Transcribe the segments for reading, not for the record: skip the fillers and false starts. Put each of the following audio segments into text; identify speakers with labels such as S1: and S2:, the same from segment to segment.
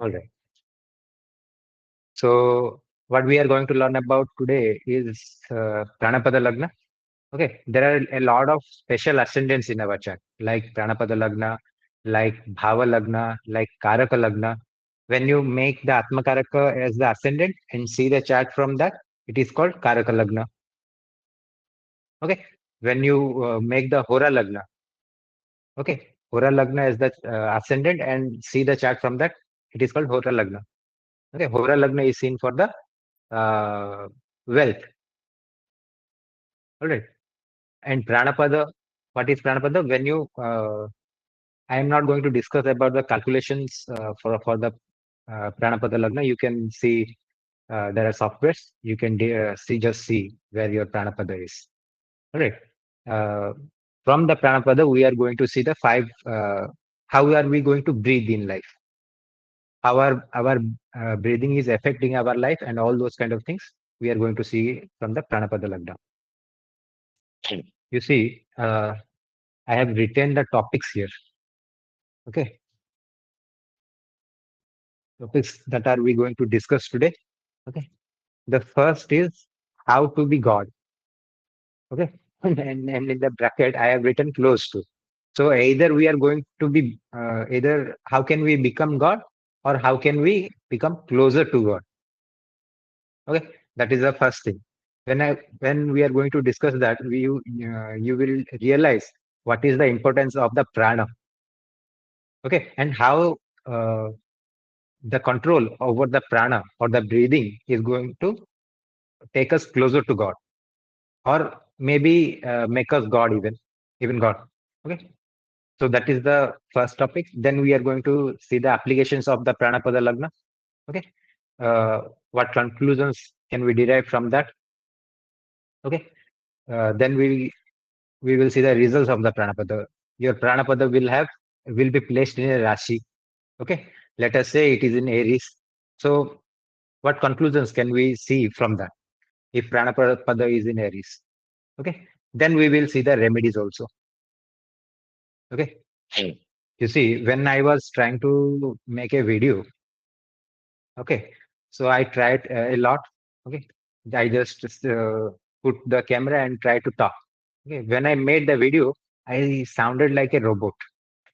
S1: All right. So what we are going to learn about today is Prāṇapada Lagna. Okay, there are a lot of special ascendants in our chart, like Prāṇapada Lagna, like Bhava Lagna, like Karaka Lagna. When you make the Atmakaraka as the ascendant and see the chart from that, it is called Karaka Lagna. Okay, when you make the Hora Lagna, okay, Hora Lagna is the ascendant and see the chart from that, it is called Hora Lagna. Okay, Hora Lagna is seen for the wealth. All right. And Prāṇapada, what is Prāṇapada? When you, I am not going to discuss about the calculations for the Prāṇapada Lagna. You can see there are softwares. You can see where your Prāṇapada is. All right. From the Prāṇapada, we are going to see the five. How are we going to breathe in life? How our breathing is affecting our life, and all those kind of things we are going to see from the Prāṇapada Lagna. You see, I have written the topics here. Okay. Topics that are we going to discuss today. Okay. The first is how to be God. Okay. And in the bracket, I have written close to. So either we are going to be, either how can we become God or how can we become closer to God. Okay. That is the first thing. When we are going to discuss that, you will realize what is the importance of the prana. Okay. And how the control over the prana or the breathing is going to take us closer to God, or maybe make us God, even God. Okay. So that is the first topic. Then we are going to see the applications of the Prāṇapada Lagna. Okay. What conclusions can we derive from that? Okay. Then we will see the results of the Prāṇapada. Your Prāṇapada will be placed in a Rashi. Okay. Let us say it is in Aries. So what conclusions can we see from that if Prāṇapada is in Aries? Okay. Then we will see the remedies also. Okay. You see, when I was trying to make a video, okay, so I tried a lot. Okay. I just put the camera and try to talk. Okay. When I made the video, I sounded like a robot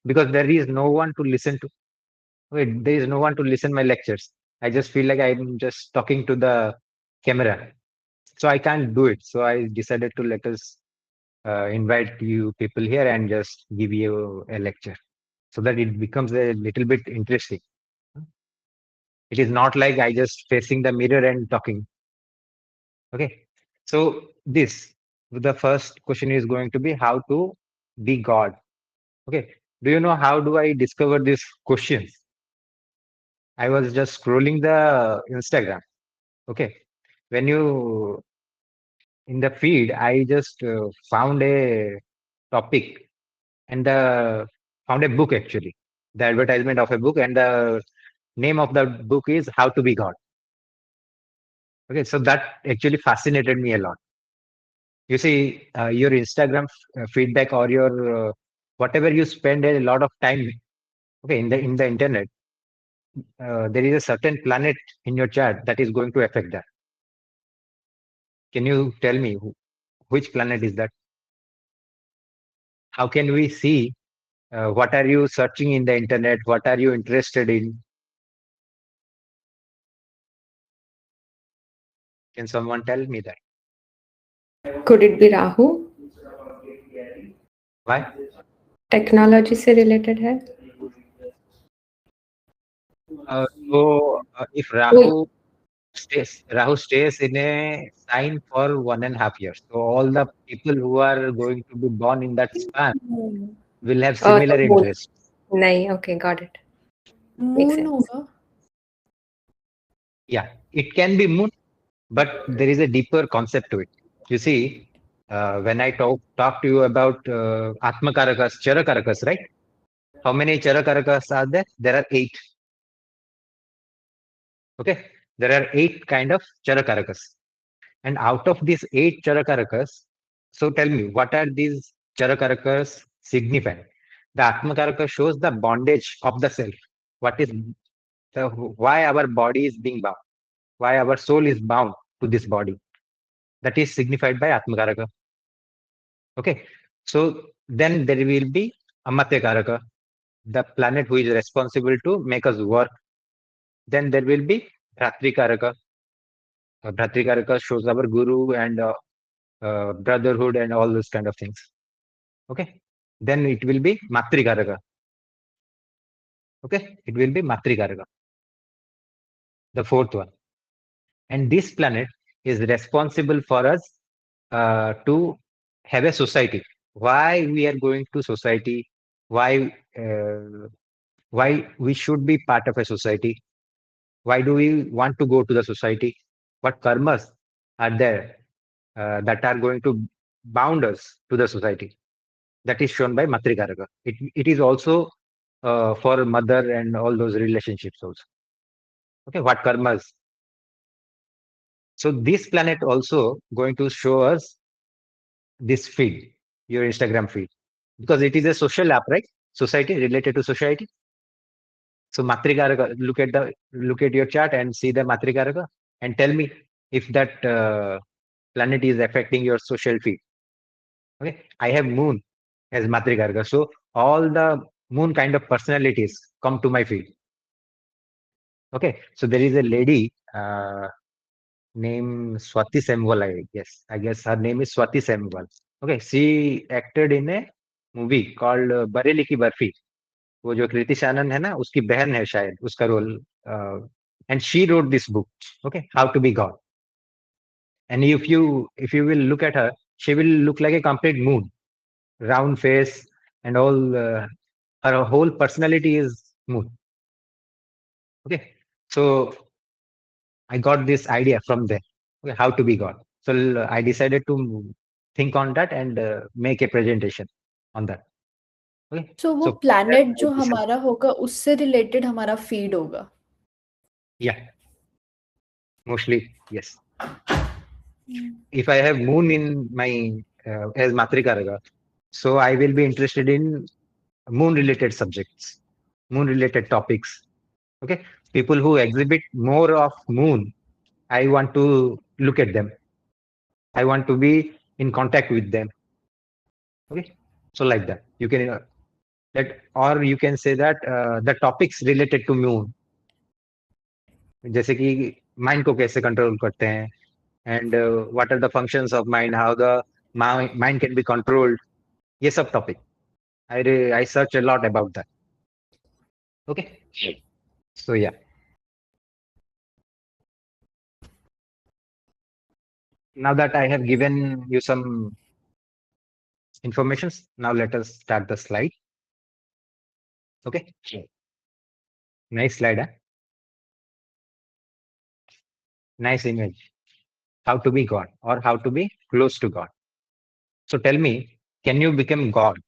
S1: because there is no one to listen to. Okay, there is no one to listen my lectures. I just feel like I'm just talking to the camera. So I can't do it. So I decided to let us invite you people here and just give you a lecture so that it becomes a little bit interesting. It is not like I just facing the mirror and talking. Okay. So the first question is going to be how to be God. Okay. Do you know how do I discover these questions? I was just scrolling the Instagram. Okay. When you in the feed, I just found a topic and found a book actually. The advertisement of a book, and the name of the book is How to Be God. Okay, so that actually fascinated me a lot. You see, your Instagram feedback or your whatever you spend a lot of time, okay, in the internet, there is a certain planet in your chart that is going to affect that. Can you tell me which planet is that? How can we see what are you searching in the internet? What are you interested in? Can someone tell me that?
S2: Could it be Rahu?
S1: Why?
S2: Technology से related है.
S1: If Rahu stays in a sign for 1.5 years, so all the people who are going to be born in that span will have similar interests.
S2: नहीं, okay, got it. Makes
S3: moon
S2: sense.
S3: होगा.
S1: Yeah, it can be moon, but there is a deeper concept to it. You see, when I talk to you about Atmakarakas, Charakarakas, right? How many Charakarakas are there? There are 8. Okay, there are 8 kind of Charakarakas. And out of these 8 Charakarakas, so tell me, what are these Charakarakas signifying? The Atmakaraka shows the bondage of the self. What is why our body is being bound, why our soul is bound to this body. That is signified by Atmakaraka. Okay. So then there will be Amatyakaraka, the planet who is responsible to make us work. Then there will be Bhratrikaraka. Bhratrikaraka shows our guru and brotherhood and all those kind of things. Okay. Then it will be Matrikaraka. Okay. It will be Matrikaraka, the fourth one. And this planet is responsible for us to have a society. Why we are going to society? Why we should be part of a society? Why do we want to go to the society? What karmas are there that are going to bound us to the society? That is shown by Matrikaraka. It is also for mother and all those relationships also. Okay, what karmas? So this planet also going to show us this feed, your Instagram feed, because it is a social app, right? Society, related to society. So Matrikaraka, look at your chart and see the Matrikaraka and tell me if that planet is affecting your social feed. Okay, I have moon as Matrikaraka, so all the moon kind of personalities come to my feed. Okay, so there is a lady named Swati Semwal, I guess her name is Swati Semwal. Okay, she acted in a movie called Bareilly की बर्फी. वो जो कृति शानन है ना, उसकी बहन है शायद, उसका role. And she wrote this book. Okay, How to Be God. And if you will look at her, she will look like a complete moon, round face, and all. Her whole personality is moon. Okay, so I got this idea from there. Okay, how to be God. So I decided to think on that and make a presentation on that. Okay.
S3: So वो
S1: So
S3: planet
S1: that's
S3: जो
S1: my decision.
S3: हमारा होगा उससे related हमारा feed होगा.
S1: Yeah, mostly yes. If I have moon in my as Matrikaraka, so I will be interested in moon related subjects, moon related topics. Okay, people who exhibit more of moon, I want to look at them. I want to be in contact with them. Okay, so like that you can that, or you can say that the topics related to moon, जैसे कि mind को कैसे control करते हैं, and what are the functions of mind, how the mind can be controlled. ये सब topic. I search a lot about that. Okay. So yeah. Now that I have given you some informations, now let us start the slide. Okay. Nice slide, huh? Nice image. How to be God or how to be close to God. So tell me, can you become God?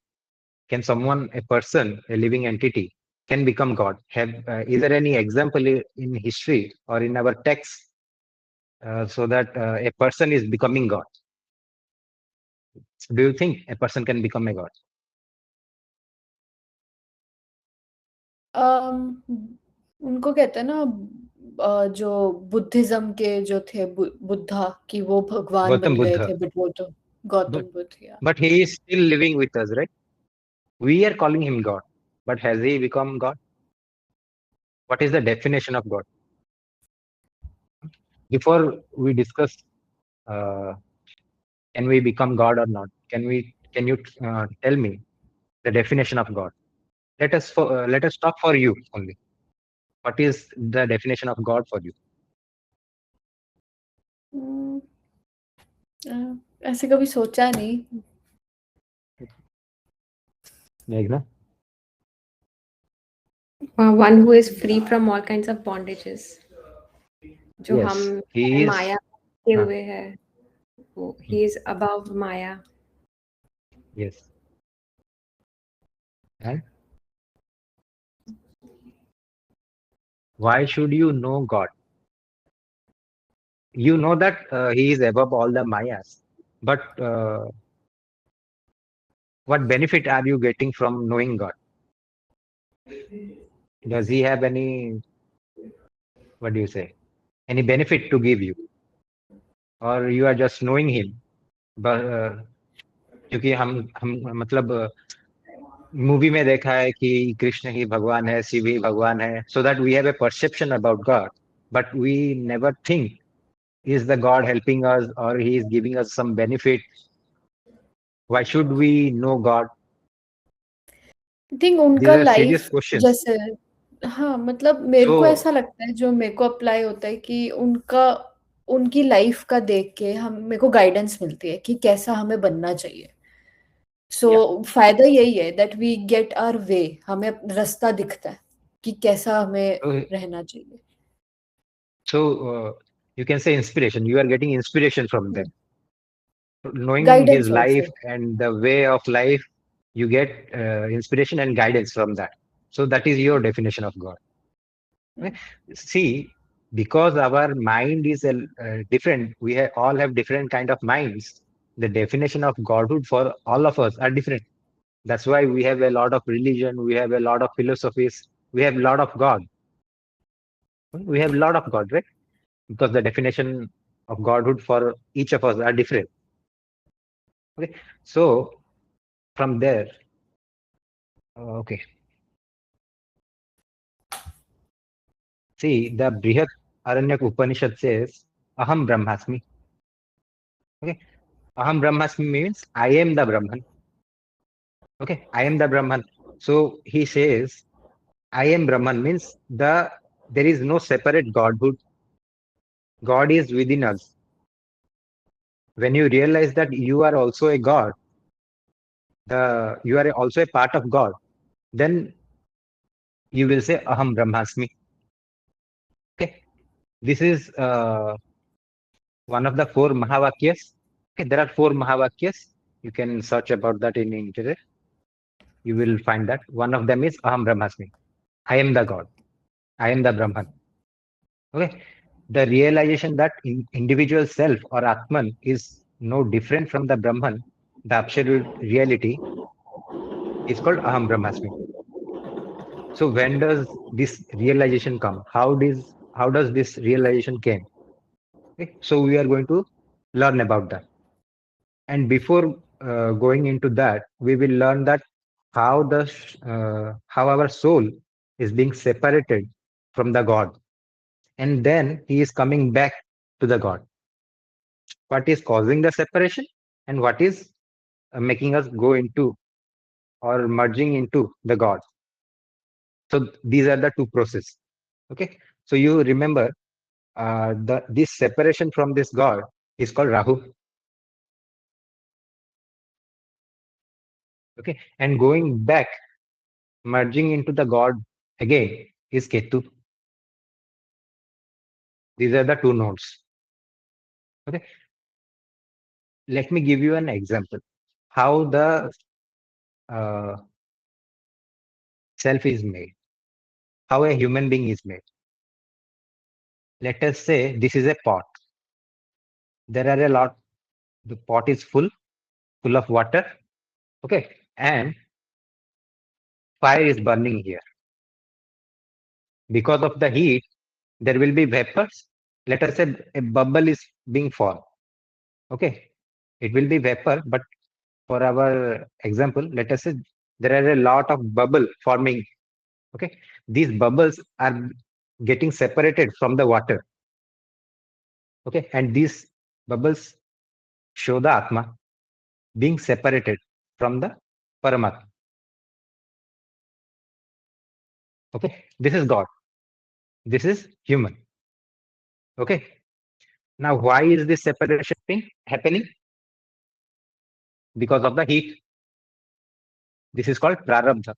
S1: Can someone, a person, a living entity, can become God? Is there any example in history or in our text so that a person is becoming God? Do you think a person can become a God?
S3: उनको कहते हैं ना जो Buddhism के जो थे बुद्धा कि वो भगवान
S1: Gautam
S3: बन गए
S1: Buddha.
S3: थे बट वो तो गौतम बुद्ध या
S1: But he is still living with us, right? We are calling him God. But has he become God? What is the definition of God? Before we discuss, can we become God or not? Can you tell me the definition of God? Let us talk for you only. What is the definition of God for you?
S3: ऐसे कभी सोचा नहीं.
S1: Meghna?
S2: One who is free from all kinds of bondages. जो
S1: Yes,
S2: हम
S1: he is.
S2: माया के हुए हैं, वो he is above Maya.
S1: Yes. And why should you know God? You know that he is above all the Mayas, but what benefit are you getting from knowing God? Does he have any what do you say? Any benefit to give you, or you are just knowing him. But क्योंकि हम मतलब movie में देखा है कि कृष्ण ही भगवान है, शिव ही भगवान है, so that we have a perception about God, but we never think is the God helping us or he is giving us some benefit. Why should we know God?
S3: I think
S1: These
S3: उनका
S1: are serious
S3: life
S1: questions.
S3: जैसे, हाँ मतलब मेरे को
S1: So
S3: ऐसा लगता है, जो मेरे को अप्लाई होता है कि उनकी लाइफ का देख के हम मेरे को गाइडेंस मिलती है कि कैसा हमें बनना चाहिए. सो
S1: yeah,
S3: फायदा यही है that we get our way, हमें रास्ता दिखता है कि कैसा हमें
S1: so,
S3: रहना चाहिए.
S1: so you can say inspiration. You are getting inspiration from them. Knowing his
S3: guidance also.
S1: life and the way of life, you get inspiration and guidance from that. So that is your definition of God. Okay? See, because our mind is different, all have different kind of minds. The definition of godhood for all of us are different. That's why we have a lot of religion, we have a lot of philosophies, we have a lot of God. We have a lot of God, right? Because the definition of godhood for each of us are different. Okay, so from there, okay. See, the Brihat Aranyak Upanishad says, Aham Brahmasmi. Okay, Aham Brahmasmi means I am the Brahman. Okay, I am the Brahman. So he says, I am Brahman means there is no separate godhood. God is within us. When you realize that you are also a God, you are also a part of God, then you will say Aham Brahmasmi. Okay, this is one of the four Mahavakyas. Okay, there are four Mahavakyas. You can search about that in the internet. You will find that one of them is Aham Brahmasmi. I am the God. I am the Brahman. Okay, the realization that individual self or Atman is no different from the Brahman, the absolute reality, is called Aham Brahmasmi. So when does this realization come? How does this realization came? Okay, so we are going to learn about that. And before going into that, we will learn that how our soul is being separated from the God, and then he is coming back to the God. What is causing the separation, and what is making us go into or merging into the God? So these are the two processes. Okay, so you remember this separation from this God is called Rahu. Okay, and going back, merging into the God again is Ketu. These are the two nodes. Okay, let me give you an example how the uh, self is made, how a human being is made. Let us say this is a pot. There are a lot. The pot is full of water. Okay, and fire is burning here. Because of the heat, there will be vapors. Let us say a bubble is being formed. Okay, it will be vapor, but for our example, let us say there are a lot of bubble forming. Okay, these bubbles are getting separated from the water. Okay, and these bubbles show the Atma being separated from the Paramatma. Okay, this is God. This is human. Okay, now why is this separation happening? Because of the heat. This is called Prārabdha.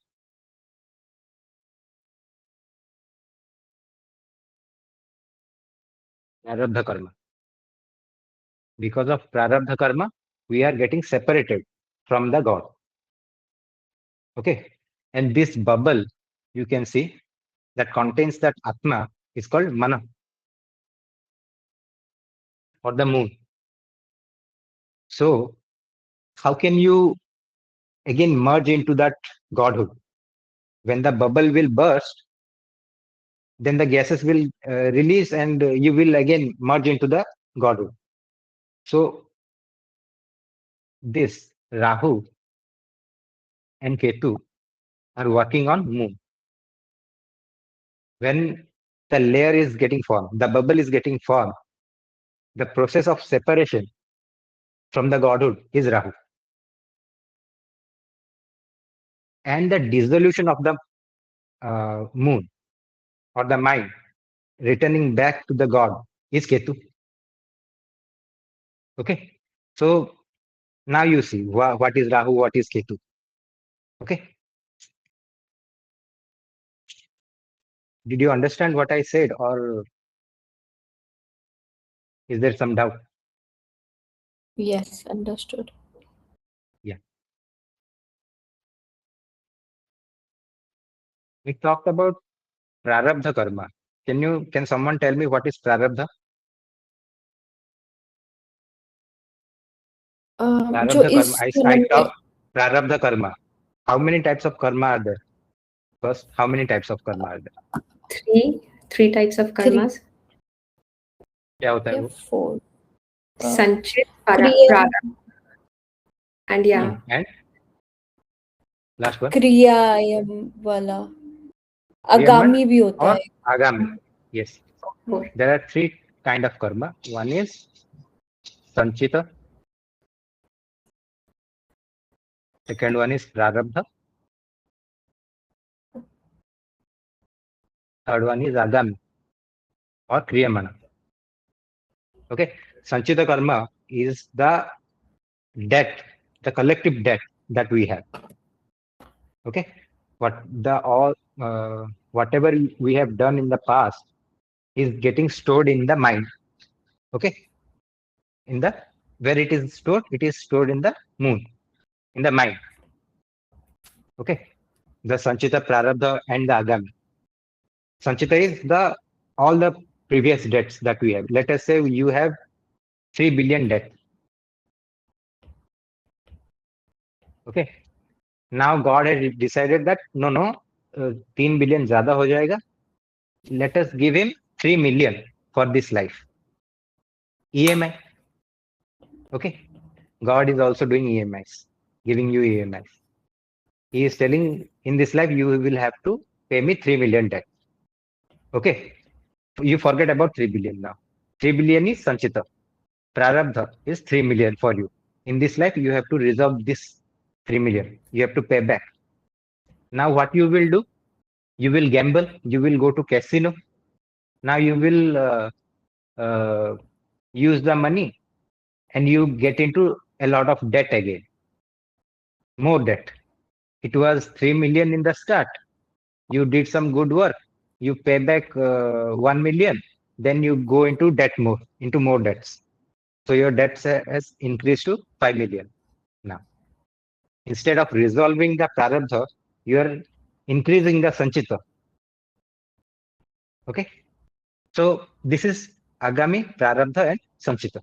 S1: Prārabdha karma. Because of Prārabdha karma, we are getting separated from the God. Okay, and this bubble you can see that contains that Atma is called Mana or the moon. So how can you again merge into that Godhood? When the bubble will burst, then the gases will release and you will again merge into the Godhood. So this Rahu and Ketu are working on moon. When the layer is getting formed, the bubble is getting formed, the process of separation from the Godhood is Rahu. And the dissolution of the moon or the mind returning back to the God is Ketu. Okay. So now you see what is Rahu, what is Ketu. Okay. Did you understand what I said, or is there some doubt?
S3: Yes, understood.
S1: Yeah. We talked about Prārabdha karma. Can someone tell me what is Prārabdha?
S3: जो
S1: Prārabdha
S3: इस
S1: karma. I
S3: जन्म में
S1: talked Prārabdha karma. How many types of karma are there? First, how many types of karma are there?
S2: Three types of karmas.
S1: क्या होता है
S3: या
S1: वो?
S3: 4
S2: Sanchit,
S3: क्रिया
S2: Prārabdha, and yeah.
S1: And last one.
S3: क्रियायम वाला आगामी भी होता
S1: और
S3: है.
S1: Āgami. Yes.
S2: Four.
S1: There are three kind of karma. One is Sanchita. Second one is Prārabdha. Third one is Āgami or Kriyamana. Okay. Sanchita karma is the debt, the collective debt that we have. Okay. Whatever we have done in the past is getting stored in the mind. Okay. Where it is stored in the moon, in the mind. Okay. The Sanchita, Prārabdha and the Āgami. Sanchita is all the previous debts that we have. Let us say you have 3 billion debt. Okay. Now God has decided that no, 3 billion ज़्यादा हो जाएगा. Let us give him 3 million for this life. EMI. Okay. God is also doing EMIs, giving you EMIs. He is telling in this life you will have to pay me 3 million debt. Okay. You forget about 3 billion now. 3 billion is Sanchita. Prārabdha is 3 million for you. In this life, you have to resolve this 3 million. You have to pay back. Now, what you will do? You will gamble. You will go to casino. Now you will use the money and you get into a lot of debt again. More debt. It was 3 million in the start. You did some good work. You pay back 1 million. Then you go into more debts. So your debts has increased to 5 million now. Instead of resolving the Prārabdha, you are increasing the Sanchita. Okay. So this is Āgami, Prārabdha and Sanchita.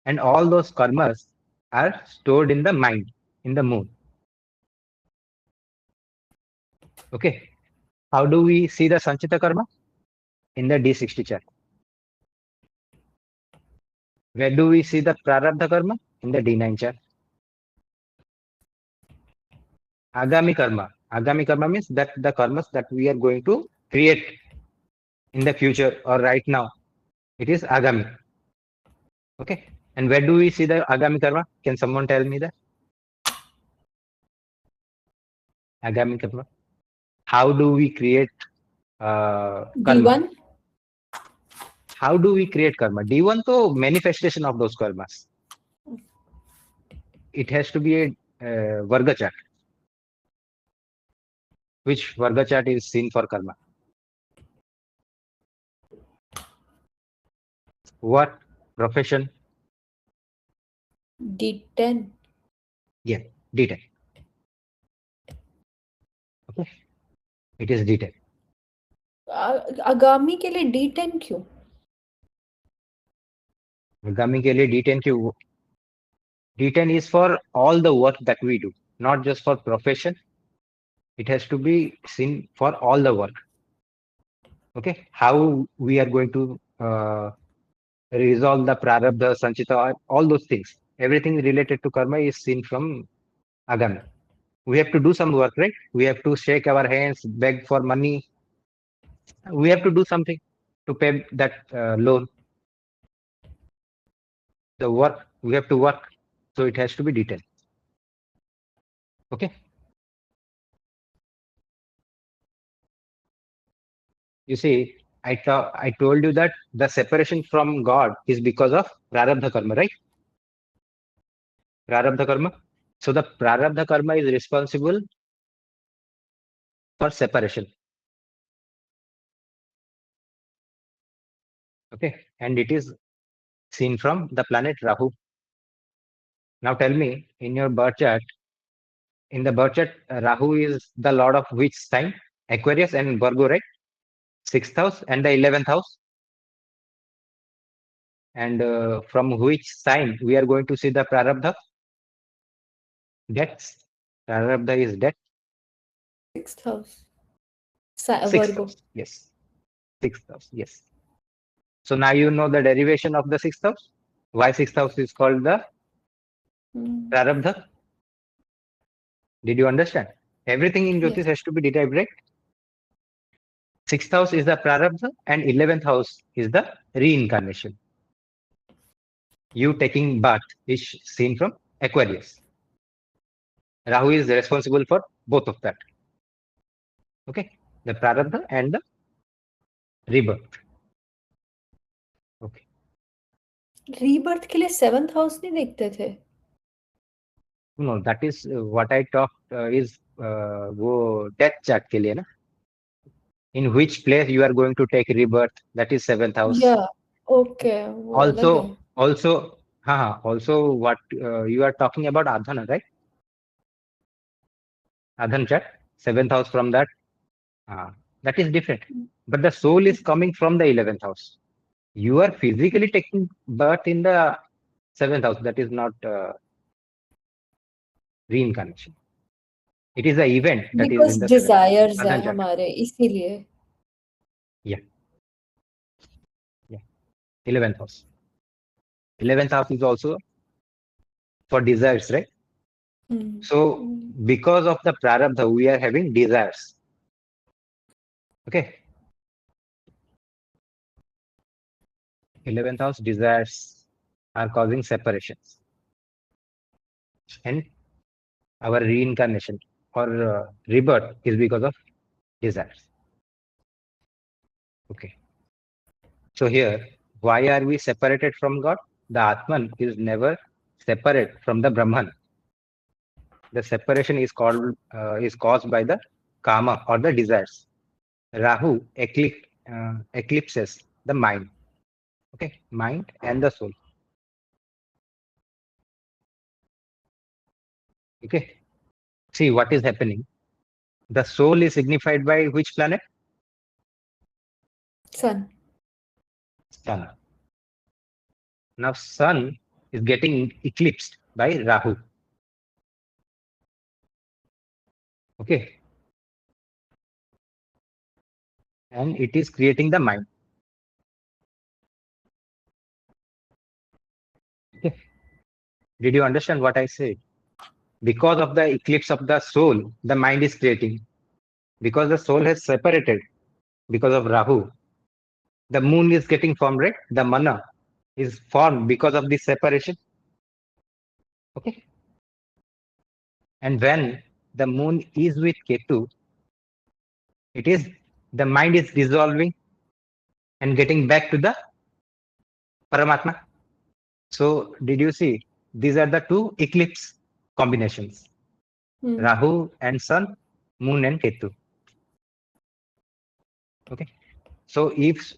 S1: And all those karmas are stored in the mind, in the moon. Okay. How do we see the Sanchita karma? In the D60 chart. Where do we see the Prārabdha karma? In the D9 chart. Āgami karma. Āgami karma means that the karmas that we are going to create in the future or right now. It is Āgami. Okay. And where do we see the Āgami karma? Can someone tell me that? Āgami karma. How do we create karma?
S3: D1.
S1: How do we create karma? D1 to manifestation of those karmas. It has to be a Varga chart. Which Varga chart is seen for karma? What profession?
S3: D10.
S1: Yeah, D10. Okay. It is D10.
S3: आगामी के लिए D10 क्यों?
S1: Agami के लिए D10 क्यों? D10 is for all the work that we do, not just for profession. It has to be seen for all the work. Okay, how we are going to resolve the Prārabdha, Sanchita, all those things. Everything related to karma is seen from Āgami. We have to do some work, right? We have to shake our hands, beg for money. We have to do something to pay that loan. The work, we have to work. So it has to be detailed. Okay. You see, I told you that the separation from God is because of Prārabdha karma, right? Prārabdha karma. So the Prārabdha karma is responsible for separation. Okay. And it is seen from the planet Rahu. Now tell me, in your birth chart, in the birth chart, Rahu is the lord of which sign? Aquarius and Virgo, right? 6th house and the 11th house. And from which sign we are going to see the Prārabdha? Death. Prārabdha is death.
S3: 6th house.
S1: 6th
S3: Virgo.
S1: house. Yes. 6th house. Yes. So now you know the derivation of the 6th house. Why 6th house is called the Prārabdha? Did you understand? Everything in Jyotish has to be derived, right? 6th house is the Prārabdha and 11th house is the reincarnation. You taking birth is seen from Aquarius. Rahu is responsible for both of that. Okay, the Prārabdha and the rebirth. Okay.
S3: Rebirth के लिए 7th house नहीं देखते थे?
S1: No, that is what I talked is वो death chart के लिए ना. In which place you are going to take rebirth? That is 7th house.
S3: Yeah. Okay. वो अलग है.
S1: Also what you are talking about Adhana, right? Adhan chart, 7th house from that. That is different. But the soul is coming from the 11th house. You are physically taking birth in the 7th house. That is not reincarnation. It is the event that is
S3: Because
S1: in the 7th
S3: desires
S1: house.
S3: है
S1: Adhan chart.
S3: हमारे, इसीलिए.
S1: Yeah. 11th house. 11th house is also for desires, right? So because of the Prārabdha, we are having desires. Okay. 11th house desires are causing separations. And our reincarnation or rebirth is because of desires. Okay. So here, why are we separated from God? The Atman is never separate from the Brahman. The separation is caused by the karma or the desires. Rahu eclipses the mind. Okay, mind and the soul. Okay, see what is happening. The soul is signified by which planet?
S3: Sun.
S1: Sun. Now sun is getting eclipsed by Rahu. Okay. And it is creating the mind. Okay. Did you understand what I said? Because of the eclipse of the soul, the mind is creating. Because the soul has separated because of Rahu, the moon is getting formed, right? The mana is formed because of this separation. Okay. And when the moon is with Ketu, it is the mind is dissolving and getting back to the Paramatma. So did you see? These are the two eclipse combinations. Rahu and Sun, Moon and Ketu. Okay. So if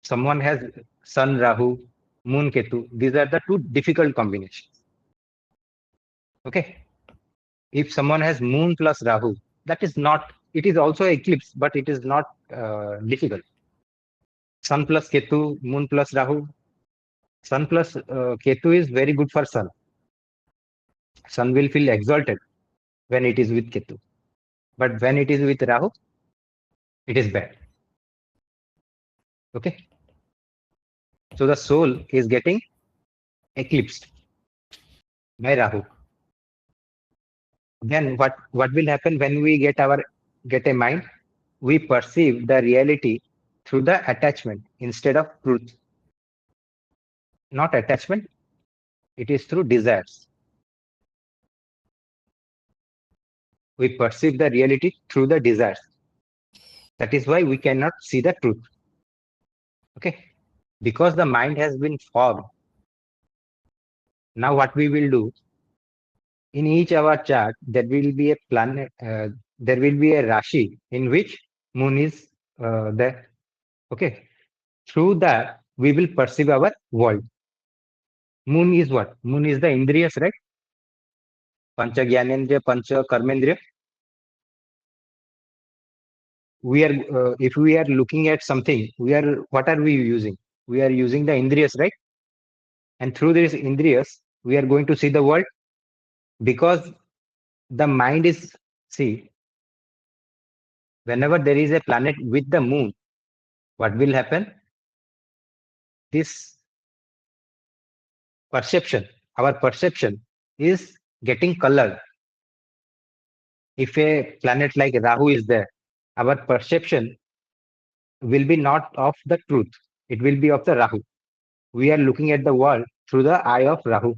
S1: someone has Sun, Rahu, Moon, Ketu, these are the two difficult combinations. Okay. If someone has Moon plus Rahu, that is not, it is also eclipse, but it is not difficult. Sun plus Ketu, Moon plus Rahu. Sun plus Ketu is very good for Sun. Sun will feel exalted when it is with Ketu. But when it is with Rahu, it is bad. Okay. So the soul is getting eclipsed by Rahu. Then what will happen when we get a mind? We perceive the reality through the attachment instead of truth. Not attachment, it is through desires. We perceive the reality through the desires. That is why we cannot see the truth. Okay. Because the mind has been fogged. Now what we will do, in each our chart, there will be a planet, there will be a Rashi in which moon is there. Okay. Through that, we will perceive our world. Moon is what? Moon is the Indriyas, right? Pancha Gyanendriya, Pancha Karmendriya. We are, if we are looking at something, what are we using? We are using the Indriyas, right? And through these Indriyas, we are going to see the world, because the mind is, see, whenever there is a planet with the moon, what will happen? This perception, our perception is getting colored. If a planet like Rahu is there, our perception will be not of the truth. It will be of the Rahu. We are looking at the world through the eye of Rahu.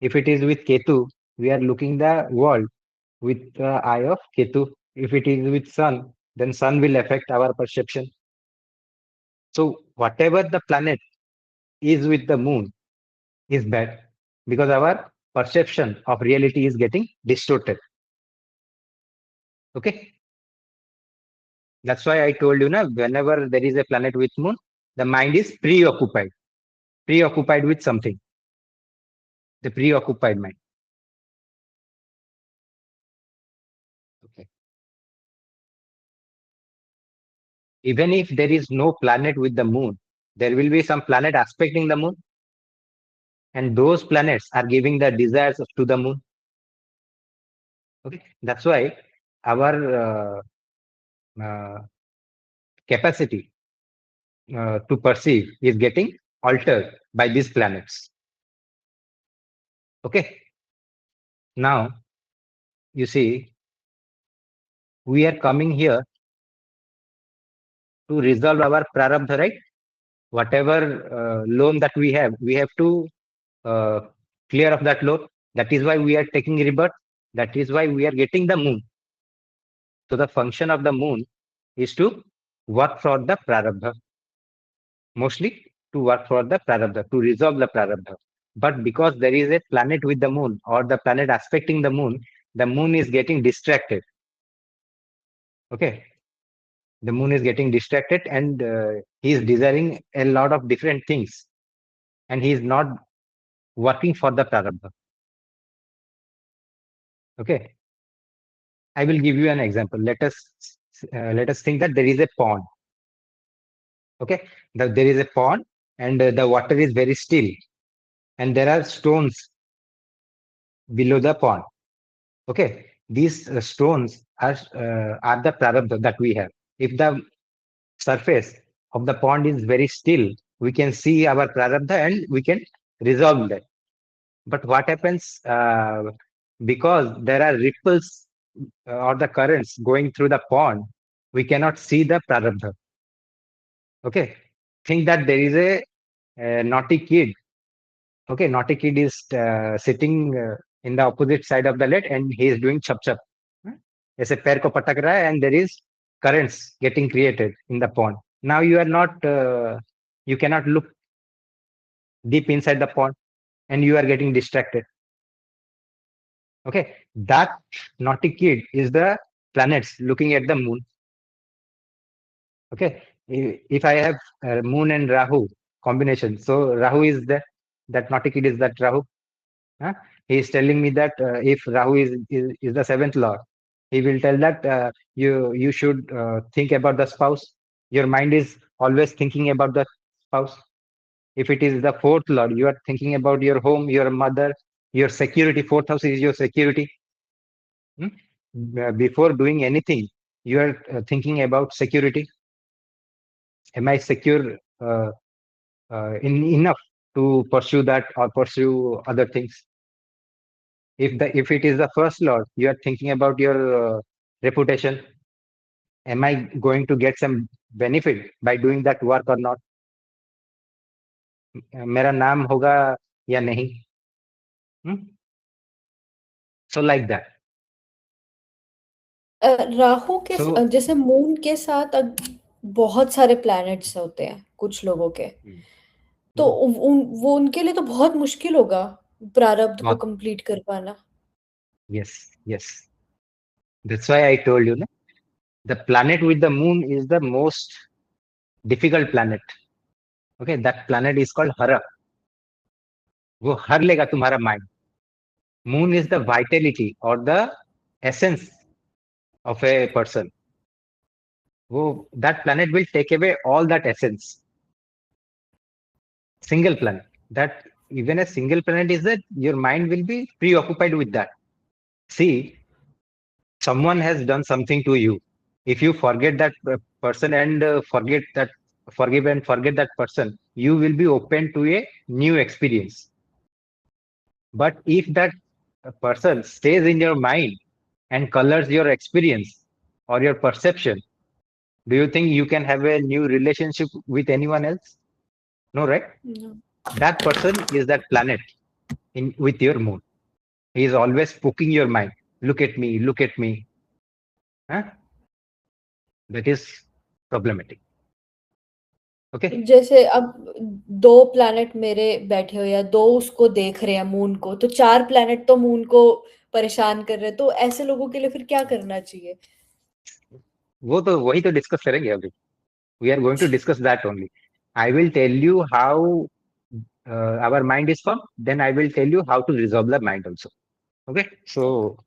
S1: If it is with Ketu, we are looking the world with the eye of Ketu. If it is with Sun, then Sun will affect our perception. So whatever the planet is with the moon is bad, because our perception of reality is getting distorted. Okay. That's why I told you, whenever there is a planet with moon, the mind is preoccupied with something. The preoccupied mind. Okay. Even if there is no planet with the moon, there will be some planet aspecting the moon, and those planets are giving the desires to the moon. Okay. That's why our capacity to perceive is getting altered by these planets. Okay. Now, you see, we are coming here to resolve our Prārabdha, right? Whatever loan that we have to clear of that loan. That is why we are taking rebirth. That is why we are getting the moon. So the function of the moon is to work for the Prārabdha. Mostly to work for the Prārabdha, to resolve the Prārabdha. But because there is a planet with the moon, or the planet aspecting the moon is getting distracted. Okay. The moon is getting distracted, and he is desiring a lot of different things, and he is not working for the Prārabdha. Okay. I will give you an example. Let us think that there is a pond. Okay. There is a pond, and the water is very still, and there are stones below the pond. Okay. These stones are the Prārabdha that we have. If the surface of the pond is very still, we can see our Prārabdha and we can resolve that. But what happens, because there are ripples or the currents going through the pond, we cannot see the Prārabdha. Okay. Think that there is a naughty kid. Okay. Naughty kid is sitting in the opposite side of the lake, and he is doing chap chap. Aise pair ko patak raha hai, and there is currents getting created in the pond. Now you are not, you cannot look deep inside the pond, and you are getting distracted. Okay. That naughty kid is the planets looking at the moon. Okay. If I have moon and Rahu combination, so Rahu is that naughty kid is that Rahu. He is telling me that if Rahu is the seventh lord, he will tell that you should think about the spouse. Your mind is always thinking about the spouse. If it is the fourth lord, you are thinking about your home, your mother, your security. Fourth house is your security. Before doing anything, you are thinking about security. Am I secure enough to pursue that or pursue other things? If it is the first lord, you are thinking about your reputation. Am I going to get some benefit by doing that work or not? मेरा नाम होगा या नहीं? So like that.
S3: Rahu के
S1: So
S3: जैसे moon के साथ बहुत सारे प्लैनेट्स होते हैं कुछ लोगों के, तो वो उनके लिए तो बहुत मुश्किल होगा प्रारब्ध को कंप्लीट कर पाना.
S1: yes, that's why I told you, the planet with the moon is the most difficult planet. Okay, that planet is called Hara. वो हर लेगा तुम्हारा mind. Moon is the vitality or the essence of a person. That planet will take away all that essence. Single planet. That even a single planet is that your mind will be preoccupied with that. See, someone has done something to you. If you forget that person and forgive and forget that person, you will be open to a new experience. But if that person stays in your mind and colors your experience or your perception, do you think you can have a new relationship with anyone else? No, right?
S3: No.
S1: That person is that planet with your moon. He is always poking your mind. Look at me, look at me. Huh? That is problematic. Okay.
S3: जैसे अब 2 planet मेरे बैठे हो या 2 उसको देख रहे हैं मून को, तो 4 प्लैनेट तो मून को परेशान कर रहे हैं, तो ऐसे लोगों के लिए फिर क्या करना चाहिए?
S1: वही तो डिस्कस करेंगे अभी. We are going to discuss that only. I will tell you how our mind is formed. Then I will tell you how to resolve the mind also. Okay. So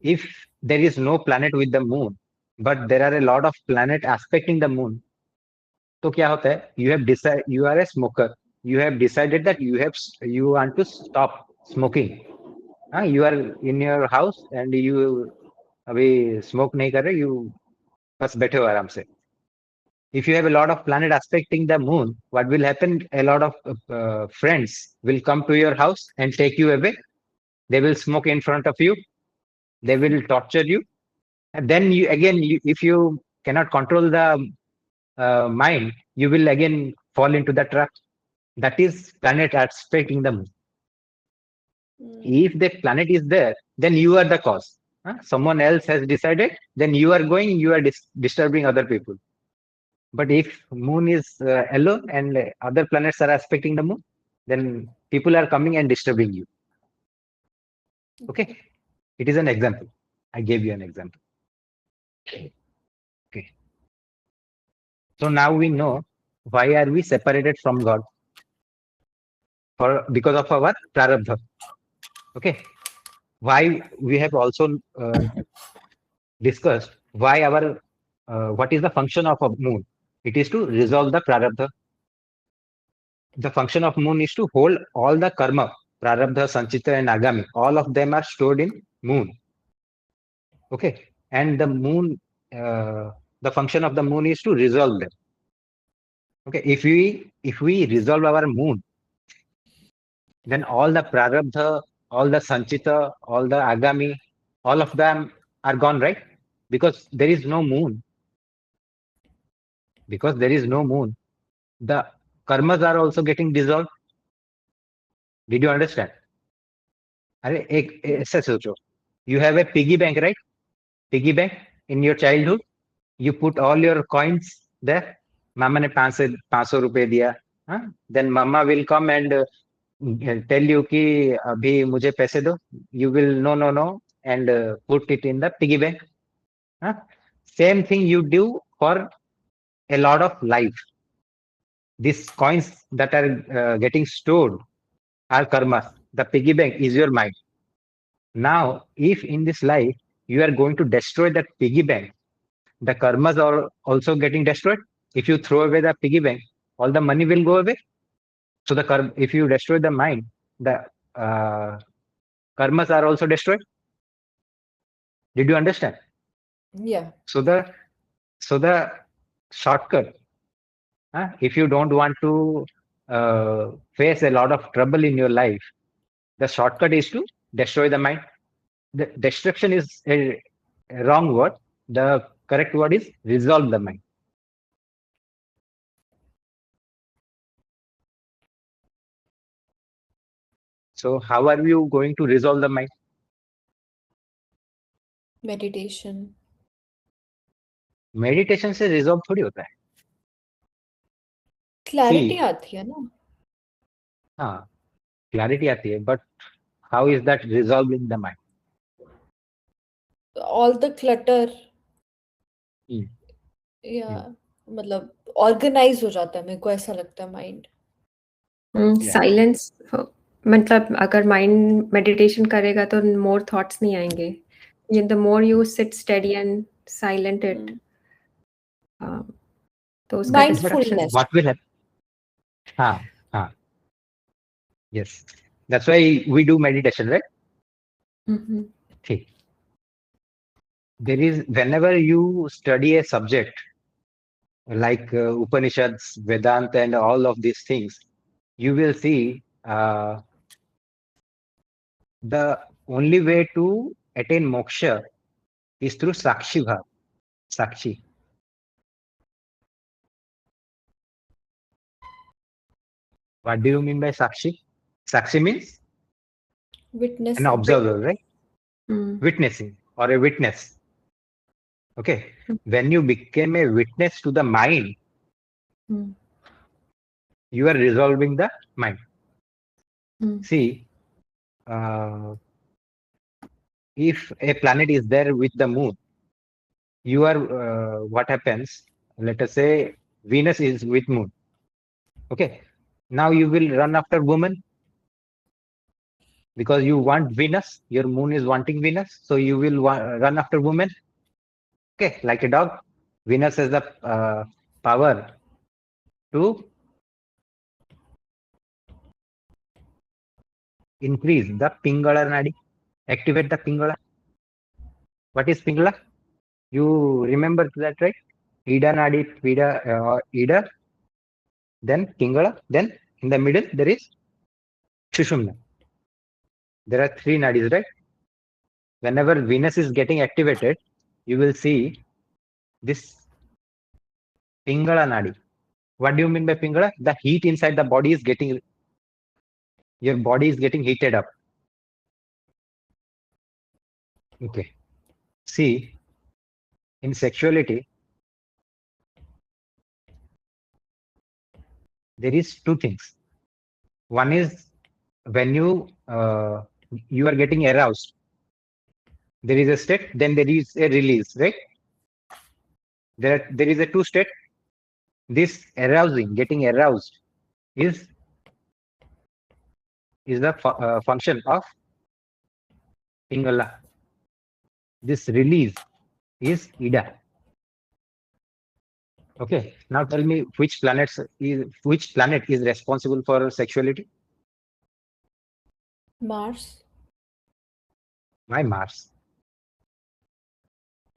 S1: if there is no planet with the moon, but there are a lot of planet aspecting the moon, तो क्या होता है? You are a smoker. You have decided that you want to stop smoking. You are in your house and you अभी smoke नहीं कर रहे, you बस बैठे हो आराम से. If you have a lot of planet aspecting the moon, what will happen? A lot of friends will come to your house and take you away. They will smoke in front of you. They will torture you. And then if you cannot control the mind, you will again fall into the trap. That is planet aspecting the moon. If the planet is there, then you are the cause. Someone else has decided, then you are disturbing other people. But if moon is alone and other planets are aspecting the moon, then people are coming and disturbing you. Okay. It is an example. I gave you an example. Okay. So now we know why are we separated from God? Because of our Prārabdha. Okay. Why we have also discussed why what is the function of a moon? It is to resolve the Prārabdha. The function of moon is to hold all the karma, Prārabdha, Sanchita, and Āgami. All of them are stored in moon. Okay. And the moon, the function of the moon is to resolve them. Okay. If we resolve our moon, then all the Prārabdha, all the Sanchita, all the Āgami, all of them are gone, right? Because there is no moon. Because there is no moon, the karmas are also getting dissolved. Did you understand? ऐसा सोचो. You have a piggy bank, right? Piggy bank in your childhood. You put all your coins there. Mama ने 500 रुपए दिया. Then mama will come and tell you कि अभी मुझे पैसे दो. You will no and put it in the piggy bank. Same thing you do for a lot of life. These coins that are getting stored are karmas. The piggy bank is your mind. Now, if in this life you are going to destroy that piggy bank, the karmas are also getting destroyed. If you throw away the piggy bank, all the money will go away. So if you destroy the mind, the karmas are also destroyed. Did you understand?
S3: Yeah.
S1: So shortcut. If you don't want to face a lot of trouble in your life, the shortcut is to destroy the mind. The destruction is a wrong word. The correct word is resolve the mind. So how are you going to resolve the mind?
S3: Meditation.
S1: Meditation से resolve थोड़ी होता है.
S3: Clarity
S1: See,
S3: आती है ना.
S1: हाँ, clarity आती है, but how is that resolving the mind?
S3: All the clutter या
S1: हम्म।
S3: मतलब ऑर्गेनाइज हो जाता है, मेरे को ऐसा लगता है माइंड.
S2: साइलेंस मतलब अगर माइंड मेडिटेशन करेगा तो मोर थॉट्स नहीं आएंगे. The more you sit steady and silent it, तो उसका
S3: माइंडफुलनेस.
S1: What will happen? हाँ, हाँ, yes, that's why we do meditation, right? ठीक. There is, whenever you study a subject like Upanishads, Vedanta, and all of these things, you will see the only way to attain moksha is through sakshi bhav. Sakshi. What do you mean by sakshi? Sakshi means
S3: witness.
S1: an observer, right? Witnessing or a witness. Okay. When you became a witness to the mind, you are resolving the mind. See, if a planet is there with the moon, you are, what happens? Let us say Venus is with moon. Okay. Now you will run after woman because you want Venus. Your moon is wanting Venus, so you will run after woman. Okay, like a dog. Venus has the power to increase the Pingala Nadi, activate the Pingala. What is Pingala? You remember that, right? Ida Nadi, Ida, then Pingala, then in the middle there is Shushumna. There are 3 nadis, right? Whenever Venus is getting activated, you will see this Pingala Nadi. What do you mean by Pingala? The heat inside the body is getting, your body is getting heated up. Okay. See, in sexuality, there is 2 things. One is when you are getting aroused, there is a state, then there is a release, right? There is a 2 state. This arousing, getting aroused, is the function of Pingala. This release is Ida. Okay. Now tell me which planet is responsible for sexuality?
S3: Mars.
S1: Why Mars?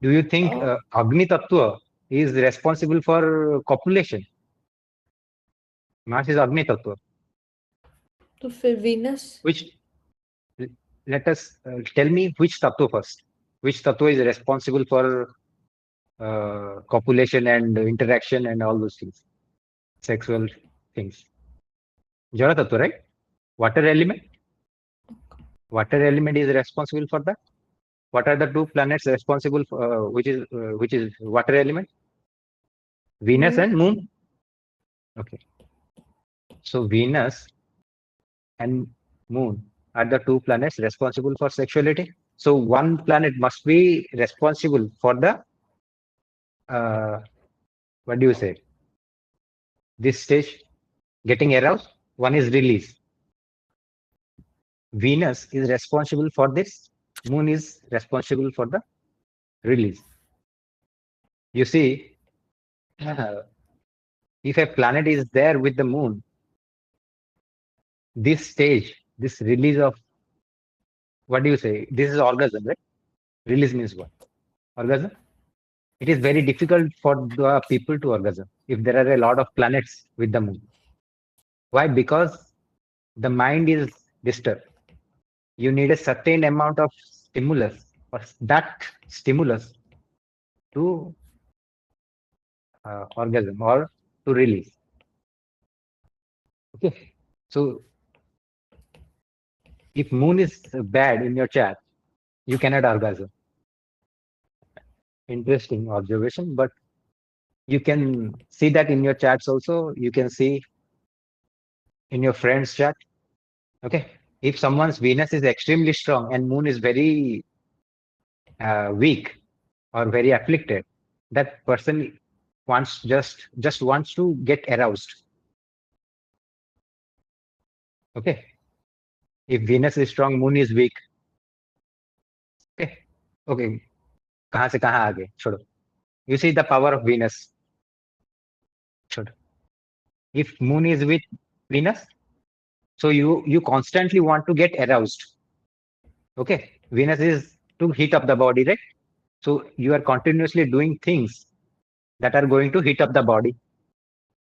S1: Do you think Agni Tattva is responsible for copulation? Mars is Agni Tattva.
S3: तो फिर Venus.
S1: Which, let us tell me which Tattva first. Which Tattva is responsible for copulation and interaction and all those things, sexual things? Jala Tattva, right? Water element. Water element is responsible for that. What are the 2 planets responsible for, which is water element? Venus and Moon. Okay. So Venus and Moon are the 2 planets responsible for sexuality. So one planet must be responsible for the what do you say? This stage, getting aroused. One is release. Venus is responsible for this. Moon is responsible for the release. You see, if a planet is there with the moon, this stage, this release of, what do you say? This is orgasm, right? Release means what? Orgasm? it is very difficult for the people to orgasm if there are a lot of planets with the moon. Why? Because the mind is disturbed. You need a certain amount of stimulus, or that stimulus, to orgasm or to release. Okay, so if moon is bad in your chart, you cannot orgasm. Interesting observation, but you can see that in your charts also. You can see in your friend's chart. Okay, if someone's Venus is extremely strong and moon is very weak or very afflicted, that person wants just wants to get aroused. Okay, if Venus is strong, moon is weak. Okay, okay, कहाँ से कहाँ आ गए, छोड़ो. You see the power of Venus. छोड़ो. If moon is with Venus, so you constantly want to get aroused. Okay, Venus is to heat up the body, right? So you are continuously doing things that are going to heat up the body.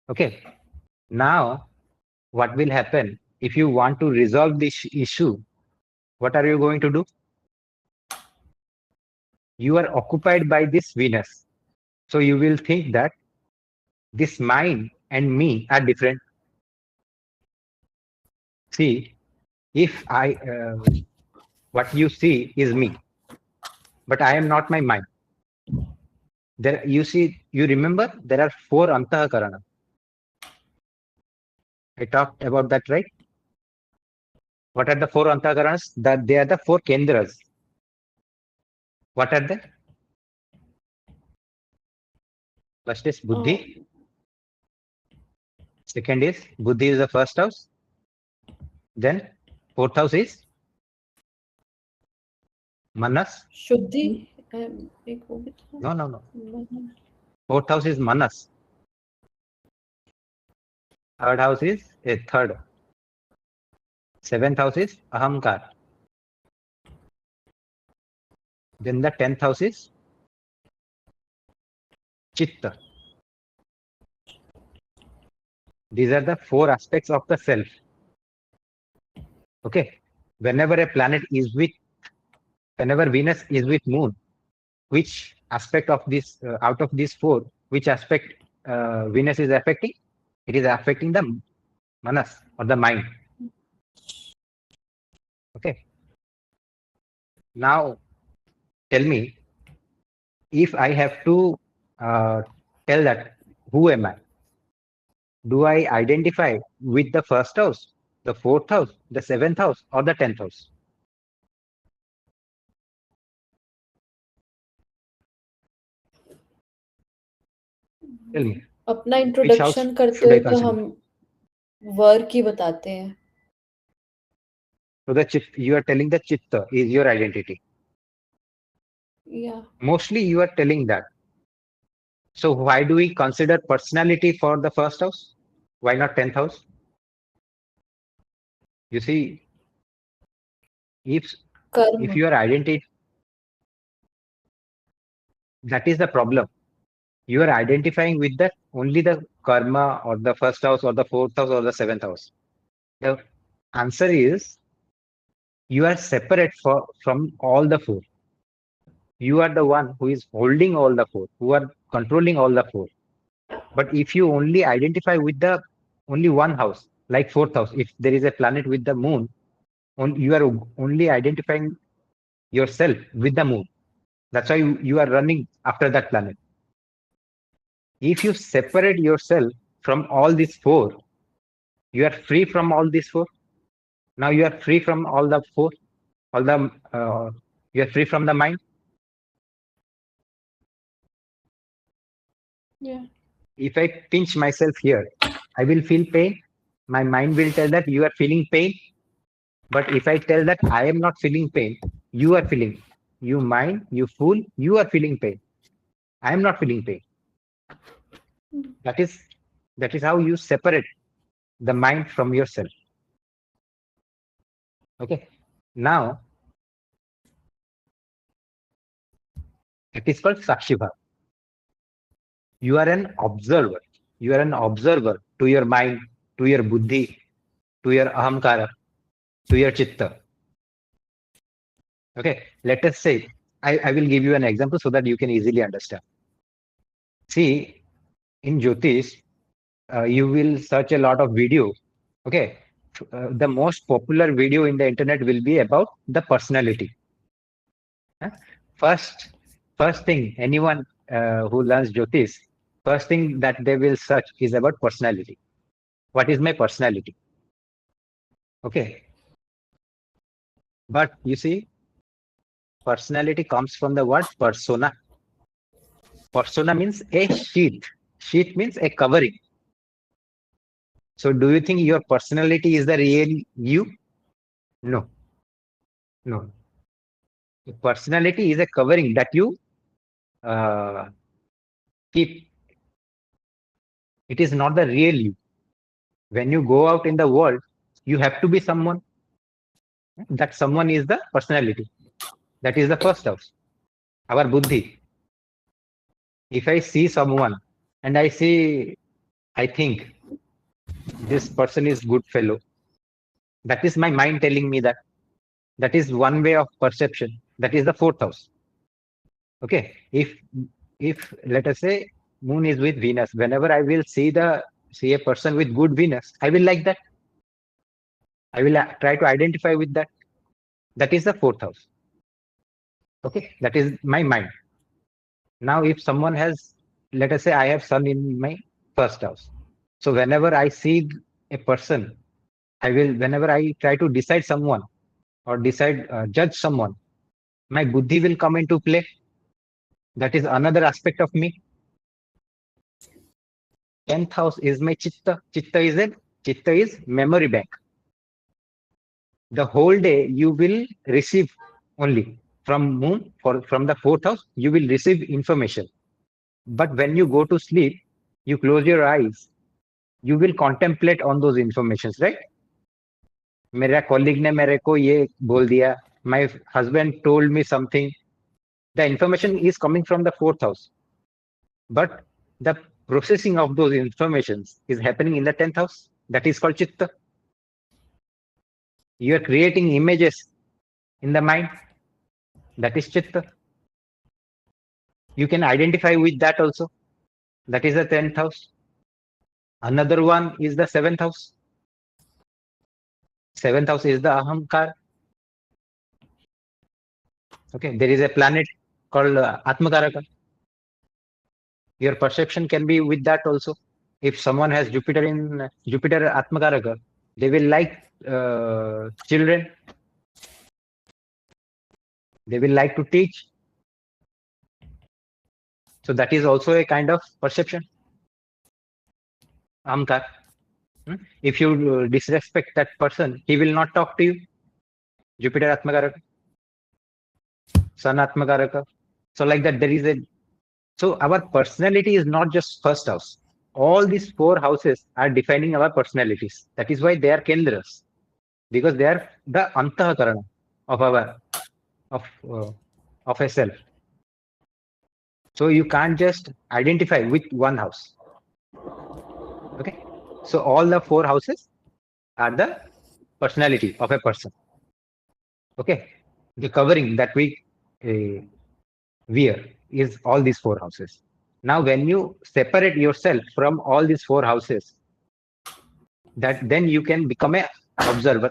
S1: Okay, now what will happen if you want to resolve this issue? What are you going to do? You are occupied by this Venus. So you will think that this mind and me are different. See, if what you see is me, but I am not my mind. There, you see, you remember there are 4 Antaḥkaraṇas. I talked about that, right? What are the 4 Antaḥkaraṇas? That they are the 4 Kendras. What are they? First is Buddhi. Second is Buddhi is the first house. Then 4th house is Manas.
S3: शुद्धि एक वो भी था
S1: No, no, no.
S3: मन-
S1: 4th house is Manas. 3rd house is a third. 7th house is Ahaṅkāra. Then the 10th house is Chitta. These are the 4 aspects of the self. Okay. Whenever Venus is with moon, which aspect of this, out of these 4, which aspect Venus is affecting? It is affecting the manas, or the mind. Okay. Now, tell me, if I have to tell that, who am I? Do I identify with the 1st house, the 4th house, the 7th house, or the 10th house? Tell me.
S3: अपना
S1: Which house
S3: introduction करते
S1: should I
S3: हुए तो
S1: consider?
S3: हम work ही बताते हैं.
S1: So you are telling the Chitta is your identity.
S3: Yeah.
S1: Mostly you are telling that. So why do we consider personality for the 1st house? Why not 10th house? You see, if
S3: कर्म
S1: your identity, that is the problem. You are identifying with that only the karma or the 1st house or the 4th house or the 7th house. The answer is you are separate from all the 4. You are the one who is holding all the 4, who are controlling all the 4. But if you only identify with the only one house, like 4th house, if there is a planet with the moon, you are only identifying yourself with the moon. That's why you are running after that planet. If you separate yourself from all these 4, you are free from all these 4. Now you are free from all the 4, you are free from the mind.
S3: Yeah.
S1: If I pinch myself here, I will feel pain. My mind will tell that you are feeling pain. But if I tell that I am not feeling pain, you are feeling. You mind, you fool, you are feeling pain. I am not feeling pain. That is how you separate the mind from yourself. Okay. Now, it is called Sakshibha. You are an observer. You are an observer to your mind, to your Buddhi, to your Ahaṅkāra, to your Chitta. Okay, let us say, I will give you an example so that you can easily understand. See, in Jyotish, you will search a lot of video. Okay, the most popular video in the internet will be about the personality. First thing, anyone who learns Jyotish, first thing that they will search is about personality. What is my personality? Okay. But you see, personality comes from the word persona. Persona means a sheath. Sheath means a covering. So do you think your personality is the real you? No. No. Personality is a covering that you keep. It is not the real you. When you go out in the world, you have to be someone. That someone is the personality. That is the first house. Our Buddhi. If I see someone and I think this person is good fellow, that is my mind telling me that. That is one way of perception. That is the fourth house. Okay. If let us say moon is with Venus, whenever I will see a person with good Venus, I will like that. I will try to identify with that. That is the fourth house. Okay. That is my mind. Now, if someone has, let us say I have sun in my first house. So whenever I see a person, whenever I try to decide someone or judge someone, my Buddhi will come into play. That is another aspect of me. 10th house is my Chitta. Chitta is memory bank. The whole day you will receive only from moon, from the fourth house, you will receive information. But when you go to sleep, you close your eyes, you will contemplate on those informations, right? मेरा colleague ने मेरे को ये बोल दिया. My husband told me something. The information is coming from the fourth house. But the processing of those informations is happening in the 10th house. That is called Chitta. You are creating images in the mind. That is Chitta. You can identify with that also. That is the 10th house. Another one is the 7th house. 7th house is the Ahaṅkāra. Okay, there is a planet called Antaḥkaraṇas. Your perception can be with that also. If someone has Jupiter Antaḥkaraṇas, they will like children. They will like to teach. So that is also a kind of perception. Ahaṅkāra. If you disrespect that person, he will not talk to you. Jupiter Antaḥkaraṇas. Sun Antaḥkaraṇas. So like that, so our personality is not just first house. All these four houses are defining our personalities. That is why they are kendras, because they are the Antaḥkaraṇa of a self. So you can't just identify with one house. Okay. So all the four houses are the personality of a person. Okay. The covering that we wear is all these four houses. Now, when you separate yourself from all these four houses, then you can become an observer.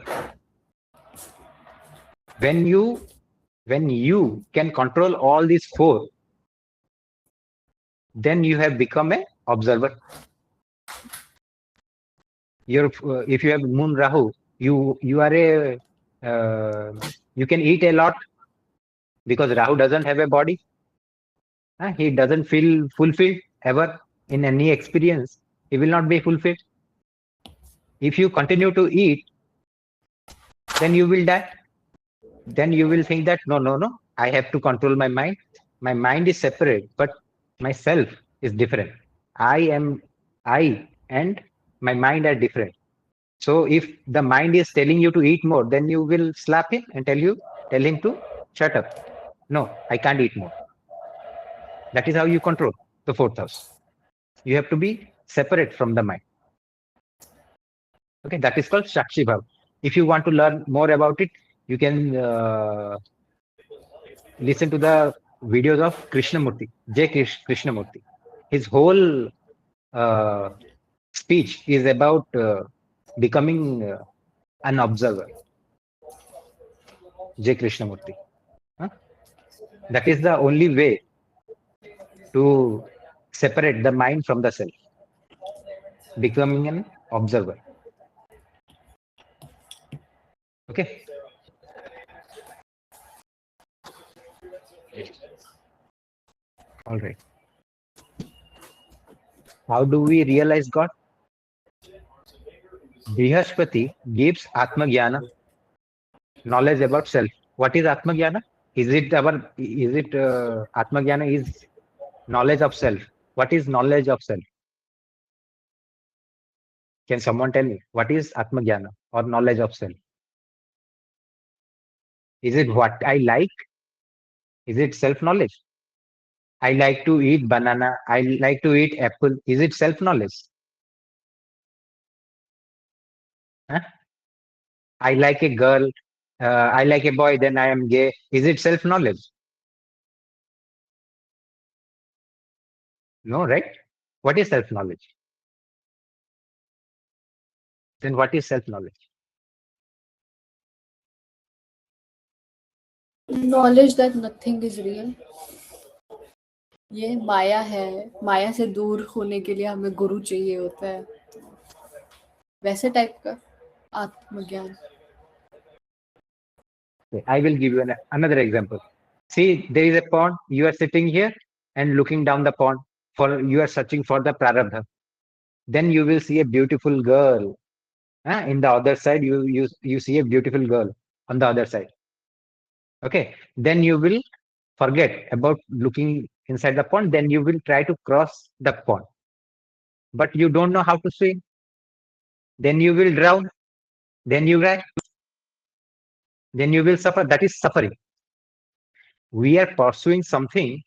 S1: When you can control all these four, then you have become an observer. If you have Moon Rahu, you can eat a lot because Rahu doesn't have a body. He doesn't feel fulfilled ever in any experience. He will not be fulfilled. If you continue to eat, then you will die. Then you will think that no, I have to control my mind. My mind is separate, but myself is different. I and my mind are different. So if the mind is telling you to eat more, then you will slap him and tell him to shut up. No, I can't eat more. That is how you control the fourth house. You have to be separate from the mind. Okay, that is called Sakshi Bhav. If you want to learn more about it, you can listen to the videos of Krishnamurti, Krishnamurti. His whole uh, speech is about becoming an observer. J. Krishnamurti. Huh? That is the only way to separate the mind from the self, becoming an observer. Okay. All right. How do we realize God? Brihaspati gives Atma Jnana, knowledge about self. What is Atma Jnana? Atma Jnana is knowledge of self. What is knowledge of self? Can someone tell me what is Atma Jnana or knowledge of self? Is it what I like? Is it self-knowledge? I like to eat banana. I like to eat apple. Is it self-knowledge? Huh? I like a girl. I like a boy. Then I am gay. Is it self-knowledge? No, right? What is self-knowledge? Then what is self-knowledge?
S3: Knowledge that nothing is real. ये माया है, माया से दूर होने के लिए हमें गुरु चाहिए होता है, वैसे टाइप का आत्मज्ञान.
S1: Okay, I will give you another example. See, there is a pond. You are sitting here and looking down the pond. You are searching for the Prārabdha. Then you will see a beautiful girl. In the other side, you see a beautiful girl on the other side. Okay. Then you will forget about looking inside the pond. Then you will try to cross the pond. But you don't know how to swim. Then you will drown. Then you die. Then you will suffer. That is suffering. We are pursuing something,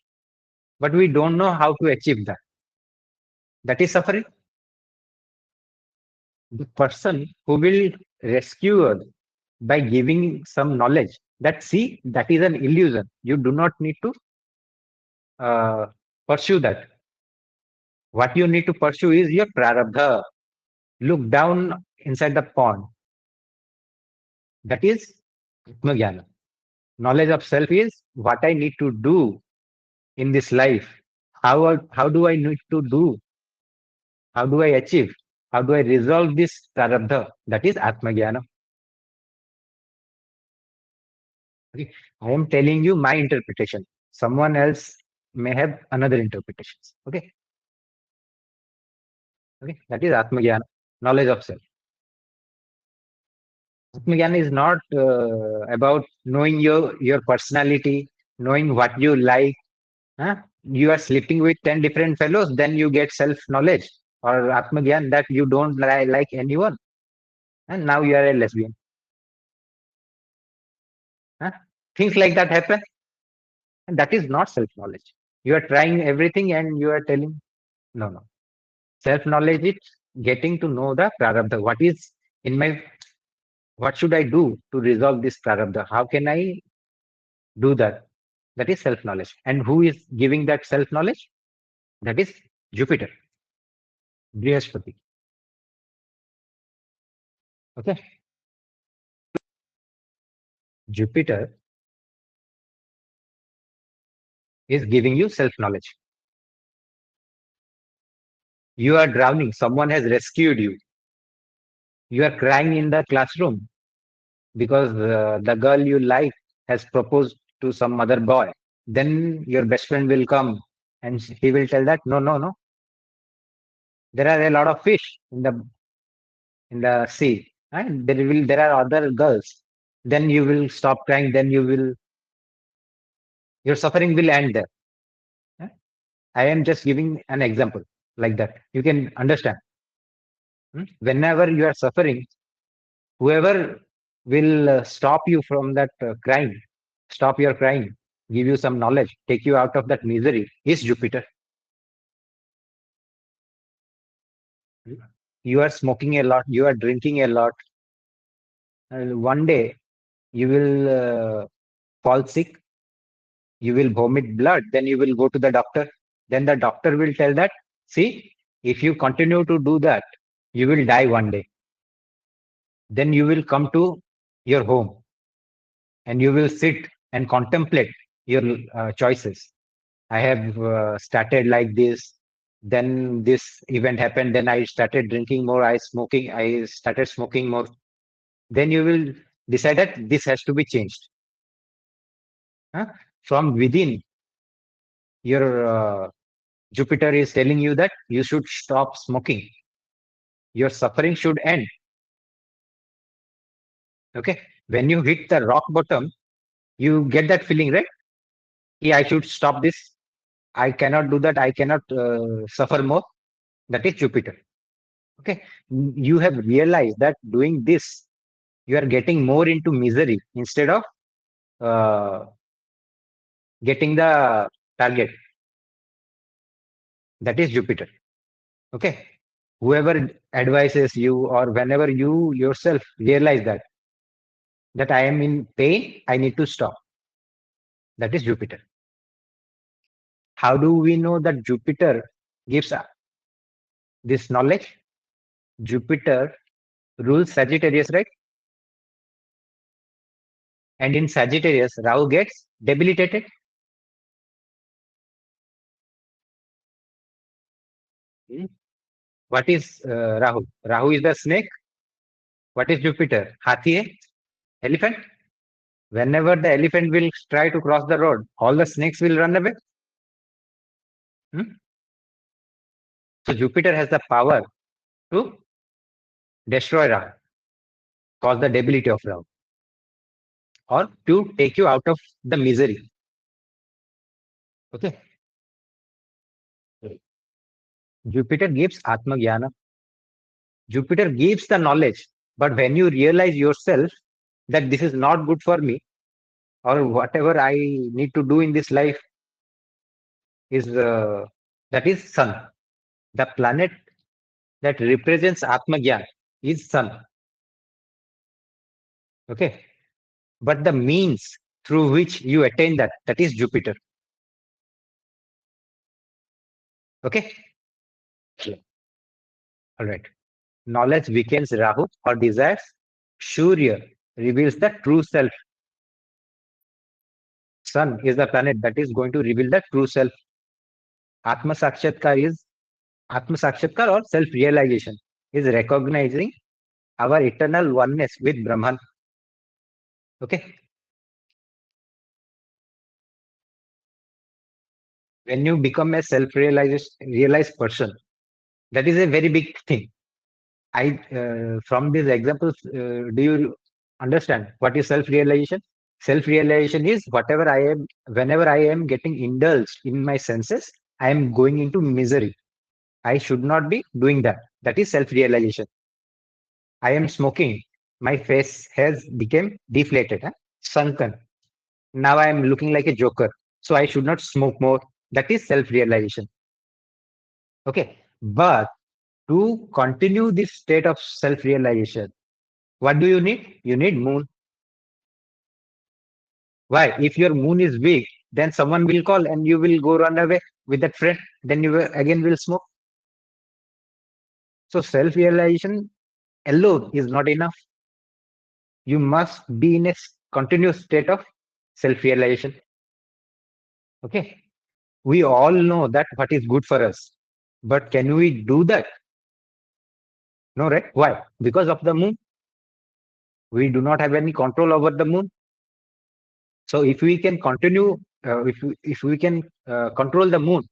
S1: but we don't know how to achieve that. That is suffering. The person who will rescue us by giving some knowledge, that is an illusion. You do not need to pursue that. What you need to pursue is your Prārabdha. Look down inside the pond. That is Atma-jnana. Knowledge of self is what I need to do in this life. How do I need to do? How do I achieve? How do I resolve this Prārabdha? That is Atma-jnana. Okay. I am telling you my interpretation. Someone else may have another interpretation. Okay. Okay. That is Atma-jnana, knowledge of self. Atma-jnana is not about knowing your personality, knowing what you like. Huh? You are sleeping with 10 different fellows, then you get self-knowledge or Atma-jnana that you don't like anyone. And now you are a lesbian. Huh? Things like that happen. And that is not self-knowledge. You are trying everything and you are telling, no. Self-knowledge is getting to know the Prārabdha. What should I do to resolve this Prārabdha? How can I do that? That is self-knowledge. And who is giving that self-knowledge? That is Jupiter, Brihaspati. Okay. Jupiter is giving you self-knowledge. You are drowning. Someone has rescued you. You are crying in the classroom because the girl you like has proposed to some other boy. Then your best friend will come and he will tell that, no. There are a lot of fish in the sea. And there are other girls. Then you will stop crying. Then your suffering will end there. I am just giving an example like that. You can understand. Whenever you are suffering, whoever will stop you from that crying, stop your crying, give you some knowledge, take you out of that misery is Jupiter. You are smoking a lot, you are drinking a lot. One day you will fall sick, you will vomit blood, then you will go to the doctor. Then the doctor will tell that, see, if you continue to do that, you will die one day. Then you will come to your home and you will sit and contemplate your choices. I have started like this, then this event happened, then I started drinking more, I started smoking more. Then you will decide that this has to be changed. From within, your Jupiter is telling you that you should stop smoking. Your suffering should end. Okay. When you hit the rock bottom, you get that feeling, right? Yeah, I should stop this. I cannot do that. I cannot suffer more. That is Jupiter. Okay. You have realized that doing this, you are getting more into misery instead of getting the target. That is Jupiter. Okay. Whoever advises you, or whenever you yourself realize that I am in pain, I need to stop. That is Jupiter. How do we know that Jupiter gives this knowledge? Jupiter rules Sagittarius, right? And in Sagittarius, Rahu gets debilitated. What is Rahu? Rahu is the snake. What is Jupiter? Hathi, elephant. Whenever the elephant will try to cross the road, all the snakes will run away. So Jupiter has the power to destroy Rahu, cause the debility of Rahu, or to take you out of the misery. Okay. Jupiter gives Atma Jnana. Jupiter gives the knowledge, but when you realize yourself that this is not good for me, or whatever I need to do in this life is that is Sun. The planet that represents Atma Jnana is Sun. Okay. But the means through which you attain that is Jupiter. Okay. All right. Knowledge weakens Rahu or desires. Surya reveals the true self. Sun is the planet that is going to reveal the true self. Atma Sakshatkar or self-realization is recognizing our eternal oneness with Brahman. Okay. When you become a realized person, that is a very big thing. From these examples, do you understand what is self-realization? Self-realization is whenever I am getting indulged in my senses, I am going into misery. I should not be doing that. That is self-realization. I am smoking. My face has become deflated, sunken. Now I am looking like a joker. So I should not smoke more. That is self-realization. Okay. But to continue this state of self-realization, what do you need? You need moon. Why? If your moon is weak, then someone will call and you will go run away with that friend. Then you again will smoke. So self-realization alone is not enough. You must be in a continuous state of self-realization. Okay. We all know that what is good for us. But can we do that? No, right? Why? Because of the moon. We do not have any control over the moon. So if we can continue, if we can control the moon,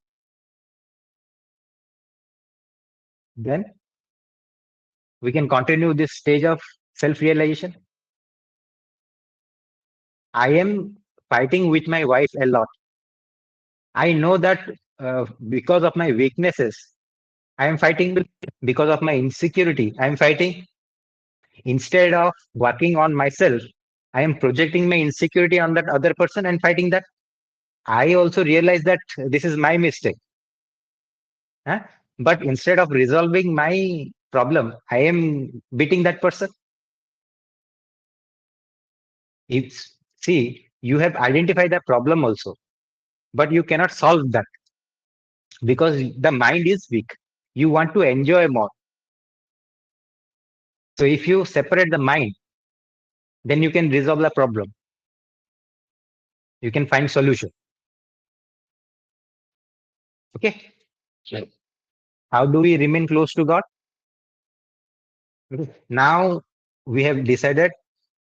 S1: then we can continue this stage of self-realization. I am fighting with my wife a lot. I know that because of my weaknesses, I am fighting. Because of my insecurity, I am fighting. Instead of working on myself, I am projecting my insecurity on that other person and fighting that. I also realize that this is my mistake. But instead of resolving my problem, I am beating that person. It's, see, you have identified the problem also, but you cannot solve that because the mind is weak. You want to enjoy more. So if you separate the mind, then you can resolve the problem. You can find solution. Okay. How do we remain close to God? Now we have decided,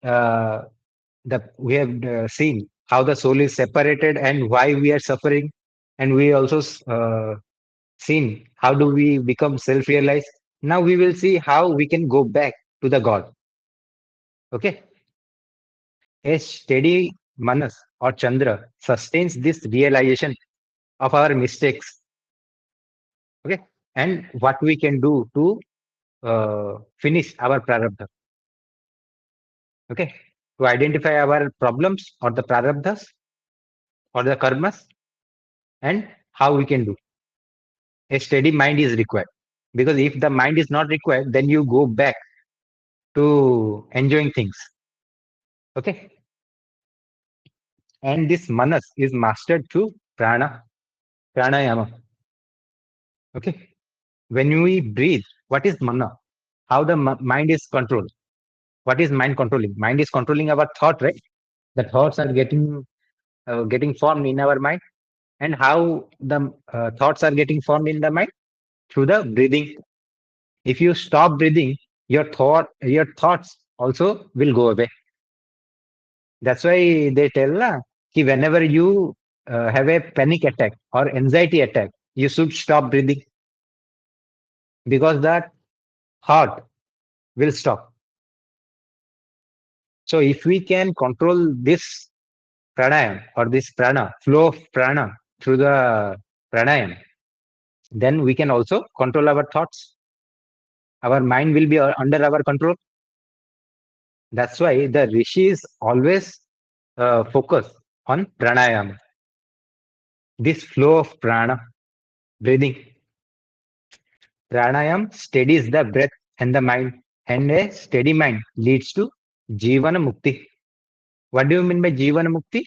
S1: we have seen how the soul is separated and why we are suffering, and we also seen how do we become self-realized. Now we will see how we can go back to the God. Okay. A steady manas or chandra sustains this realization of our mistakes. Okay. And what we can do to finish our prarabdha. Okay. To identify our problems or the prarabdhas or the karmas and how we can do. A steady mind is required, because if the mind is not required, then you go back to enjoying things. Okay. And this manas is mastered through pranayama. Okay. When we breathe, what is mana? How the mind is controlled? What is mind controlling? Mind is controlling our thought, right? The thoughts are getting formed in our mind. And how the thoughts are getting formed in the mind? Through the breathing. If you stop breathing, your thoughts also will go away. That's why they tell whenever you have a panic attack or anxiety attack, you should stop breathing, because that heart will stop. So if we can control this pranayam or this prana, flow of prana through the pranayam, then we can also control our thoughts. Our mind will be under our control. That's why the rishis always focus on pranayama, this flow of prana, breathing. Pranayam steadies the breath and the mind, and a steady mind leads to jivana mukti. What do you mean by jivana mukti?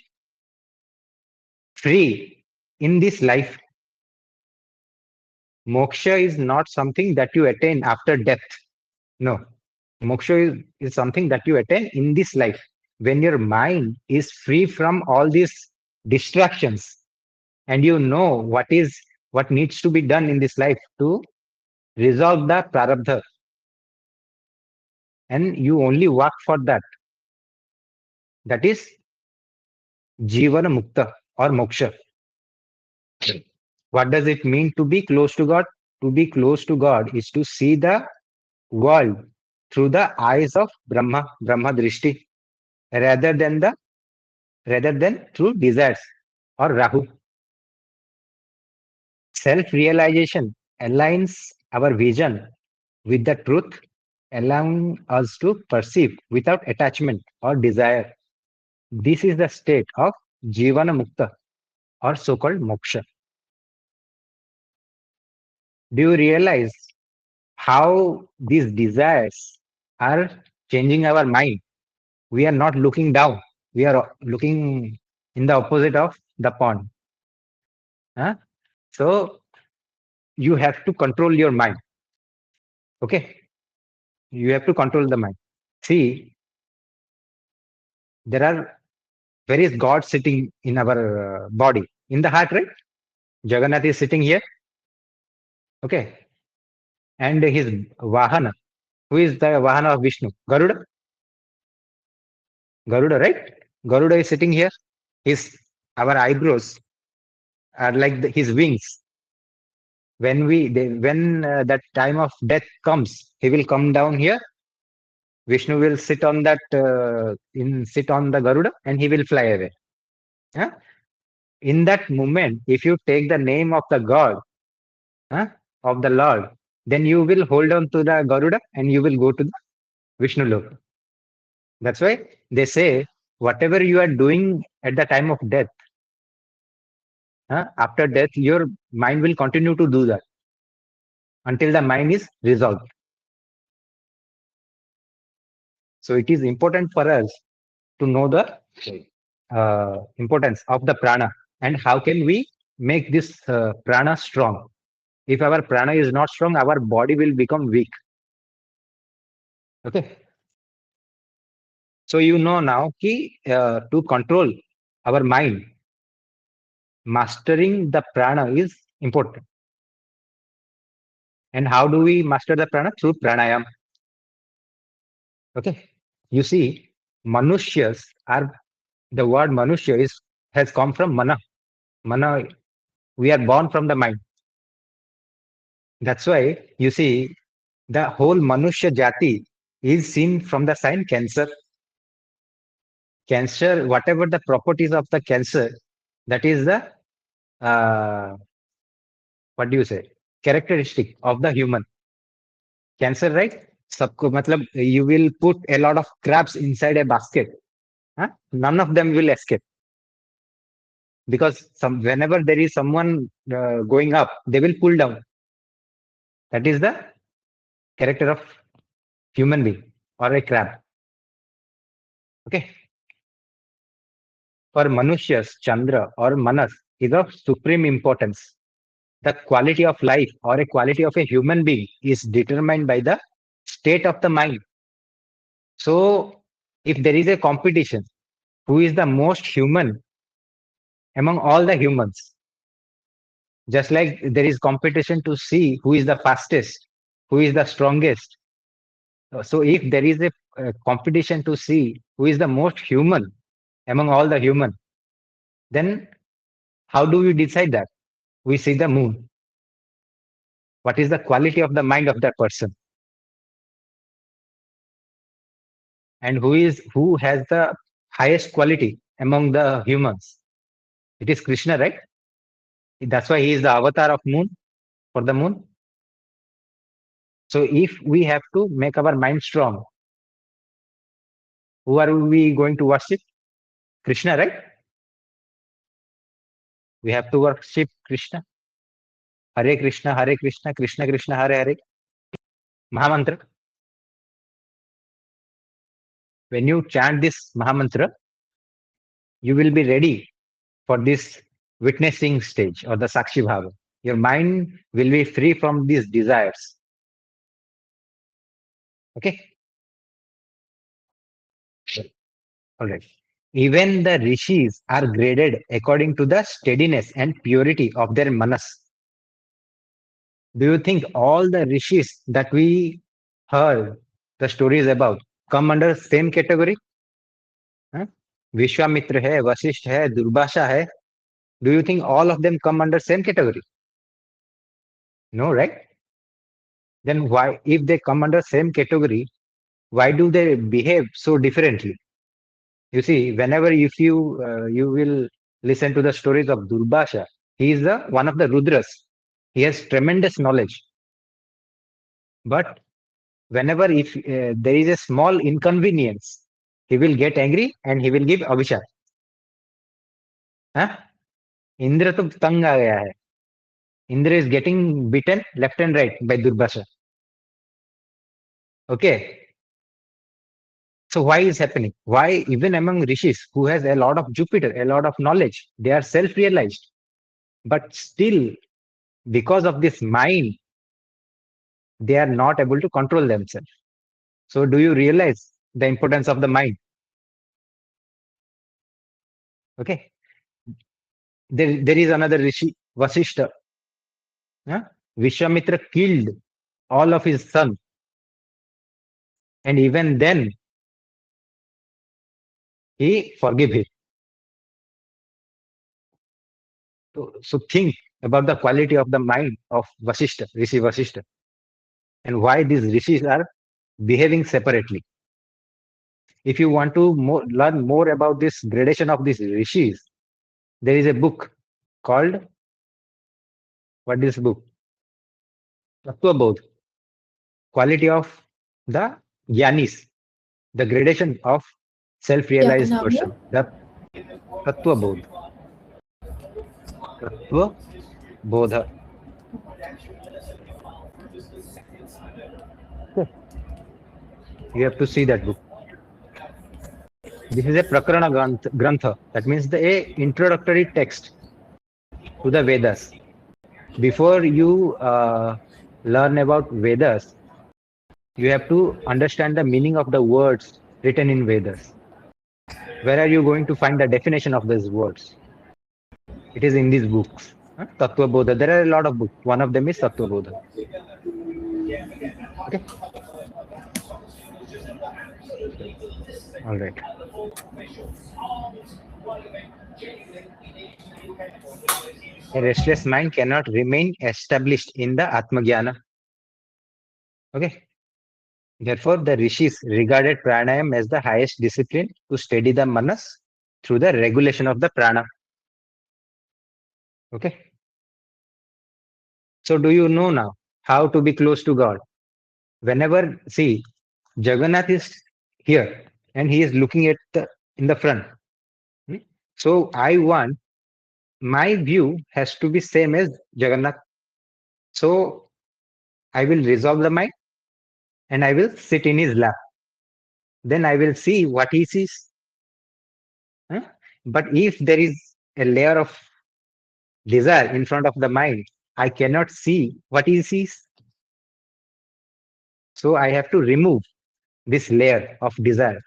S1: Free in this life. Moksha is not something that you attain after death. No. Moksha is something that you attain in this life. When your mind is free from all these distractions, and you know what needs to be done in this life to resolve the prarabdha, and you only work for that. That is jivana mukta or moksha. What does it mean to be close to God? To be close to God is to see the world through the eyes of Brahma Drishti, rather than through desires or Rahu. Self-realization aligns our vision with the truth, allowing us to perceive without attachment or desire. This is the state of Jivana Mukta, or so-called moksha. Do you realize how these desires are changing our mind? We are not looking down. We are looking in the opposite of the pond. Huh? So you have to control your mind. Okay. You have to control the mind. See, there are various gods sitting in our body. In the heart, right? Jagannath is sitting here. Okay. And his Vahana. Who is the Vahana of Vishnu? Garuda? Garuda, right? Garuda is sitting here. Our eyebrows are like his wings. When that time of death comes, he will come down here. Vishnu will sit on that sit on the Garuda, and he will fly away. Huh? In that moment, if you take the name of the God, of the Lord, then you will hold on to the Garuda and you will go to the Vishnu Lok. That's why they say whatever you are doing at the time of death, after death, your mind will continue to do that. until the mind is resolved. So it is important for us to know the importance of the prana and how can we make this prana strong. If our prana is not strong, our body will become weak. Okay. So you know now to control our mind, mastering the prana is important. And how do we master the prana? Through pranayama. Okay. You see, manusyas are, the word manushya has come from mana. Mana, we are born from the mind. That's why you see the whole manushya jati is seen from the sign Cancer. Cancer, whatever the properties of the Cancer, that is the what do you say? Characteristic of the human. Cancer, right? Sabko, matlab, you will put a lot of crabs inside a basket. Huh? None of them will escape. Because whenever there is someone going up, they will pull down. That is the character of human being or a crab. Okay. For Manushyas, Chandra or Manas is of supreme importance. The quality of life or a quality of a human being is determined by the state of the mind. So, if there is a competition, who is the most human among all the humans? Just like there is competition to see who is the fastest, who is the strongest. So, if there is a competition to see who is the most human among all the human, then how do we decide that? We see the moon. What is the quality of the mind of that person? And who has the highest quality among the humans? It is Krishna, right? That's why he is the avatar of moon, for the moon. So if we have to make our mind strong, who are we going to worship? Krishna, right? We have to worship Krishna. Hare Krishna, Krishna Krishna, Hare Hare. Mahamantra. When you chant this Mahamantra, you will be ready for this witnessing stage or the Sakshi Bhava. Your mind will be free from these desires. Okay? All right. Even the rishis are graded according to the steadiness and purity of their manas. Do you think all the rishis that we heard the stories about come under same category? Huh? Vishwamitra hai, Vasisht hai, Durvasa hai. Do you think all of them come under same category? No, right? Then why, if they come under same category, why do they behave so differently? You see, whenever if you will listen to the stories of Durvasa, he is one of the Rudras. He has tremendous knowledge. But whenever if there is a small inconvenience, he will get angry and he will give abhishap. Huh? Indra to tang aa gaya hai. Indra is getting beaten left and right by Durvasa. Okay. So why is happening? Why even among rishis who has a lot of Jupiter, a lot of knowledge, they are self-realized. But still, because of this mind, they are not able to control themselves. So do you realize the importance of the mind? Okay. There is another rishi, Vasishta. Huh? Vishwamitra killed all of his sons. And even then, he forgave him. So think about the quality of the mind of Vasishta, Rishi Vasishta, and why these rishis are behaving separately. If you want to learn more about this gradation of these rishis, there is a book called, what is this book? Tattva Bodh, quality of the Gyanis, the gradation of self-realized person, the Tattva Bodh. Tattva Bodha. You have to see that book. This is a Prakarana Grantha. That means a introductory text to the Vedas. Before you learn about Vedas, you have to understand the meaning of the words written in Vedas. Where are you going to find the definition of these words? It is in these books. Tattva Bodha. There are a lot of books. One of them is Tattva Bodha. Okay. All right. A restless mind cannot remain established in the Atmagyana. Okay. Therefore, the rishis regarded pranayam as the highest discipline to steady the manas through the regulation of the prana. Okay. So, do you know now how to be close to God? Whenever, see, Jagannath is here and he is looking at in the front. So, I want my view has to be same as Jagannath. So, I will resolve the mind and I will sit in his lap. Then I will see what he sees. But if there is a layer of desire in front of the mind, I cannot see what he sees. So I have to remove this layer of desire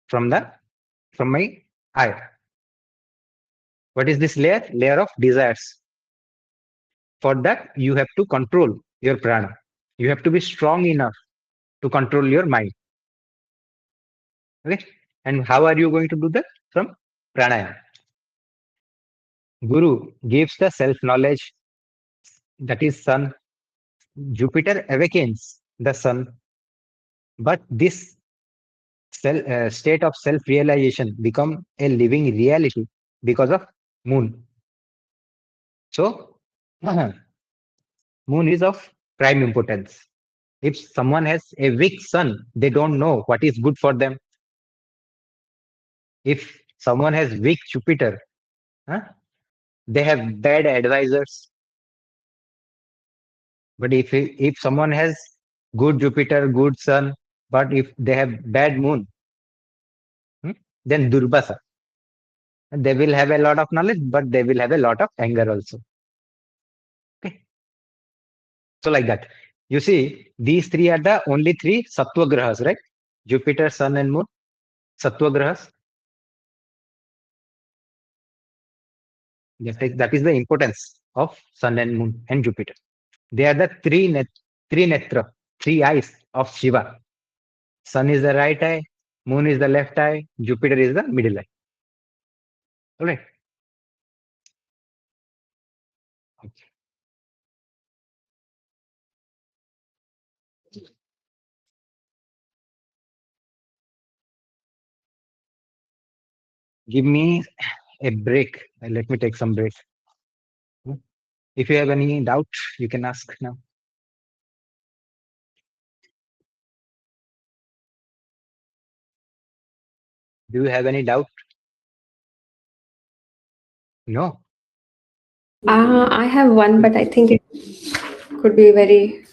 S1: from my eye. What is this layer? Layer of desires. For that, you have to control your prana. You have to be strong enough to control your mind. Okay? And how are you going to do that? From pranayama. Guru gives the self-knowledge, that is sun. Jupiter awakens the sun. But this state of self-realization become a living reality because of moon. So, moon is of prime importance. If someone has a weak sun, they don't know what is good for them. If someone has weak Jupiter, they have bad advisors. But if someone has good Jupiter, good sun, but if they have bad moon, then Durbasa. They will have a lot of knowledge, but they will have a lot of anger also. Okay. So like that. You see, these three are the only three Sattva Grahas, right? Jupiter, Sun and Moon. Sattva Grahas. That is the importance of Sun and Moon and Jupiter. They are the three netra, three eyes of Shiva. Sun is the right eye, Moon is the left eye, Jupiter is the middle eye. All right. Okay. Give me a break. Let me take some break. If you have any doubt, you can ask now. Do you have any doubt? No.
S2: I have one, but I think it could be very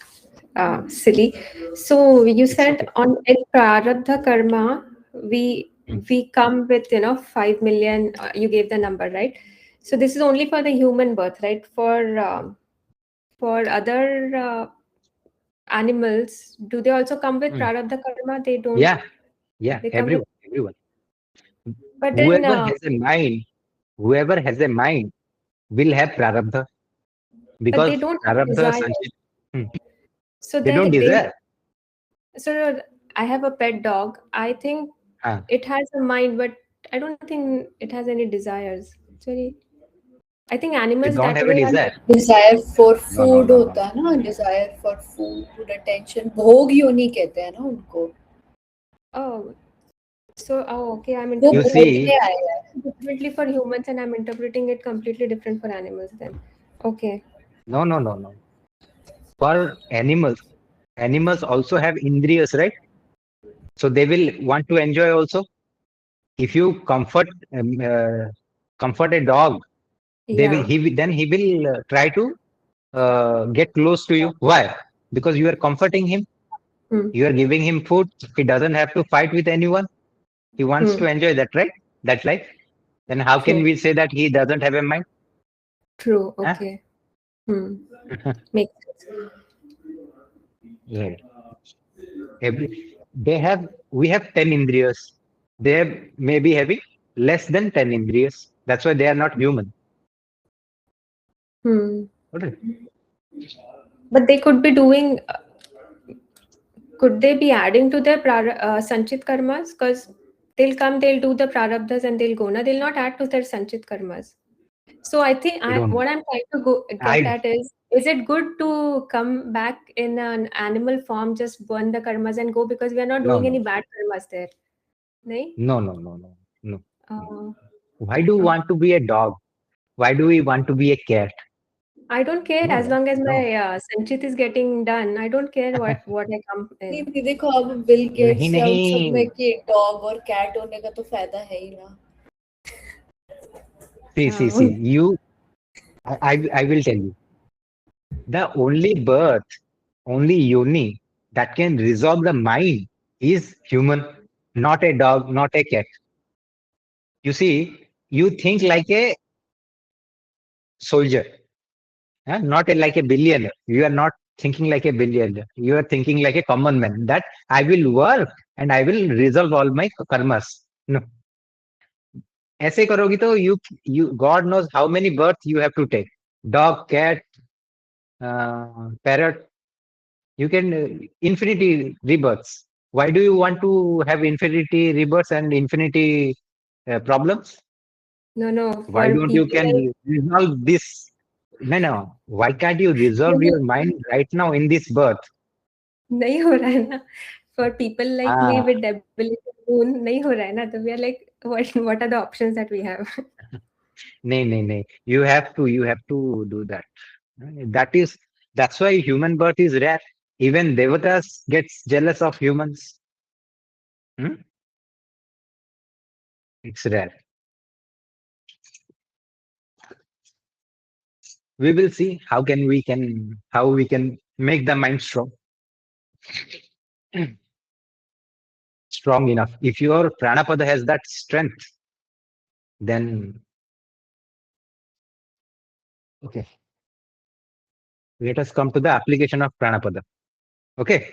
S2: silly. So you said
S1: okay.
S2: on in Prārabdha karma, we come with 5 million. You gave the number, right? So this is only for the human birth, right? For other animals, do they also come with Prārabdha karma? They don't.
S1: Yeah.
S2: They come
S1: Everyone.
S2: But then,
S1: whoever has a mind will have Prārabdha. Because
S2: but they don't have
S1: Prārabdha,
S2: desire.
S1: Sanchita,
S2: So
S1: they don't desire.
S2: So I have a pet dog. I think it has a mind, but I don't think it has any desires. It's very. I think animals
S1: don't
S2: that
S1: have a
S2: way
S1: desire.
S3: Desire for food
S1: No.
S3: होता है ना, desire for food, attention. भोग योनि कहते हैं ना उनको.
S2: Oh, so okay. I'm
S1: You see,
S2: completely for humans, and I'm interpreting it completely different for animals. Then, okay.
S1: No. For animals also have indriyas, right? So they will want to enjoy also. If you comfort a dog,
S2: Yeah.
S1: he will try to get close to you. Why? Because you are comforting him. You are giving him food. He doesn't have to fight with anyone. He wants to enjoy that, right? That life. Then how can
S2: True.
S1: we say that he doesn't have a mind?
S2: True.
S1: Huh?
S2: Okay. Makes sense.
S1: Right. We have 10 indriyas. They have maybe having less than 10 indriyas. That's why they are not human. Okay.
S2: But they could be doing. Could they be adding to their Sanchit karmas? Because they'll come, they'll do the Prārabdhas and they'll go. Now they'll not add to their Sanchit karmas. So I think
S1: I don't know.
S2: what I'm trying to get at is it good to come back in an animal form, just burn the karmas and go, because we are not doing any bad karmas there?
S1: No. Why do you want to be a dog? Why do we want to be a cat?
S2: I don't care as long as my Sanchit is getting done. I don't care what I come in.
S3: नहीं देखो अब Bill Gates
S1: नहीं
S3: या उन सब
S1: नहीं
S3: में कि डॉग और कैट होने का तो फायदा है ही ना.
S1: see you I will tell you, the only birth, only yoni that can resolve the mind is human, not a dog, not a cat. You see, you think like a soldier, not like a billionaire. You are not thinking like a billionaire. You are thinking like a common man, that I will work and I will resolve all my karmas. No. ऐसे करोगी तो you God knows how many births you have to take. Dog, cat, parrot. You can infinity rebirths. Why do you want to have infinity rebirths and infinity problems?
S2: No.
S1: Why
S2: For
S1: don't you
S2: people like
S1: can resolve this? No. Why can't you resolve your mind right now in this birth?
S2: नहीं हो रहा है ना. For people like me with debilitated moon, नहीं हो रहा है ना. तो we are like, what are the options that we have?
S1: No. You have to do that. That's why human birth is rare. Even devatas gets jealous of humans. It's rare. We will see how we can make the mind strong. Strong enough. If your Prāṇapada has that strength, then okay. Let us come to the application of Prāṇapada. Okay.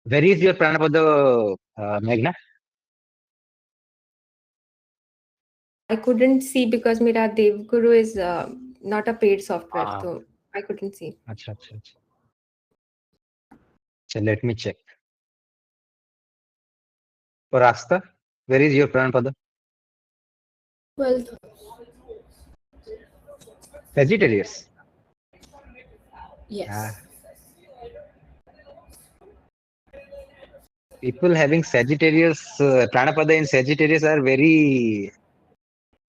S1: Where is your Prāṇapada, Meghna?
S2: I couldn't see because मेरा Devguru is not a paid software, so I couldn't see.
S1: Achha. So let me check. For Asta, where is your Prāṇapada?
S3: 12th.
S1: Sagittarius.
S3: Yes.
S1: People having Sagittarius, Prāṇapada in Sagittarius are very,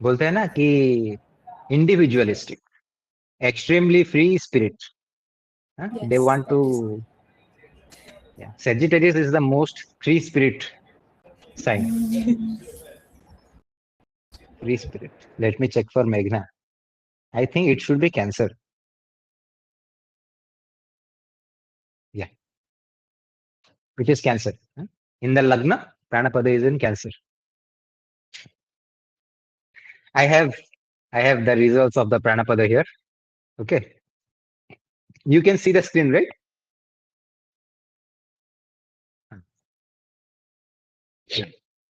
S1: बोलते हैं ना कि individualistic, extremely free spirit.
S3: Yes,
S1: They want to. Yeah, Sagittarius is the most free spirit sign. Free spirit. Let me check for Meghna. I think it should be Cancer. Yeah. Which is Cancer. In the Lagna, Prāṇapada is in Cancer. I have the results of the Prāṇapada here. Okay. You can see the screen, right? Yeah.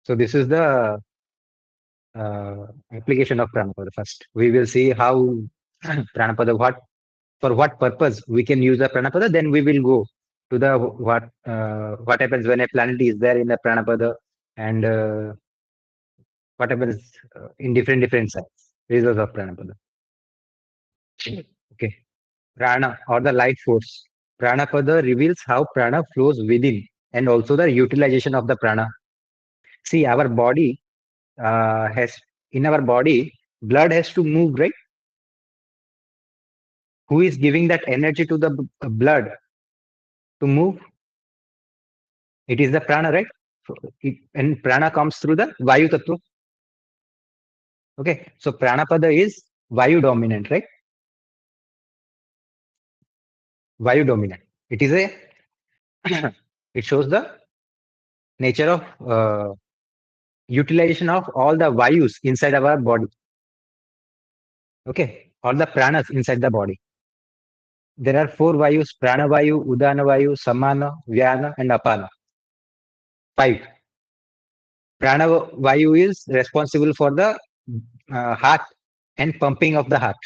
S1: So this is the application of Prāṇapada first. We will see how Prāṇapada, for what purpose we can use the Prāṇapada. Then we will go to the what happens when a planet is there in the Prāṇapada, and what happens in different signs, results of Prāṇapada. Okay. Prāṇa, or the light force. Prāṇapada reveals how prana flows within and also the utilization of the prana. See, our body in our body, blood has to move, right? Who is giving that energy to the blood to move? It is the prana, right? And prana comes through the Vayu Tattva. Okay, so Prāṇapada is Vayu dominant, right? Vayu dominant. It is a it shows the nature of utilization of all the vayus inside our body. Okay, all the pranas inside the body. There are 4 vayus: prana vayu, udana vayu, samana, vyana, and apana. 5. Prana vayu is responsible for the heart and pumping of the heart.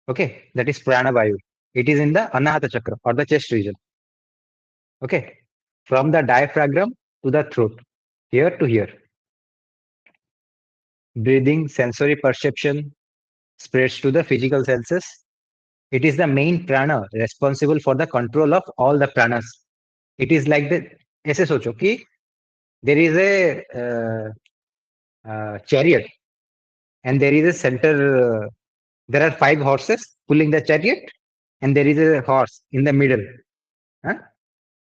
S1: Okay, that is prana vayu. It is in the anahata chakra or the chest region. Okay, from the diaphragm to the throat, here to here. Breathing, sensory perception spreads to the physical senses. It is the main prana responsible for the control of all the pranas. It is like the ऐसे सोचो कि there is a chariot and there is a center. There are 5 horses pulling the chariot, and there is a horse in the middle. Huh?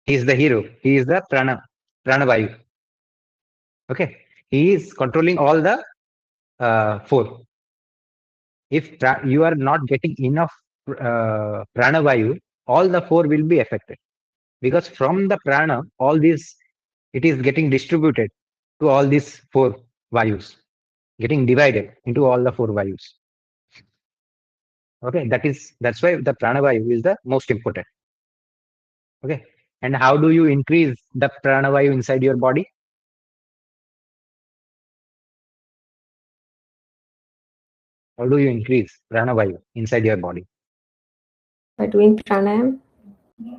S1: He is the hero. He is the prana vayu. Okay, he is controlling all the 4. If you are not getting enough prana vayu, all the 4 will be affected, because from the prana, all these, it is getting distributed to all these 4 vayus, getting divided into all the 4 vayus. Okay, that's why the prana vayu is the most important. Okay, and how do you increase the prana vayu inside your body? How do you increase prana vayu inside your body?
S2: By doing pranayam.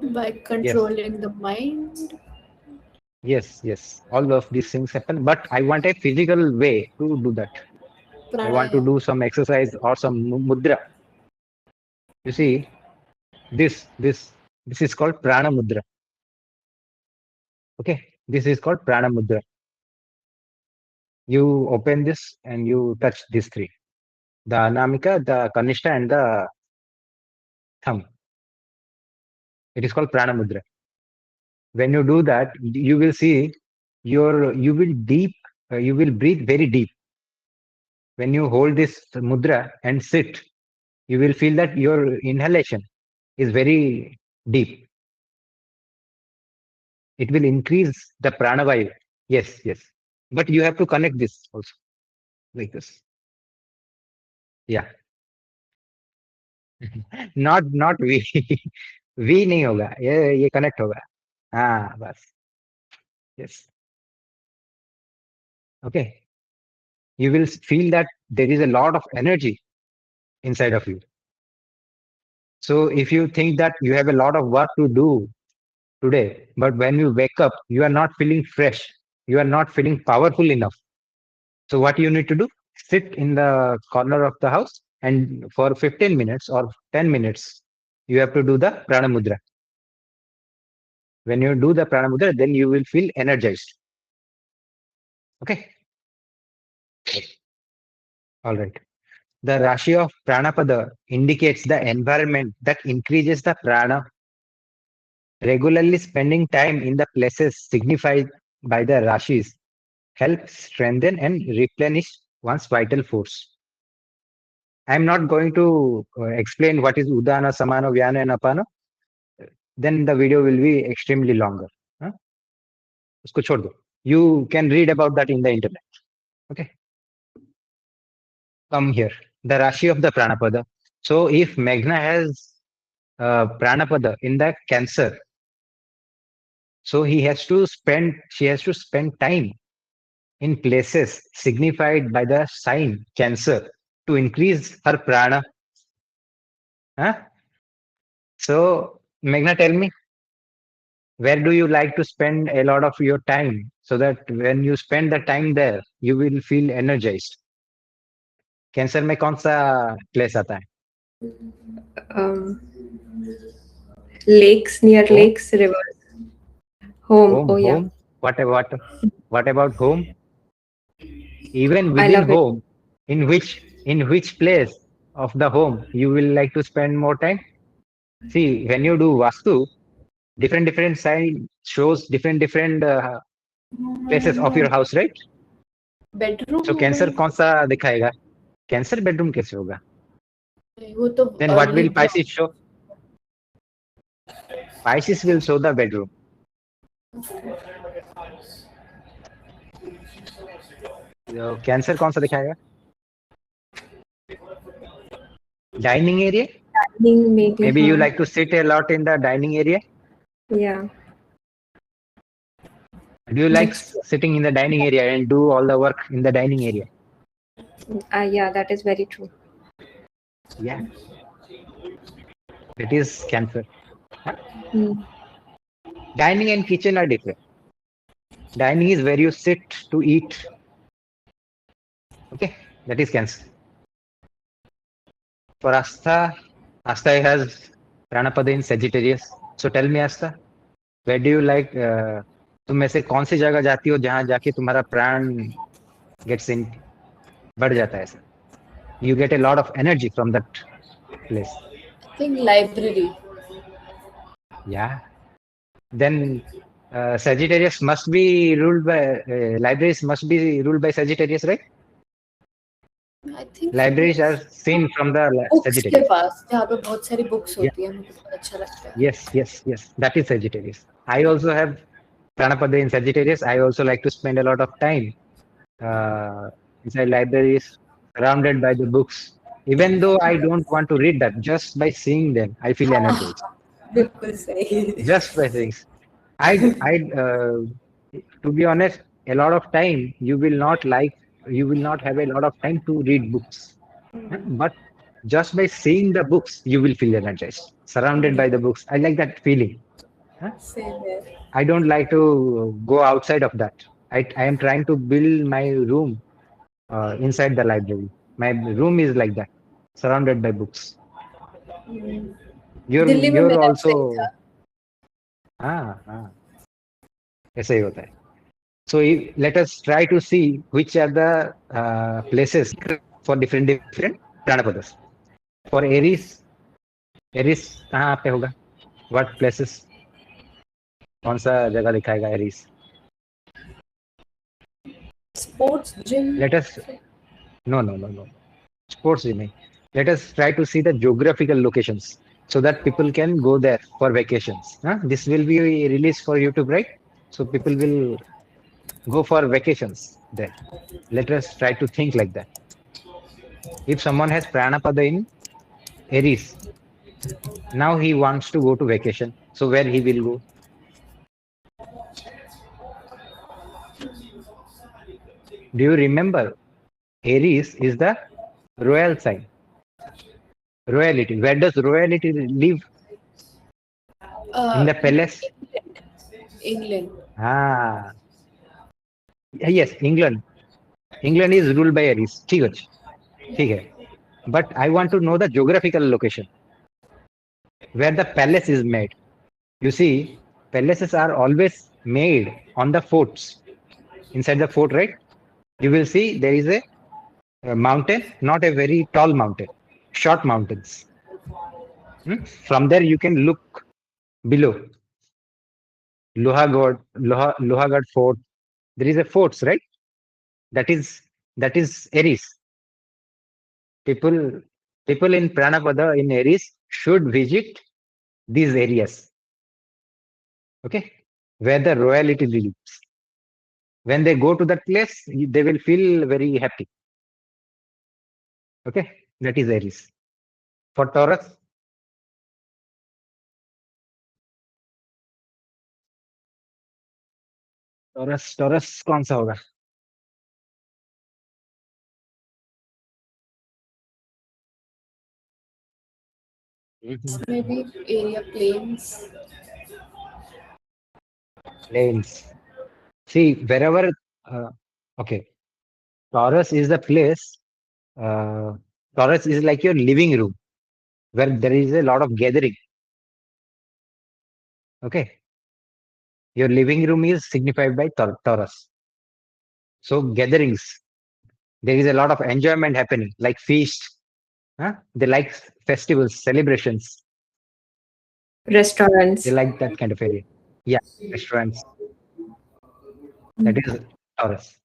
S3: By controlling the mind.
S1: Yes, all of these things happen, but I want a physical way to do that. I want to do some exercise or some mudra. You see, this is called prana mudra. Okay, this is called prana mudra. You open this and you touch these 3: the anamika, the kanishta, and the thumb. It is called prana mudra. When you do that, you will see you will breathe very deep. When you hold this mudra and sit, you will feel that your inhalation is very deep. It will increase the pranavayu. Yes. But you have to connect this also, like this. Yeah. not we. we नहीं होगा, ये connect होगा. हाँ, बस. Yes. Okay. You will feel that there is a lot of energy inside of you. So if you think that you have a lot of work to do today, but when you wake up, you are not feeling fresh, you are not feeling powerful enough. So what you need to do? Sit in the corner of the house, and for 15 minutes or 10 minutes, you have to do the prana mudra. When you do the prana mudra, then you will feel energized. Okay. All right. The Rashi of Prāṇapada indicates the environment that increases the prana. Regularly spending time in the places signified by the Rashis helps strengthen and replenish one's vital force. I am not going to explain what is Udana, Samana, Vyana, and Apana. Then the video will be extremely longer. Huh? Usko chhod do. You can read about that in the internet. Okay. Come here. The Rashi of the Prāṇapada. So if Meghna has Prāṇapada in the Cancer, so she has to spend time in places signified by the sign Cancer to increase her prana. Huh? So Meghna, tell me, where do you like to spend a lot of your time, so that when you spend the time there, you will feel energized? Cancer में कौन सा place आता है?
S2: Lakes, near lakes, rivers. Home. Yeah.
S1: Home. What about home? Even within home, in which place of the home you will like to spend more time? See, when you do Vastu, different sign shows different places of your house, right?
S3: Bedroom.
S1: So Cancer कौन सा दिखाएगा? Cancer bedroom कैसे होगा?
S3: वो तो
S1: Then what will Pisces show? Pisces will show the bedroom. Cancer कौन सा दिखाएगा? Dining area?
S2: Maybe.
S1: Maybe you like to sit a lot in the dining area.
S2: Yeah.
S1: Do you like sitting in the dining area and do all the work in the dining area?
S2: Yeah, that is very true.
S1: Yeah. That is Cancer. Dining and kitchen are different. Dining is where you sit to eat. Okay, that is Cancer. For Astha has Prāṇapada in Sagittarius. So tell me, Astha, where do you like? तुम में से कौन सी जगह जाती हो जहां जाके तुम्हारा प्राण gets in बढ़ जाता है ऐसा? You get a lot of energy from that place.
S3: I think library.
S1: Yeah. Then Sagittarius must be ruled by libraries must be ruled by Sagittarius, right?
S3: I think
S1: Libraries are seen from the
S3: books के
S1: Sagittarius.
S3: पास जहाँ पे बहुत सारी books होती है मुझे बहुत अच्छा लगता है.
S1: Yes. That is Sagittarius. I also have Prāṇapada in Sagittarius. I also like to spend a lot of time inside libraries, surrounded by the books. Even though I don't want to read that, just by seeing them, I feel energized.
S3: बिल्कुल सही.
S1: Just by seeing. To be honest, a lot of time you will not have a lot of time to read books. But just by seeing the books, you will feel energized. Surrounded by the books. I like that feeling.
S3: Same here.
S1: I don't like to go outside of that. I am trying to build my room inside the library. My room is like that, surrounded by books.
S3: Delhi में
S1: You're
S3: मेरा
S1: also
S3: ऐसा ही था.
S1: ऐसा ही होता है. So let us try to see which are the places for different Prāṇapadas. For Aries कहाँ पे होगा? What places? कौन सा जगह दिखाएगा Aries?
S3: Sports gym.
S1: Let us no. Sports gym. Let us try to see the geographical locations so that people can go there for vacations. This will be released for YouTube, right? So people will go for vacations there. Let us try to think like that. If someone has Prāṇapada in Aries, now he wants to go to vacation. So where he will go? Do you remember? Aries is the royal sign. Royalty. Where does royalty live? In the palace?
S3: England.
S1: Yes, England. England is ruled by Aries. ठीक है. But I want to know the geographical location where the palace is made. You see, palaces are always made on the forts. Inside the fort, right? You will see there is a mountain, not a very tall mountain, short mountains. From there you can look below. Lohagad Fort. There is a forts, right? That is Aries. People in Prāṇapada in Aries should visit these areas. Okay, where the royalty lives. When they go to that place, they will feel very happy. Okay, that is Aries. For Taurus, कौन सा होगा?
S3: Maybe area plains.
S1: Plains. See, wherever. Okay, Taurus is the place. Taurus is like your living room, where there is a lot of gathering. Okay, your living room is signified by Taurus. So gatherings, there is a lot of enjoyment happening, like feast. They like festivals, celebrations.
S2: Restaurants.
S1: They like that kind of area. Yeah, restaurants. That is Taurus.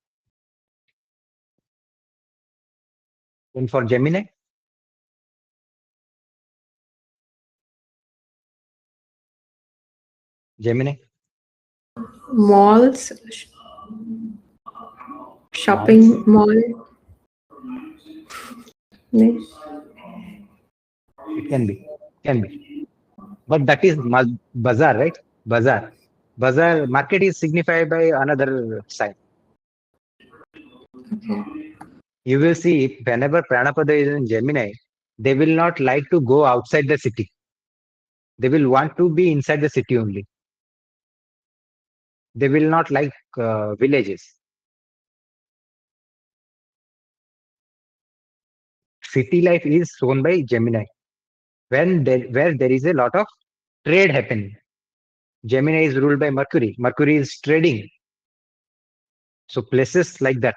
S1: And for Gemini, Gemini.
S2: Malls, shopping mall. No.
S1: It can be. Can be. But that is bazaar, right? Bazaar. Bazaar market is signified by another sign.
S2: Okay.
S1: You will see whenever Prāṇapada is in Gemini, they will not like to go outside the city. They will want to be inside the city only. They will not like villages. City life is shown by Gemini. Where there is a lot of trade happening. Gemini is ruled by Mercury. Mercury is trading. So places like that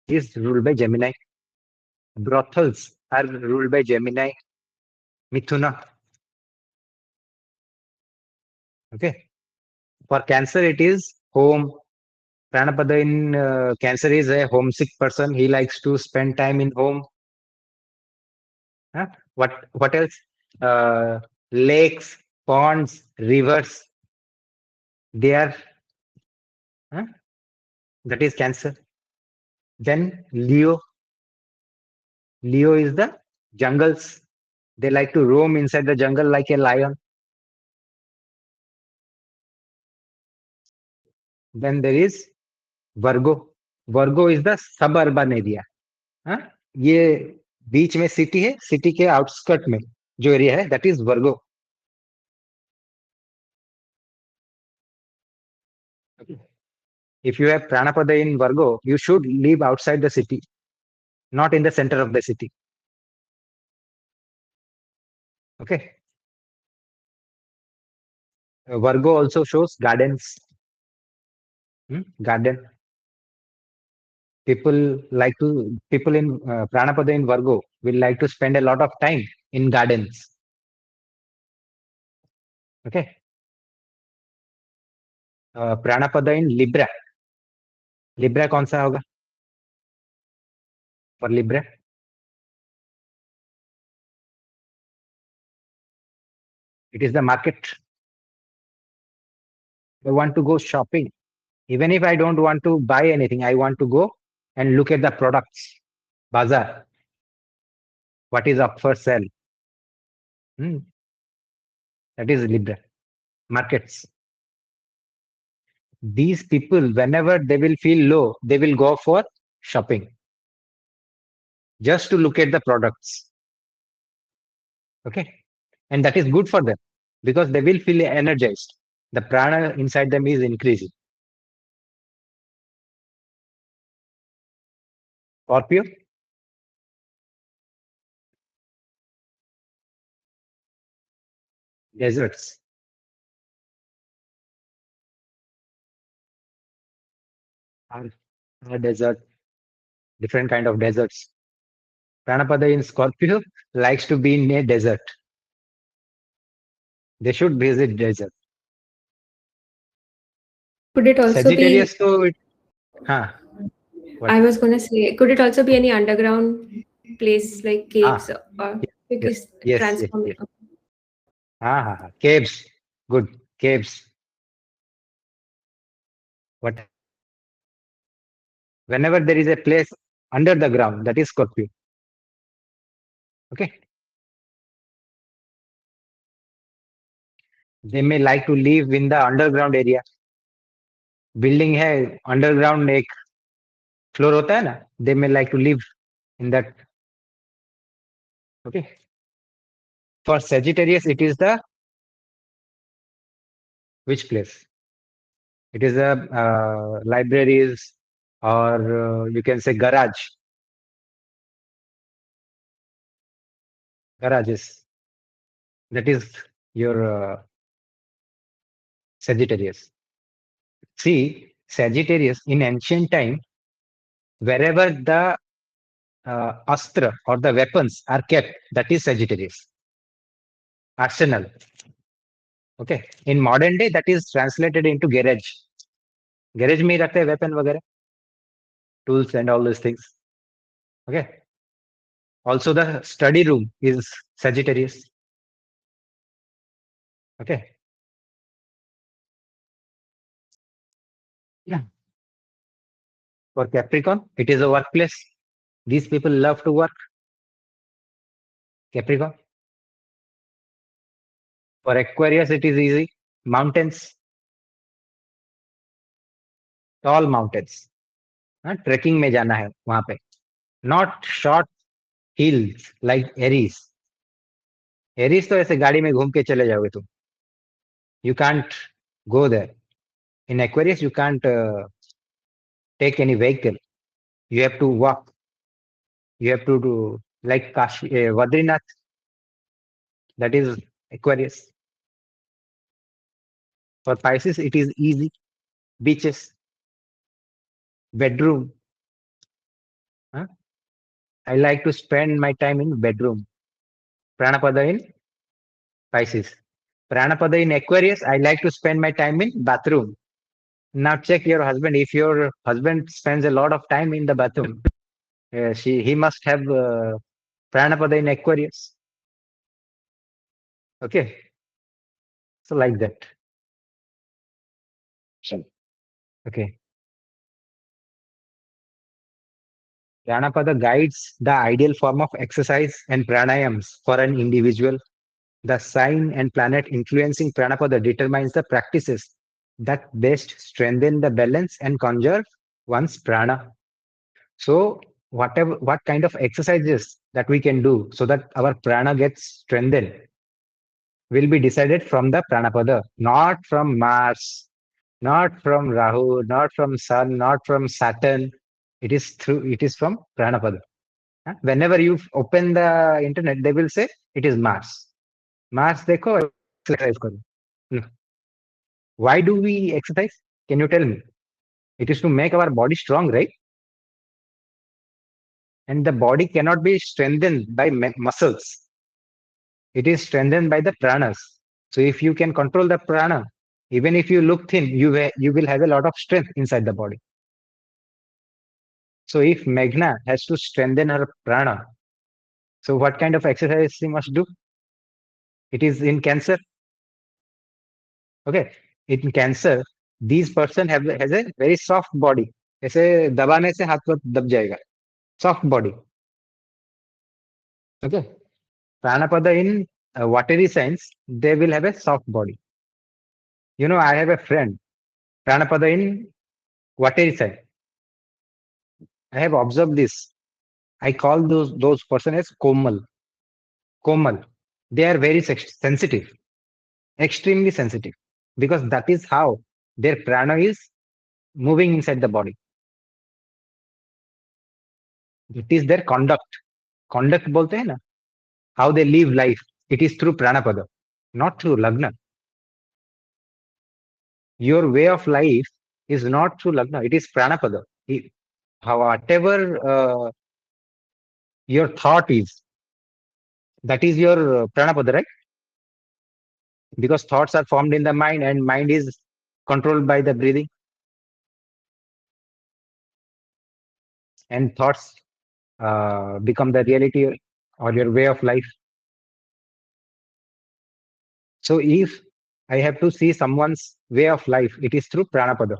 S1: is ruled by Gemini. Brothels are ruled by Gemini. Mithuna. Okay. For Cancer, it is home. Prāṇapada in Cancer is a homesick person. He likes to spend time in home. Huh? What else? Lakes, ponds, rivers. They are that is Cancer. Then Leo. Leo is the jungles. They like to roam inside the jungle like a lion. Then there is Virgo. Virgo is the suburban area. हाँ? ये बीच में city है, city के outskirt में जो area है that is Virgo. If you have Prāṇapada in Virgo, you should live outside the city, not in the center of the city. Okay. Virgo also shows gardens. Garden. People in Prāṇapada in Virgo will like to spend a lot of time in gardens. Okay. Prāṇapada in Libra. Libra कौन सा होगा? For Libra. It is the market. I want to go shopping. Even if I don't want to buy anything, I want to go and look at the products. Bazaar. What is up for sale? That is Libra. Markets. These people, whenever they will feel low, they will go for shopping. Just to look at the products. Okay. And that is good for them because they will feel energized. The prana inside them is increasing. Scorpio. Deserts. Our desert. Different kind of deserts. Prāṇapada in Scorpio likes to be in a desert. They should visit desert.
S2: Could it also
S1: Sagittarius,
S2: be?
S1: so what?
S2: I was gonna say, could it also be any underground place like caves or because
S1: yes.
S2: transform?
S1: Caves. Good. Caves. What? Whenever there is a place under the ground, that is Scorpio. Okay. They may like to live in the underground area. Building है underground एक floor होता है ना. They may like to live in that. Okay. For Sagittarius, it is the which place? It is the libraries or you can say garage. Garages. That is your Sagittarius. See, Sagittarius in ancient time, wherever the astra or the weapons are kept, that is Sagittarius. Arsenal. Okay. In modern day, that is translated into garage. Garage में रखते हैं weapon वगैरह, tools and all those things. Okay. Also, the study room is Sagittarius. Okay. Yeah. For Capricorn, it is a workplace. These people love to work. Capricorn. For Aquarius, it is easy. Mountains, tall mountains. हाँ, trekking में जाना है वहां पे. Not short hills like Aries. Aries तो ऐसे गाड़ी में घूम के चले जाओगे तुम. You can't go there. In Aquarius, you can't take any vehicle. You have to walk. You have to do like Kashi, Vadrinath. That is Aquarius. For Pisces, it is easy. Beaches, bedroom. Huh? I like to spend my time in bedroom. Prāṇapada in Pisces. Prāṇapada in Aquarius, I like to spend my time in bathroom. Now check your husband. If your husband spends a lot of time in the bathroom, he must have Prāṇapada in Aquarius. Okay. So like that. Okay. Prāṇapada guides the ideal form of exercise and pranayams for an individual. The sign and planet influencing Prāṇapada determines the practices that best strengthen the balance and conserve one's prana. So what kind of exercises that we can do so that our prana gets strengthened will be decided from the Prāṇapada, not from Mars, not from Rahu, not from Sun, not from Saturn. It is from Prāṇapada. Whenever you open the internet, they will say it is Mars. Mars देखो exercise करो. No. Why do we exercise? Can you tell me? It is to make our body strong, right? And the body cannot be strengthened by muscles. It is strengthened by the pranas. So if you can control the prana, even if you look thin, you will have a lot of strength inside the body. So if Meghna has to strengthen her prana, so what kind of exercise she must do? It is in Cancer. Okay, in Cancer, these person has a very soft body. ऐसे दबाने से हाथ पर दब जाएगा. Soft body. Okay. Prāṇapada in watery signs, they will have a soft body. You know, I have a friend, Prāṇapada in watery sign. I have observed this. I call those person as Komal. Komal. They are very sensitive, extremely sensitive, because that is how their prana is moving inside the body. It is their conduct. Conduct bolte hai na? How they live life. It is through Prāṇapada, not through Lagna. Your way of life is not through Lagna. It is Prāṇapada. Whatever your thought is, that is your Prāṇapada, right? Because thoughts are formed in the mind and mind is controlled by the breathing. And thoughts become the reality or your way of life. So if I have to see someone's way of life, it is through Prāṇapada.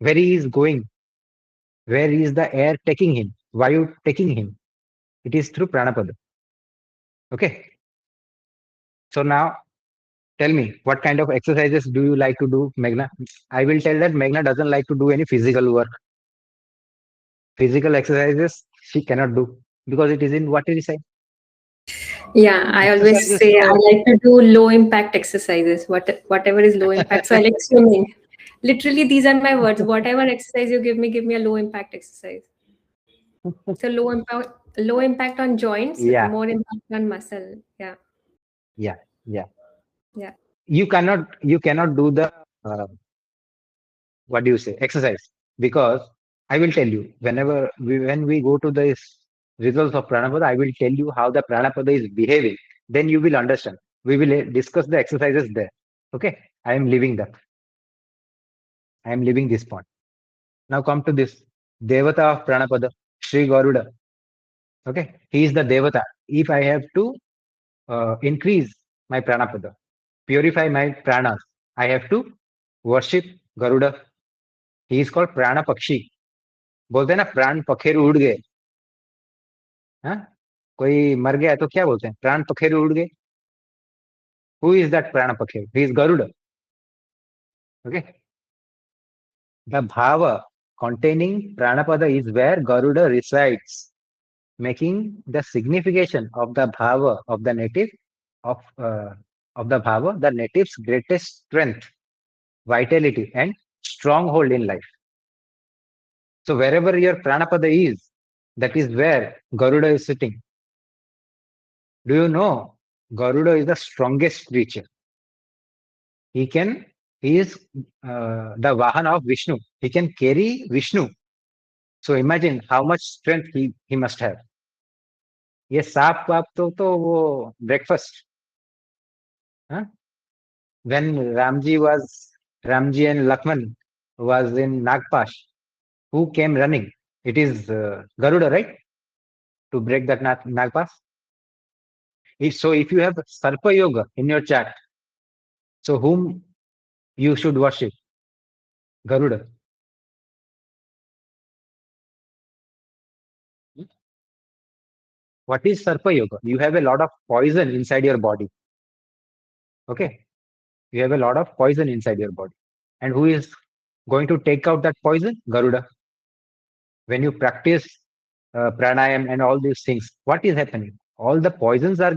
S1: Where he is going, where is the air taking him, Vayu taking him, it is through Prāṇapada. Okay. So now tell me, what kind of exercises do you like to do, Meghna? I will tell that Meghna doesn't like to do any physical work. Physical exercises she cannot do because it is in watery sign.
S2: Yeah, I always
S1: Exercises
S2: say I
S1: for
S2: like to do low impact exercises. Whatever is low impact. So I like swimming. Literally, these are my words. Whatever exercise you give me a low impact exercise. So low impact on joints,
S1: yeah,
S2: more impact on muscle. Yeah.
S1: yeah, yeah.
S2: Yeah.
S1: You cannot do the what do you say exercise because I will tell you when we go to the results of Prāṇapada, I will tell you how the Prāṇapada is behaving. Then you will understand. We will discuss the exercises there. Okay, I am leaving that. I am leaving this point. Now come to this Devata of Prāṇapada, Sri Garuda. Okay, he is the Devata. If I have to increase my Prāṇapada, purify my pranas, I have to worship Garuda. He is called Prāṇa Pakshi. बोलते हैं ना प्राण पखेरु उड़ गए. हाँ, कोई मर गया तो क्या बोलते हैं? प्राण पखेरु उड़ गए. Who is that Prāṇa Pakheru? He is Garuda. Okay. The bhava containing Prāṇapada is where Garuda resides, making the signification of the bhava of the native of the bhava the native's greatest strength, vitality, and stronghold in life. So wherever your Prāṇapada is, that is where Garuda is sitting. Do you know Garuda is the strongest creature? He is the Vahana of Vishnu. He can carry Vishnu. So imagine how much strength he must have. ये सांप वाप तो वो breakfast. Huh? When Ramji and Lakshman was in Nagpash, who came running? It is Garuda, right? To break that Nagpass. So if you have Sarpa Yoga in your chart, so whom you should worship? Garuda. What is Sarpa Yoga? You have a lot of poison inside your body. Okay. You have a lot of poison inside your body. And who is going to take out that poison? Garuda. When you practice Pranayama and all these things, what is happening? All the poisons are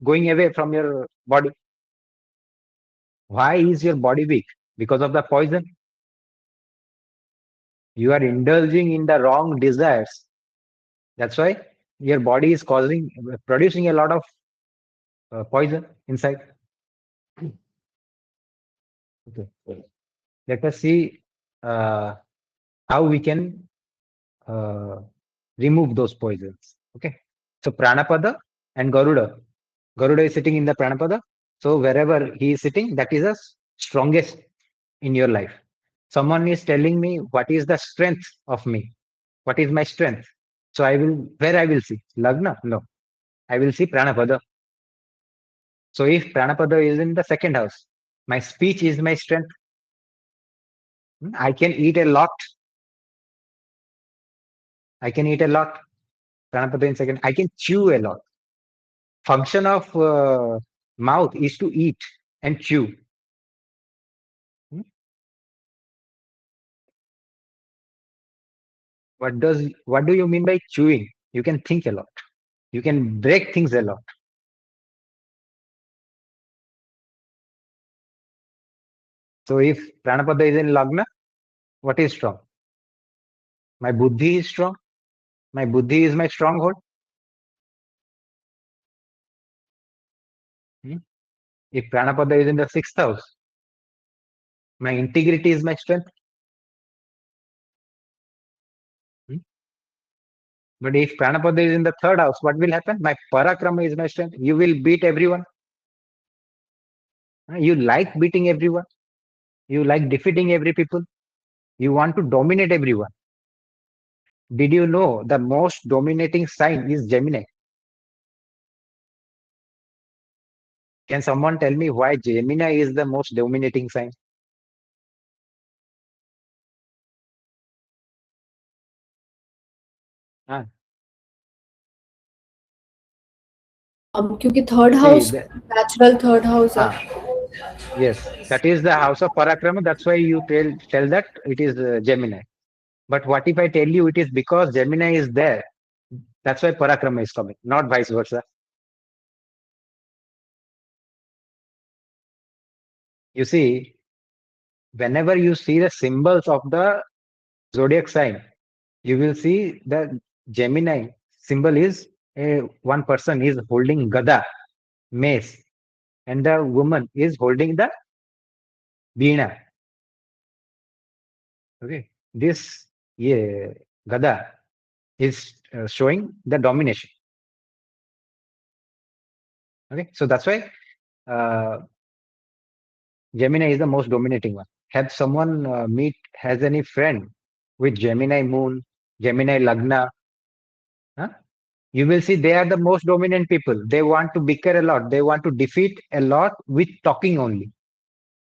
S1: going away from your body. Why is your body weak? Because of the poison. You are indulging in the wrong desires. That's why your body is producing a lot of poison inside. Okay. Let us see how we can remove those poisons. Okay. So Prāṇapada and Garuda. Garuda is sitting in the Prāṇapada. So wherever he is sitting, that is the strongest in your life. Someone is telling me what is the strength of me. What is my strength? So where I will see? Lagna? No. I will see Prāṇapada. So if Prāṇapada is in the second house, my speech is my strength. I can eat a lot. Prāṇapada in second. I can chew a lot. Function of mouth is to eat and chew. What do you mean by chewing? You can think a lot. You can break things a lot. So if Prāṇapada is in Lagna, what is strong? My Buddhi is strong. My Buddhi is my stronghold. If Prāṇapada is in the sixth house, my integrity is my strength. But if Prāṇapada is in the third house, what will happen? My Parakrama is my strength. You will beat everyone. You like beating everyone. You like defeating every people. You want to dominate everyone. Did you know the most dominating sign is Gemini? Can someone tell me why Gemini is the most dominating sign?
S3: क्योंकि third house natural third house है.
S1: Yes, that is the house of Parakrama. That's why you tell that it is Gemini. But what if I tell you it is because Gemini is there? That's why Parakrama is coming, not vice versa. You see, whenever you see the symbols of the zodiac sign, you will see that Gemini symbol is one person is holding Gada, mace, and the woman is holding the Veena. Okay, this Gada is showing the domination. Okay, so that's why Gemini is the most dominating one. Have someone has any friend with Gemini moon, Gemini Lagna? You will see they are the most dominant people. They want to bicker a lot. They want to defeat a lot with talking only.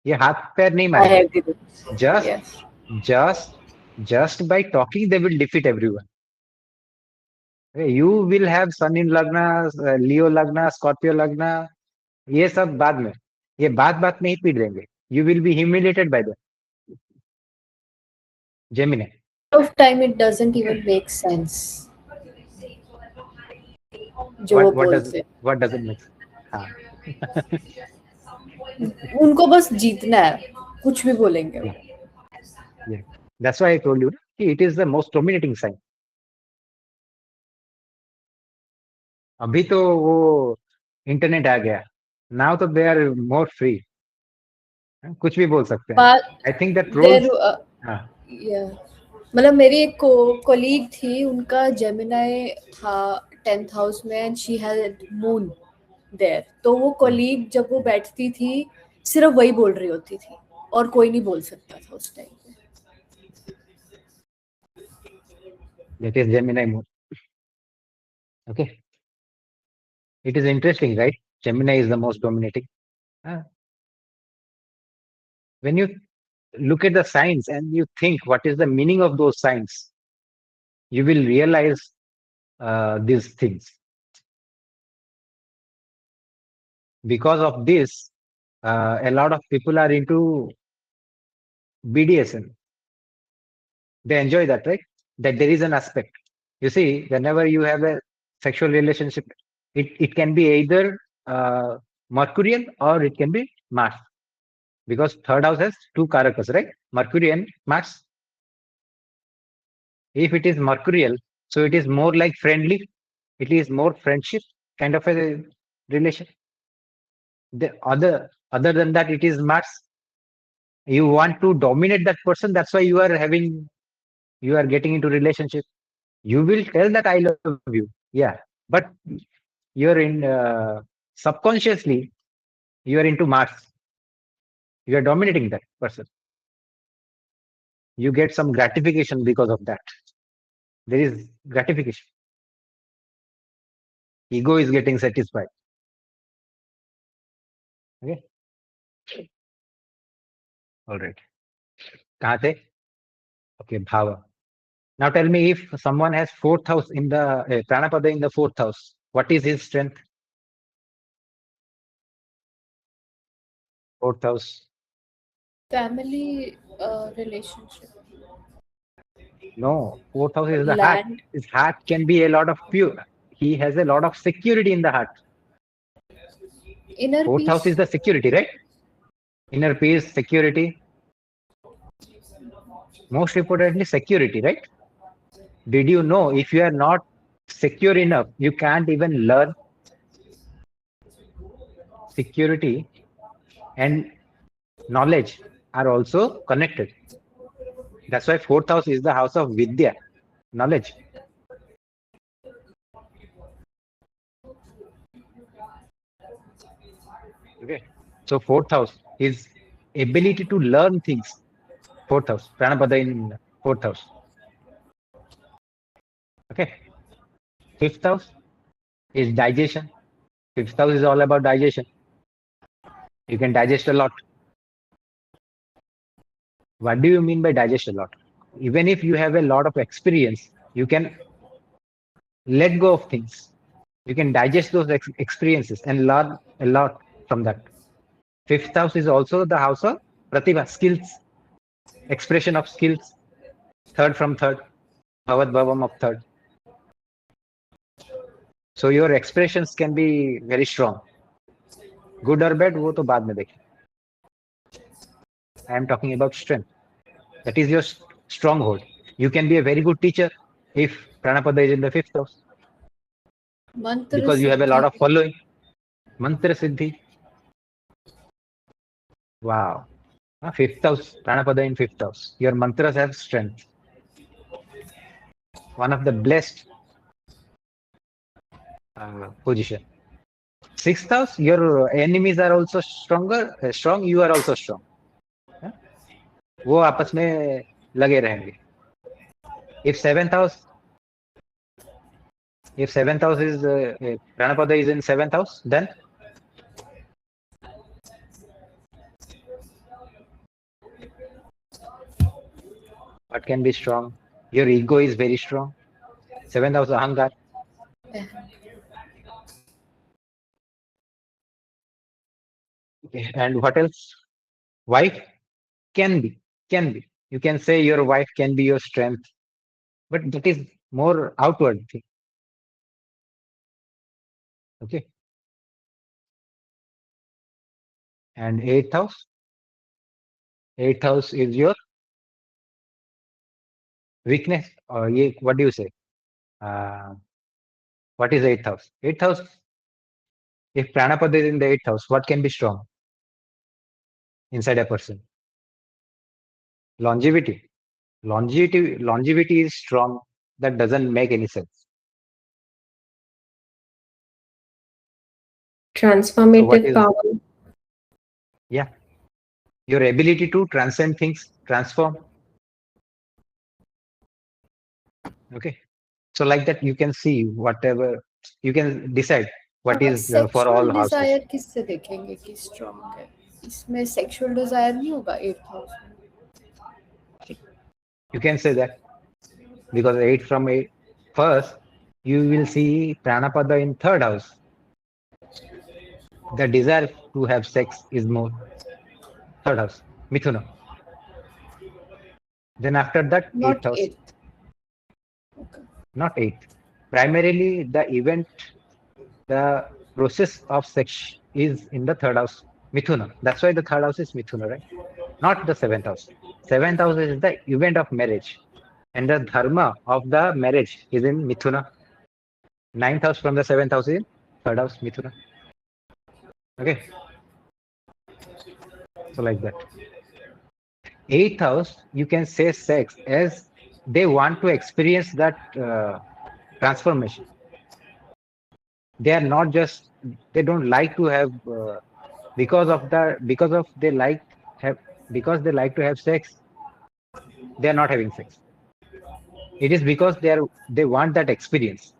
S1: ये हाथ पैर नहीं मारेंगे. Just just by talking, they will defeat everyone. You will have Sun in Lagna, Leo Lagna, Scorpio Lagna. ये सब बाद में, ये बात में ही पीट देंगे. You will be humiliated by them. Gemini.
S3: Of time it doesn't even make sense. जो वो बोलते हैं.
S1: What does it make sense? हाँ.
S3: उनको बस जीतना है, कुछ भी बोलेंगे वो.
S1: Yeah. That's why I told you it is the most dominating sign. अभी तो वो इंटरनेट आ गया. Now तो they are more free. कुछ भी बोल सकते हैं. I think that rules.
S3: मतलब मेरी एक कोलीग थी, उनका जेमिनाई था 10th हाउस में and she had moon there. तो वो कोलीग जब वो बैठती थी सिर्फ वही बोल रही होती थी और कोई नहीं बोल सकता था उस टाइम पे.
S1: That is Gemini moon. Okay. It is interesting, right? Gemini is the most dominating. When you look at the signs and you think what is the meaning of those signs, you will realize these things. Because of this, a lot of people are into BDSM. They enjoy that, right? That there is an aspect. You see, whenever you have a sexual relationship, it can be either Mercurial or it can be Mars. Because third house has two karakas, right? Mercury and Mars. If it is Mercurial, so it is more like friendly. It is more friendship kind of a relation. The other than that, it is Mars. You want to dominate that person. That's why you are getting into relationship. You will tell that I love you. Yeah. But you're in subconsciously, you are into Mars. You are dominating that person. You get some gratification because of that. There is gratification. Ego is getting satisfied. Okay. All right. कहाँ थे? Okay, Bhava. Now tell me, if someone has 4th house in the Prāṇapada in the 4th house, what is his strength? 4th house.
S3: Family relationship.
S1: No, 4th house is the heart. His heart can be a lot of pure. He has a lot of security in the heart.
S3: Inner
S1: 4th
S3: peace.
S1: house is the security, right? Inner peace, security. Most importantly, security, right? Did you know if you are not secure enough, you can't even learn? Security and knowledge are also connected. That's why 4th house is the house of Vidya, knowledge. Okay. So 4th house is ability to learn things. 4th house, Prāṇapada in 4th house. Okay. 5th house is digestion. 5th house is all about digestion. You can digest a lot. What do you mean by digest a lot? Even if you have a lot of experience, you can let go of things. You can digest those experiences and learn a lot from that. 5th house is also the house of Pratibha, skills, expression of skills. 3rd from 3rd, Bhavad Bhavam of 3rd. So your expressions can be very strong. Good or bad, वो तो बाद में देखें. I am talking about strength. That is your stronghold. You can be a very good teacher if Prāṇapada is in the 5th house.
S3: Mantra
S1: because you have a lot of following. Mantra Siddhi. Wow. 5th house, Prāṇapada in 5th house. Your mantras have strength. One of the blessed position. 6th house, your enemies are also strong, you are also strong. वो आपस में लगे रहेंगे. If 7th house is Prāṇapada is in 7th house, then What can be strong? Your ego is very strong. 7th house Ahaṅkāra. Okay. And what else? Wife can be. You can say your wife can be your strength, but that is more outward thing. Okay. And 8th house. 8th house is your weakness. Or what do you say? What is 8th house? 8th house. If Prāṇapada is in the 8th house, what can be strong inside a person? Longevity. Longevity is strong. That doesn't make any sense.
S2: Transformative power.
S1: Yeah. Your ability to transcend things, transform. Okay. So like that, you can see whatever, you can decide what is for all houses.
S3: Desire किससे देखेंगे कि strong है? इसमें sexual desire नहीं होगा 8th house में.
S1: You can say that because 8 from 8 first you will see Prāṇapada in 3rd house. The desire to have sex is more. 3rd house, Mithuna. Then after that,
S3: Not
S1: 8th house.
S3: 8th. Okay.
S1: Not 8th. Primarily the event, the process of sex is in the 3rd house, Mithuna. That's why the 3rd house is Mithuna, right? Not the 7th house. 7th house is the event of marriage. And the dharma of the marriage is in Mithuna. 9th house from the 7th house is in 3rd house, Mithuna. Okay. So like that. 8th house, you can say sex as they want to experience that transformation. They are not just, they don't like to have because they like to have sex, they are not having sex. It is because they want that experience.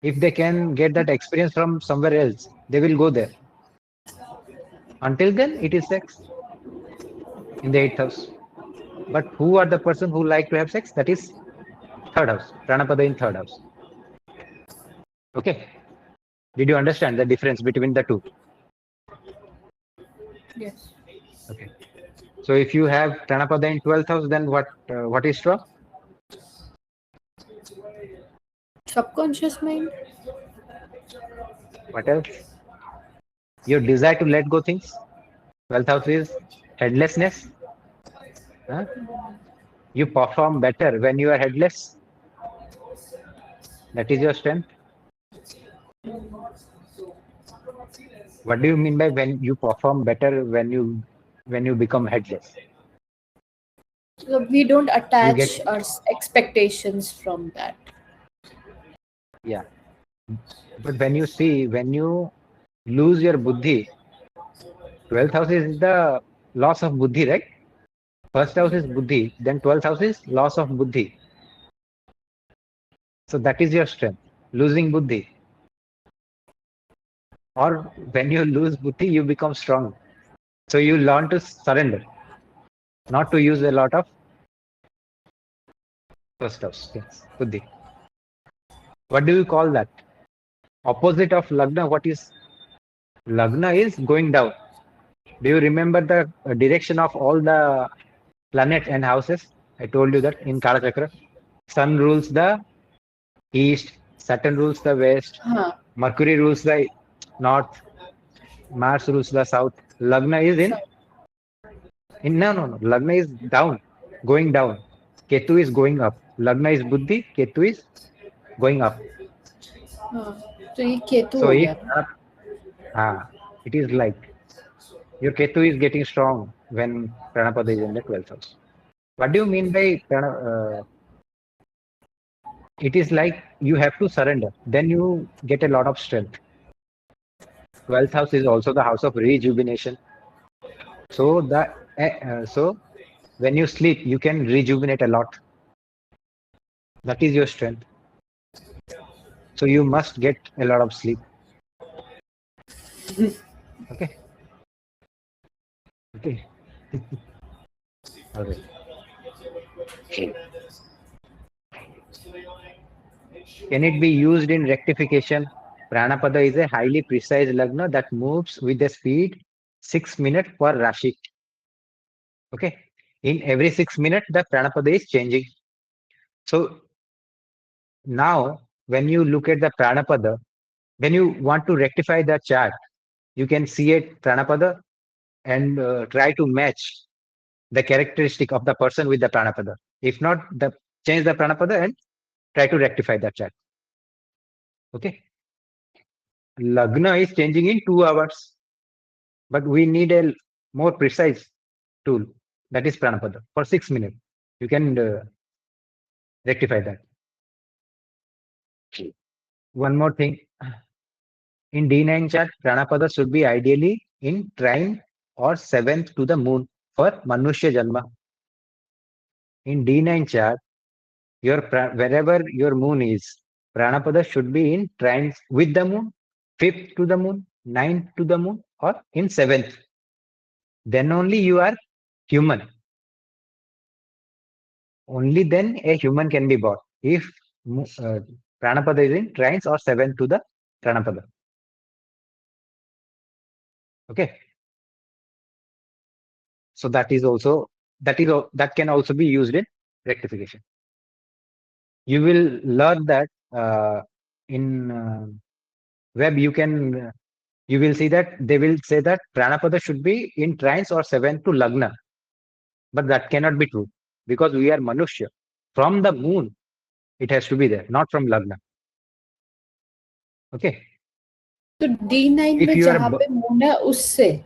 S1: If they can get that experience from somewhere else, they will go there. Until then, it is sex in the 8th house. But who are the person who like to have sex? That is 3rd house, Prāṇapada in 3rd house. Okay. Did you understand the difference between the two?
S3: Yes.
S1: Okay. So if you have Prāṇapada in 12th house, then what is strong?
S3: Subconscious mind.
S1: What else? Your desire to let go things. 12th house is headlessness. Huh? You perform better when you are headless. That is your strength. What do you mean by when you perform better when you become headless?
S3: So we don't attach
S1: get-
S3: our expectations from that.
S1: Yeah. But when you lose your buddhi, 12th house is the loss of buddhi, right? First house is buddhi, then 12th house is loss of buddhi. So that is your strength, losing buddhi. Or when you lose buddhi, you become strong. So you learn to surrender, not to use a lot of first house, yes, buddhi. What do you call that? Opposite of Lagna, what is? Lagna is going down. Do you remember the direction of all the planets and houses? I told you that in Kala Chakra. Sun rules the east, Saturn rules the west, Mercury rules the north, Mars rules the south. Lagna is no. Lagna is down, going down. Ketu is going up. Lagna is buddhi, Ketu is going up.
S3: तो ये Ketu
S1: So
S3: हो
S1: if
S3: गया.
S1: it is like your Ketu is getting strong when Prāṇapada is in the 12th house. What do you mean by it is like you have to surrender, then you get a lot of strength. 12th house is also the house of rejuvenation. So so when you sleep, you can rejuvenate a lot. That is your strength. So you must get a lot of sleep. Okay. Okay. Can it be used in rectification? Prāṇapada is a highly precise lagna that moves with the speed 6 minutes per Rashi. Okay. In every 6 minutes, the Prāṇapada is changing. So now, when you look at the Prāṇapada, when you want to rectify the chart, you can see it Prāṇapada and try to match the characteristic of the person with the Prāṇapada. If not, change the Prāṇapada and try to rectify that chart. Okay. Lagna is changing in 2 hours, but we need a more precise tool, that is Prāṇapada. For 6 minutes, you can rectify that. One more thing. In D9 chart, Prāṇapada should be ideally in trine or 7th to the moon for Manushya Janma. In D9 chart, wherever your moon is, Prāṇapada should be in trines with the moon, 5th to the moon, 9th to the moon, or in 7th. Then only you are human. Only then a human can be born if Prāṇapada is in trines or 7th to the Prāṇapada. Okay. So that can also be used in rectification. You will learn that in web you will see that they will say that Prāṇapada should be in trines or 7th to Lagna. But that cannot be true because we are Manushya. From the moon, it has to be there, not from Lagna. Okay.
S3: तो D9
S1: If
S3: में
S1: you are
S3: जहाँ पे moon है उससे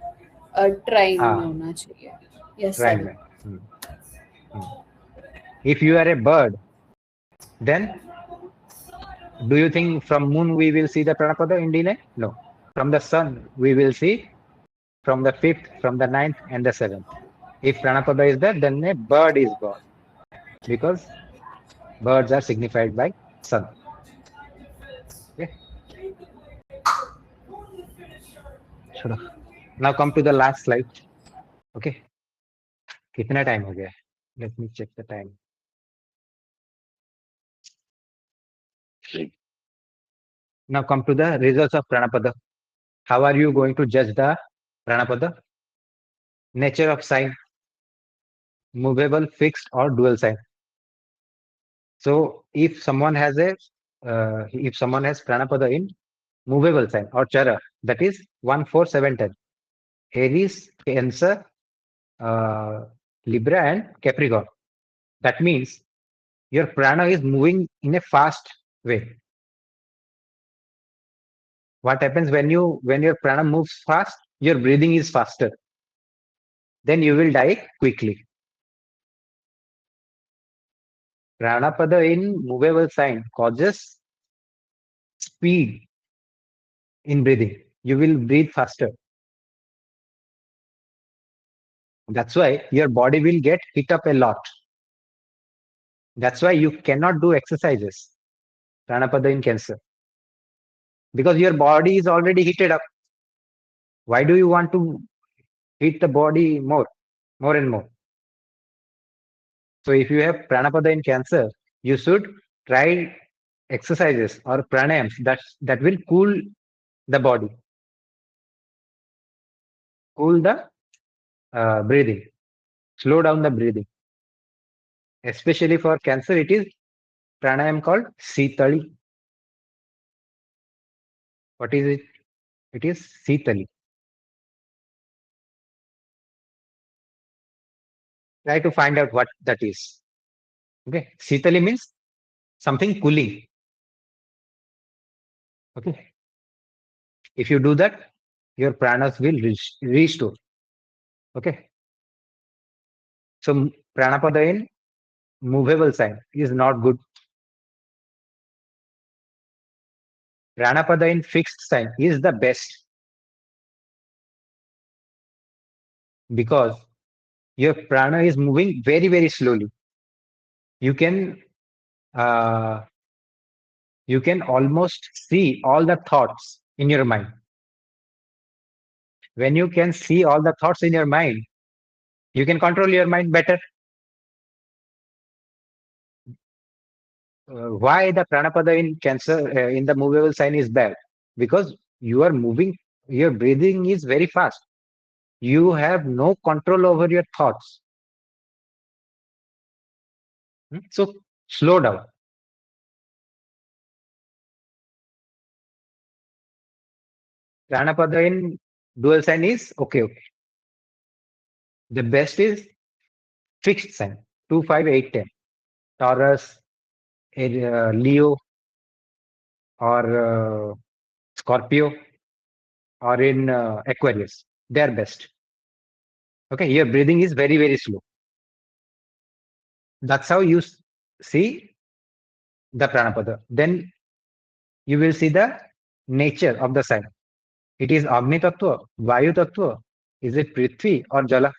S3: ट्राइन में होना चाहिए या
S1: trine में. If you are a bird, then do you think from moon we will see the Prāṇapada in D9? No. From the sun we will see from the 5th, from the 9th and the 7th. If Prāṇapada is there, then a bird is born because birds are signified by sun. Okay. Sure. Now come to the last slide. Okay. Kitna time ho gaya? Let me check the time. Now come to the results of Prāṇapada. How are you going to judge the Prāṇapada? Nature of sign, movable, fixed, or dual sign. So if someone has Prāṇapada in movable sign or Chara, that is 1, 4, 7, 10. Aries, Cancer, Libra, and Capricorn. That means your Prāṇa is moving in a fast way. What happens when your Prāṇa moves fast? Your breathing is faster. Then you will die quickly. Prāṇapada in movable sign causes speed in breathing. You will breathe faster. That's why your body will get hit up a lot. That's why you cannot do exercises. Prāṇapada in Cancer. Because your body is already heated up. Why do you want to heat the body more and more? So if you have Prāṇapada in Cancer, you should try exercises or pranayams that will cool the body, cool the breathing, slow down the breathing. Especially for Cancer, it is pranayam called Sitali. What is it? It is Sitali. Try to find out what that is. Okay, Sitali means something cooling. Okay, if you do that, your pranas will restore. Okay, so Prāṇapada in movable sign is not good. Prāṇapada in fixed sign is the best because your prana is moving very, very slowly. You can almost see all the thoughts in your mind. When you can see all the thoughts in your mind, you can control your mind better. why the Prāṇapada in Cancer in the movable sign is bad? Because you are moving, your breathing is very fast. You have no control over your thoughts. So slow down. Prāṇapada in dual sign is okay. The best is fixed sign 2, 5, 8, 10. Taurus, Leo, or Scorpio, or in Aquarius. They are best. Okay, your breathing is very, very slow. That's how you see the Prāṇapada. Then you will see the nature of the sign. It is Agni Tattva, Vayu Tattva, is it Prithvi or Jala?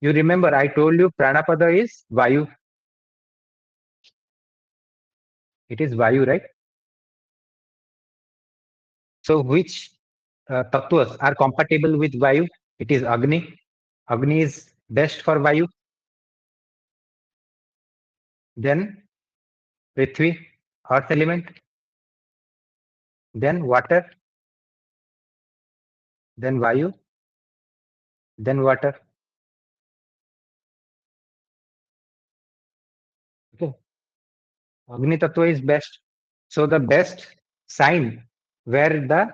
S1: You remember I told you Prāṇapada is Vayu. It is Vayu, right? So which tattvas are compatible with Vayu? It is Agni. Agni is best for Vayu. Then Prithvi, earth element. Then water. Then Vayu. Then water. Okay. Agni Tattva is best. So the best sign where the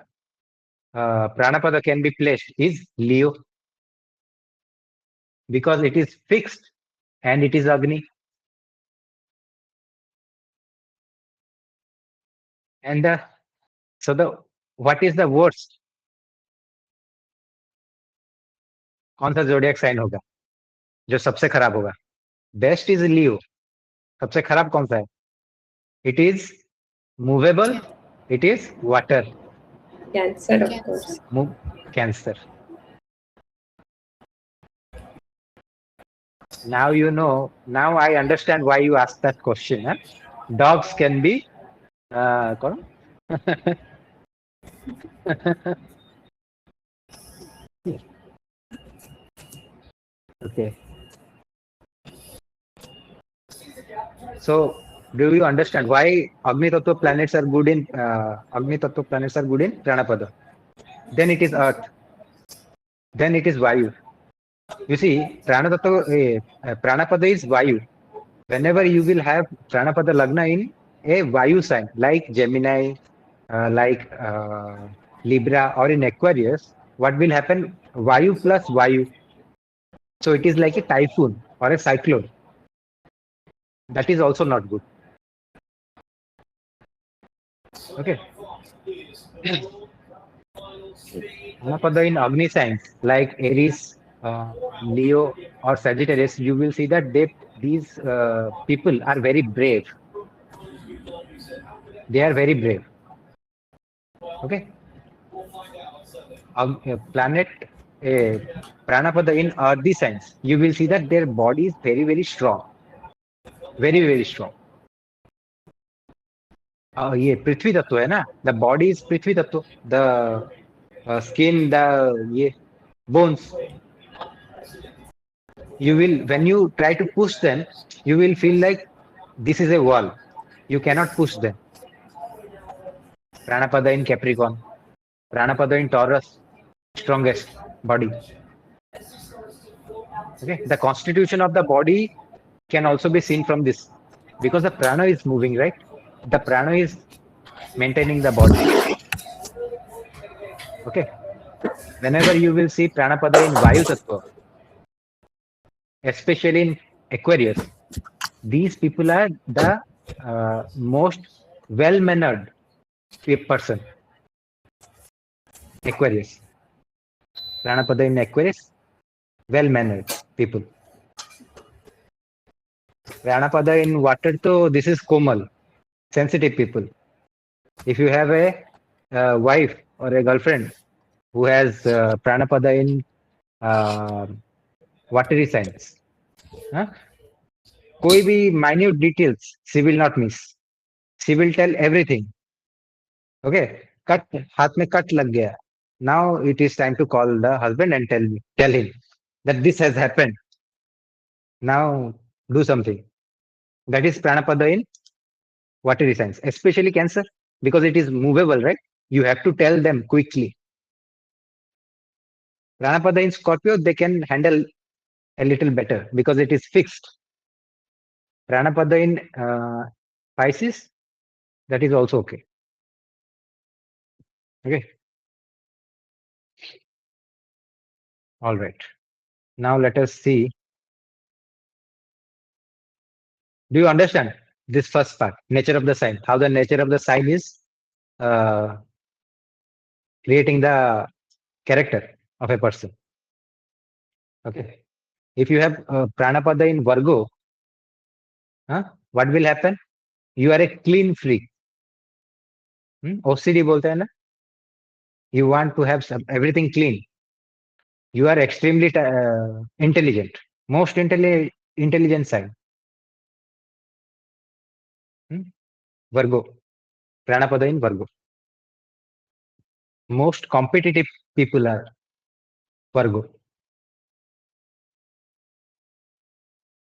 S1: Prāṇapada can be placed is Leo, because it is fixed and it is Agni. And what is the worst? कौन सा zodiac sign होगा जो सबसे खराब होगा? Best is Leo. सबसे खराब कौन सा है? It is movable. It is water.
S2: Cancer, of course.
S1: Cancer. Now you know. Now I understand why you asked that question. Huh? Dogs can be. कौन? Okay. So, do you understand why Agni Tattva planets are good in Prāṇapada? Then it is Earth. Then it is Vayu. You see, Prāṇapada is Vayu. Whenever you will have Prāṇapada Lagna in a Vayu sign, like Gemini, like Libra, or in Aquarius, what will happen? Vayu plus Vayu. So it is like a typhoon or a cyclone. That is also not good. Okay. Prāṇapada in Agni signs like Aries, Leo, or Sagittarius, you will see that these people are very brave. They are very brave. Okay. Prāṇapada in earthy signs, you will see that their body is very, very strong. Very, very strong. ये पृथ्वी तत्व है ना, the body is पृथ्वी तत्व, the skin, the bones. You will, when you try to push them, you will feel like this is a wall. You cannot push them. Prāṇapada in Capricorn, Prāṇapada in Taurus, strongest body. Okay, the constitution of the body can also be seen from this, because the prana is moving, right? The prana is maintaining the body. Okay, whenever you will see Prāṇapada in Vayu Tattva, especially in Aquarius, these people are the most well-mannered person. Aquarius. Prāṇapada in Aquarius, well-mannered people. Prāṇapada in water, so this is Komal, sensitive people. If you have a wife or a girlfriend who has Prāṇapada in watery signs, कोई भी minute details she will not miss. She will tell everything. Okay, cut, हाथ में cut लग गया. Now it is time to call the husband and tell him that this has happened. Now do something. That is Prāṇapada in watery signs, especially Cancer, because it is movable, right? You have to tell them quickly. Prāṇapada in Scorpio, they can handle a little better because it is fixed. Prāṇapada in Pisces, that is also okay. Okay. All right. Now let us see. Do you understand this first part, nature of the sign? How the nature of the sign is creating the character of a person. Okay. If you have Prāṇapada in Virgo, what will happen? You are a clean freak. OCD बोलते हैं ना? You want to have everything clean. You are extremely intelligent. Most intelligent sign. Virgo. Prāṇapada in Virgo. Most competitive people are Virgo.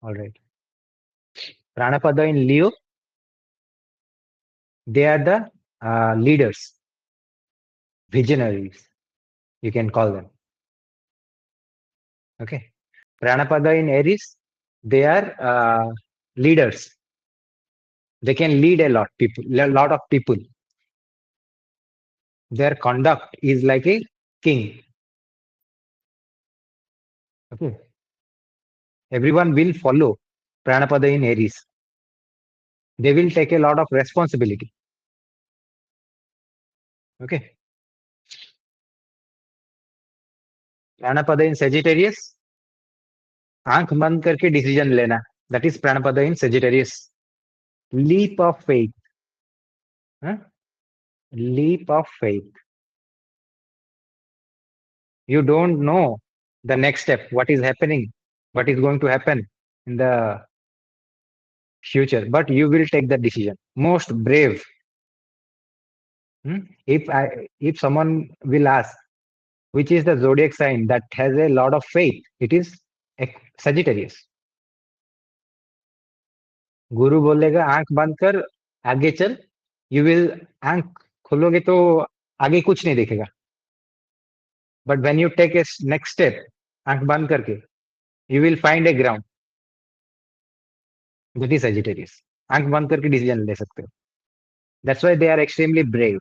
S1: All right. Prāṇapada in Leo. They are the leaders, visionaries, you can call them. Okay. Prāṇapada in Aries. They are leaders. They can lead a lot of people. Their conduct is like a king. Okay. Everyone will follow Prāṇapada in Aries. They will take a lot of responsibility. Okay. Prāṇapada in Sagittarius. आंख बंद करके decision लेना. That is Prāṇapada in Sagittarius. Leap of faith. Leap of faith. You don't know the next step, what is happening, what is going to happen in the future, but you will take the decision. Most brave. If someone will ask, which is the zodiac sign that has a lot of faith, it is Sagittarius. गुरु बोलेगा आंख बंद कर आगे चल, you will आंख खोलोगे तो आगे कुछ नहीं दिखेगा. But when you take a next step, आंख बंद करके, you will find a ground. That is Sagittarius. आंख बंद करके डिसीजन ले सकते हो. That's why they are extremely brave.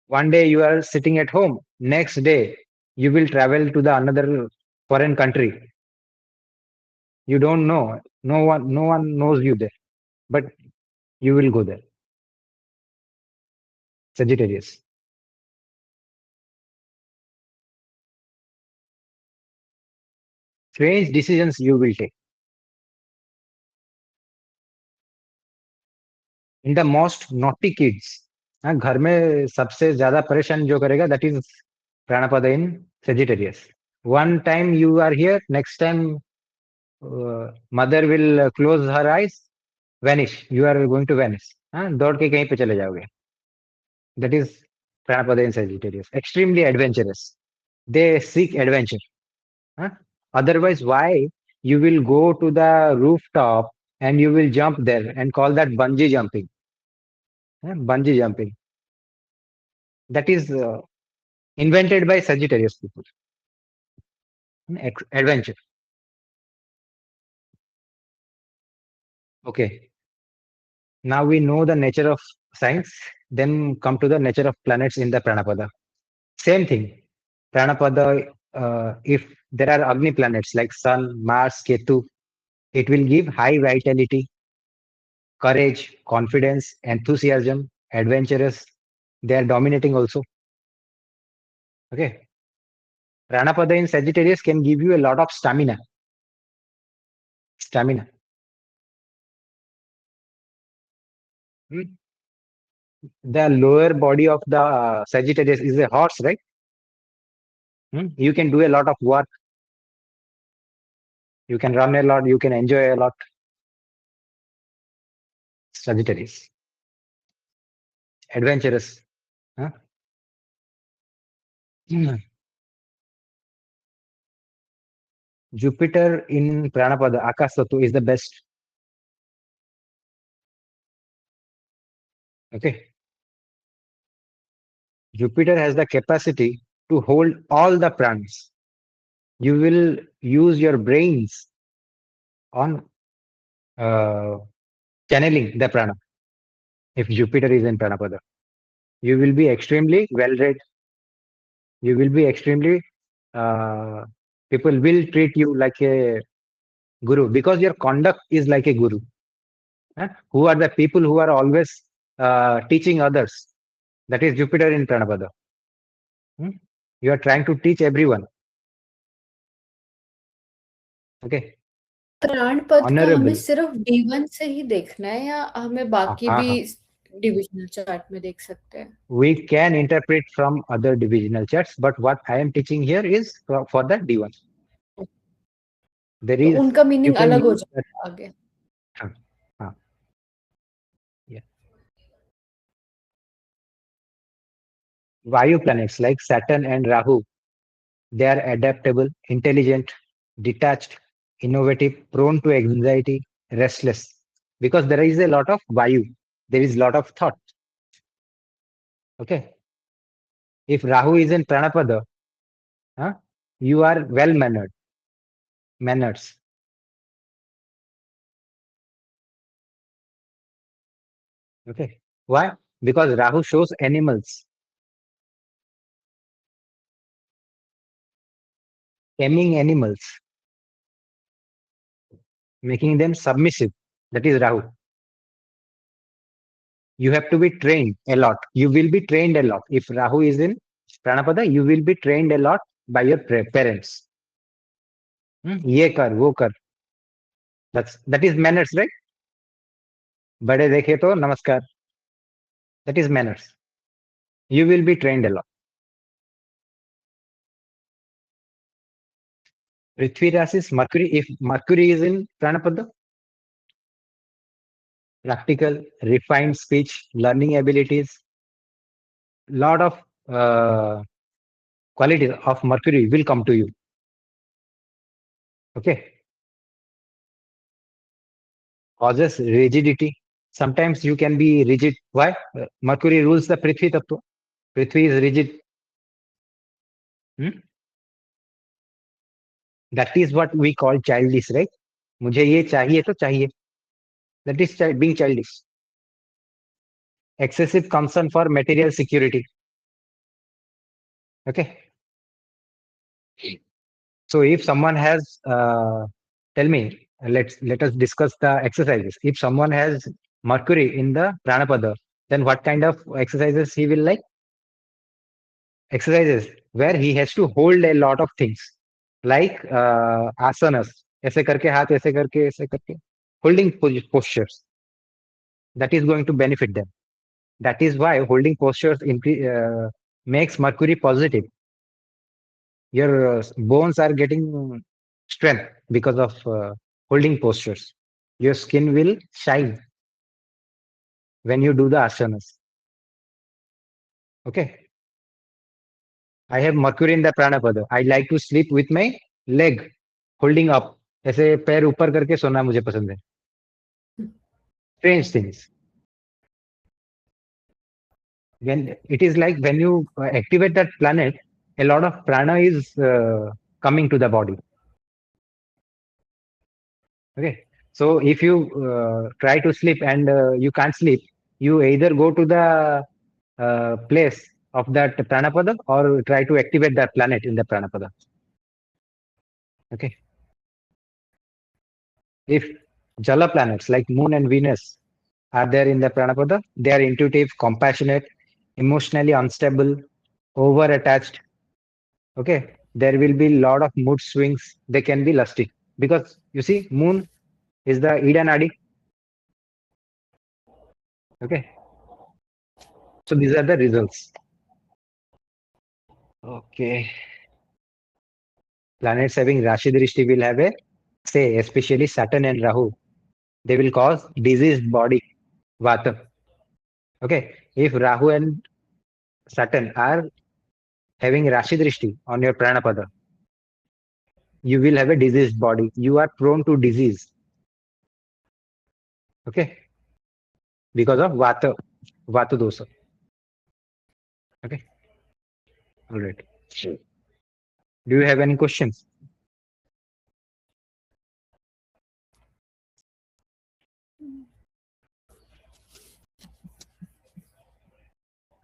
S1: One day you are sitting at home, next day you will travel to the another foreign country. You don't know, no one knows you there, but you will go there. Sagittarius. Strange decisions you will take. In the most naughty kids, घर में सबसे ज्यादा परेशान जो करेगा, that is Prāṇapada in Sagittarius. One time you are here, next time mother will close her eyes, vanish. You are going to vanish. दौड़ के कहीं पे चले जाओगे. That is Prāṇapada in Sagittarius. Extremely adventurous. They seek adventure. Otherwise, why you will go to the rooftop and you will jump there and call that bungee jumping? Bungee jumping. That is invented by Sagittarius people. Adventure. Okay. Now we know the nature of signs. Then come to the nature of planets in the Prāṇapada. Same thing. Prāṇapada, if there are Agni planets like Sun, Mars, Ketu, it will give high vitality, courage, confidence, enthusiasm, adventurous. They are dominating also. Okay. Prāṇapada in Sagittarius can give you a lot of stamina. Stamina. The lower body of the Sagittarius is a horse, right? You can do a lot of work. You can run a lot. You can enjoy a lot. Sagittarius. Adventurous. Jupiter in Prāṇapada, Akash Tattva, is the best. Okay. Jupiter has the capacity to hold all the pranas. You will use your brains on channeling the prana. If Jupiter is in Prāṇapada, you will be extremely well read. You will be extremely, people will treat you like a guru because your conduct is like a guru. Who are the people who are always teaching others? That is Jupiter in Prāṇapada. You are trying to teach everyone. Okay.
S3: प्राण पद का हमें
S1: Honorable.
S3: सिर्फ D1 से ही देखना है या हमें बाकी
S1: हाँ,
S3: भी
S1: हाँ.
S3: डिविजनल चार्ट में देख सकते हैं?
S1: We can interpret from other divisional charts, but what I am teaching here is for the D1. There
S3: तो
S1: is,
S3: उनका
S1: you
S3: मीनिंग
S1: can
S3: अलग हो
S1: use that.
S3: जाएगा आगे.
S1: हाँ. Yeah. Vayu planets like Saturn and Rahu, they are adaptable, intelligent, detached, innovative, prone to anxiety, restless, because there is a lot of Vayu. There is a lot of thought. Okay. If Rahu is in Prāṇapada, you are well mannered. Manners. Okay. Why? Because Rahu shows animals. Taming animals. Making them submissive. That is Rahu. You have to be trained a lot. You will be trained a lot. If Rahu is in Prāṇapada, you will be trained a lot by your parents. Ye kar, wo kar. That is manners, right? Bade dekhe to namaskar. That is manners. You will be trained a lot. Prithvi Rasis, Mercury. If Mercury is in Prāṇapada, practical, refined speech, learning abilities, lot of qualities of Mercury will come to you. Okay. Causes rigidity. Sometimes you can be rigid. Why? Mercury rules the Prithvi Tattva. Prithvi is rigid. That is what we call childish, right? मुझे ये चाहिए तो चाहिए. That is being childish. Excessive concern for material security. Okay. So if someone has, tell me, let us discuss the exercises. If someone has Mercury in the Prāṇapada, then what kind of exercises he will like? Exercises where he has to hold a lot of things, like asanas, ऐसे करके हाथ ऐसे करके, holding postures. That is going to benefit them. That is why holding postures makes Mercury positive. Your bones are getting strength because of holding postures. Your skin will shine when you do the asanas. Okay. I have Mercury in the Prāṇapada. I like to sleep with my leg holding up. ऐसे पैर ऊपर करके सोना मुझे पसंद है. Strange things. When it is like when you activate that planet, a lot of prana is coming to the body. Okay. So if you try to sleep and you can't sleep, you either go to the place of that Prāṇapada or try to activate that planet in the Prāṇapada. Okay. If Jala planets like Moon and Venus are there in the Prāṇapada, they are intuitive, compassionate, emotionally unstable, over attached. Okay. There will be a lot of mood swings. They can be lusty because you see, Moon is the Ida Nadi. Okay. So these are the results. Okay. Planets having Rashi Drishti will have a say, especially Saturn and Rahu. They will cause diseased body, Vata. Okay. If Rahu and Saturn are having Rashi Drishti on your Prāṇapada, you will have a diseased body. You are prone to disease. Okay, because of vata dosa. Okay, all right. Do you have any questions?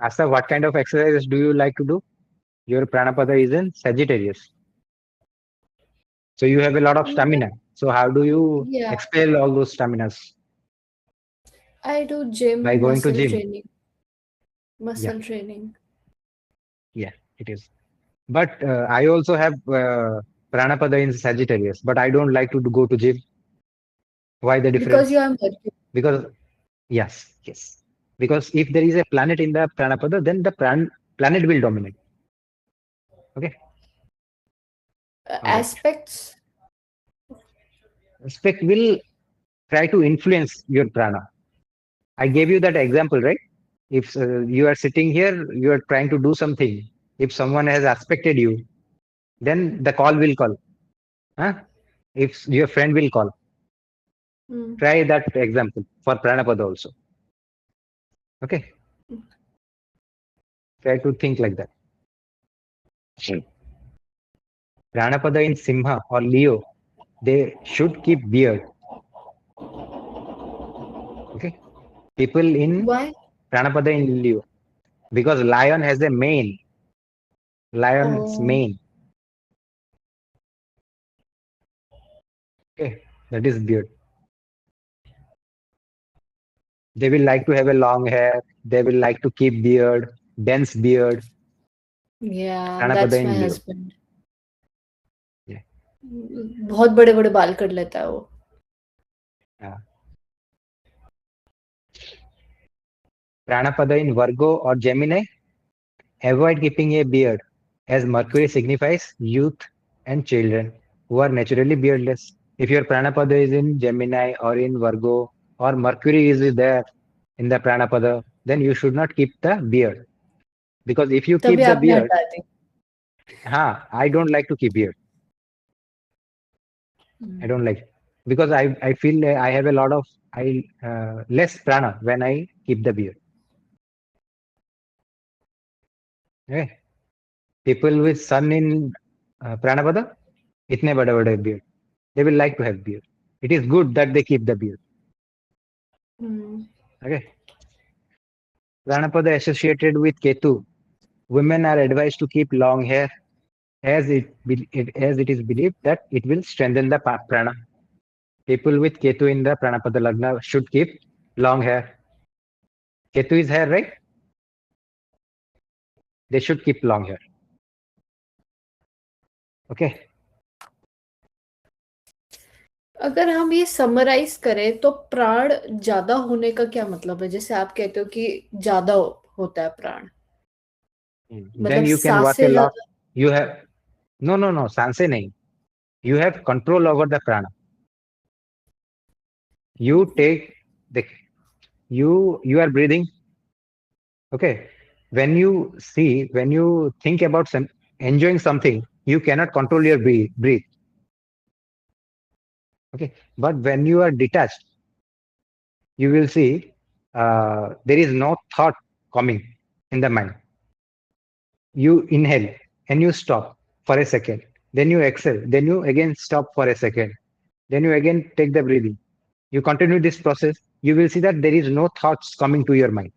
S1: Asta, what kind of exercises do you like to do? Your Prāṇapada is in Sagittarius. So you have a lot of stamina. So how do you
S3: Yeah,
S1: expel all those staminas?
S3: I do
S1: By
S3: gym,
S1: going to
S3: muscle
S1: gym.
S3: training.
S1: Yeah,
S3: Muscle training.
S1: yeah, it is. But I also have Prāṇapada in Sagittarius, but I don't like to go to gym. Why the
S3: Because
S1: difference?
S3: you are Mercury.
S1: Because yes, yes. Because if there is a planet in the Prāṇapada, then the planet will dominate. Okay, all right.
S3: Aspects.
S1: Aspect will try to influence your prana. I gave you that example, right? If you are sitting here, you are trying to do something. If someone has aspected you, then the call will call. Huh? If your friend will call,
S3: Hmm.
S1: try that example for Prāṇapada also. Okay, try to think like that. Prāṇapada in Simha or Leo, they should keep beard. Okay, people in
S3: Why?
S1: Prāṇapada in Leo, because lion has a mane. Lion's
S3: Oh,
S1: mane. Okay, that is beard. They will like to have a long hair. They will like to keep beard, dense beard.
S3: yeah,
S1: Prāṇapada
S3: that's my
S1: in Leo.
S3: husband.
S1: Yeah.
S3: बहुत बड़े बड़े बाल कर लेता है वो.
S1: Yeah. Prāṇapada in Virgo or Gemini, avoid keeping a beard, as Mercury signifies youth and children who are naturally beardless. If your Prāṇapada is in Gemini or in Virgo, or Mercury is there in the Prāṇapada, then you should not keep the beard. Because if you
S3: तभी
S1: keep the
S3: आपने
S1: beard,
S3: हटा दी.
S1: I don't like to keep beard. I don't like because I feel I have a lot of less prana when I keep the beard. Okay. People with sun in Prāṇapada, itne bada bada beard. They will like to have beard. It is good that they keep the beard.
S3: Hmm.
S1: Okay. Prāṇapada associated with Ketu, women are advised to keep long hair as as it is believed that it will strengthen the prana. People with Ketu in the Prāṇapada Lagna should keep long hair. Ketu is hair, right? They should keep long hair. Okay.
S3: अगर हम ये summarise करें तो प्राण ज्यादा होने का क्या मतलब है? जैसे आप कहते हो कि ज्यादा होता है प्राण,
S1: Then
S3: मतलब
S1: you can
S3: सांस
S1: work a
S3: से
S1: lot.
S3: ज्यादा.
S1: You have no sanse nahi. You have control over the prana. You take the you are breathing. Okay. When you think about enjoying something, you cannot control your breathe. Okay. But when you are detached, you will see there is no thought coming in the mind. You inhale and you stop for a second. Then you exhale. Then you again stop for a second. Then you again take the breathing. You continue this process. You will see that there is no thoughts coming to your mind.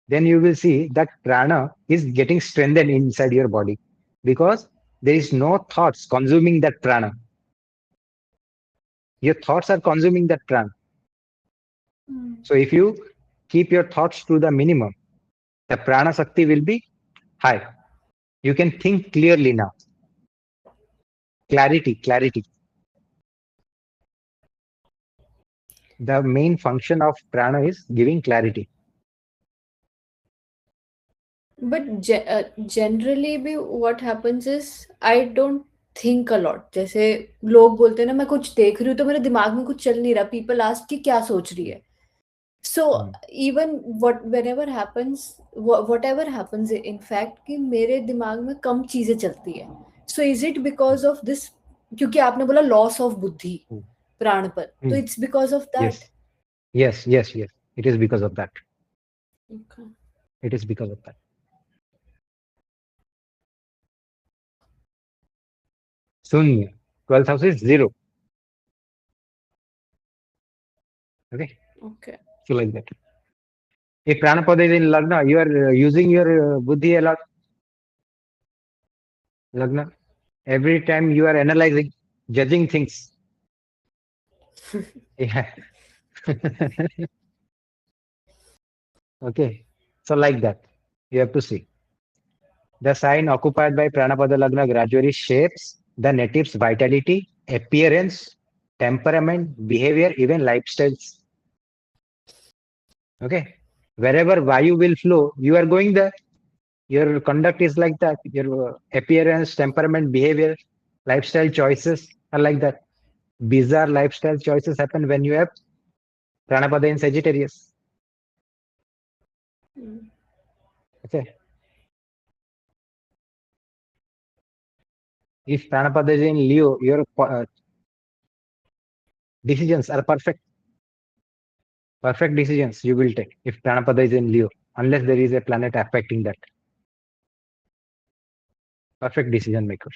S1: Then you will see that prana is getting strengthened inside your body because there is no thoughts consuming that prana. Your thoughts are consuming that prana. So if you keep your thoughts to the minimum, the prana shakti will be high. You can think clearly now. Clarity. The main function of prana is giving clarity.
S3: But generally भी what happens is I don't think a lot. जैसे लोग बोलते हैं ना, मैं कुछ देख रही हूँ तो मेरे दिमाग में कुछ चल नहीं रहा. पीपल आस्क कि क्या सोच रही है. So even whatever happens in fact कि मेरे दिमाग में कम चीजें चलती है. So is it because of this? क्योंकि आपने बोला loss of buddhi, प्राणपद, तो it's because of that.
S1: Yes. It is because of that.
S3: Okay.
S1: It is because of that. Sunya, 12th house is 0. Okay.
S3: Okay.
S1: So like that. If Prāṇapada is in Lagna, you are using your Buddhi a lot. Lagna. Every time you are analyzing, judging things. Yeah. Okay. So like that. You have to see. The sign occupied by Prāṇapada Lagna gradually shapes the native's vitality, appearance, temperament, behavior, even lifestyles. Okay. Wherever Vayu will flow, you are going there. Your conduct is like that. Your appearance, temperament, behavior, lifestyle choices are like that. Bizarre lifestyle choices happen when you have Prāṇapada in Sagittarius. Okay. If Prāṇapada is in Leo, your decisions are perfect. Perfect decisions you will take if Prāṇapada is in Leo, unless there is a planet affecting that. Perfect decision makers.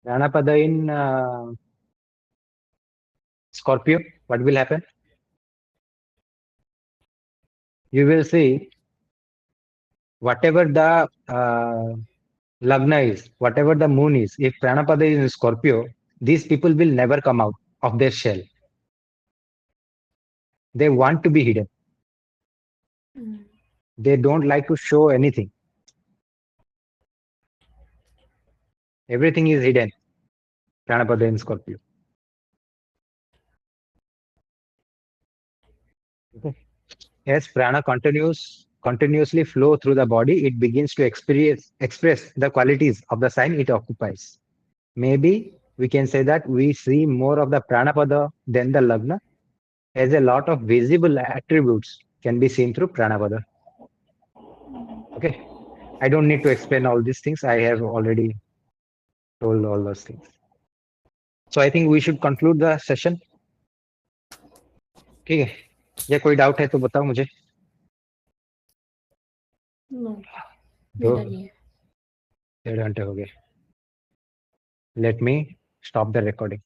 S1: Prāṇapada in Scorpio, what will happen? You will see whatever the Lagna is, whatever the moon is, if Prāṇapada is in Scorpio, these people will never come out of their shell. They want to be hidden. They don't like to show anything. Everything is hidden. Prāṇapada in Scorpio. Okay. As Prāṇa continuously flow through the body, it begins to express the qualities of the sign it occupies. Maybe we can say that we see more of the Prāṇapada than the Lagna, as a lot of visible attributes can be seen through Prāṇapada. Okay. I don't need to explain all these things. I have already told all those things. So I think we should conclude the session. ठीक है, या कोई doubt है तो बताओ मुझे.
S3: No.
S1: दो
S3: मेरा नहीं है.
S1: 1.5 घंटे हो गए. Let me stop the recording.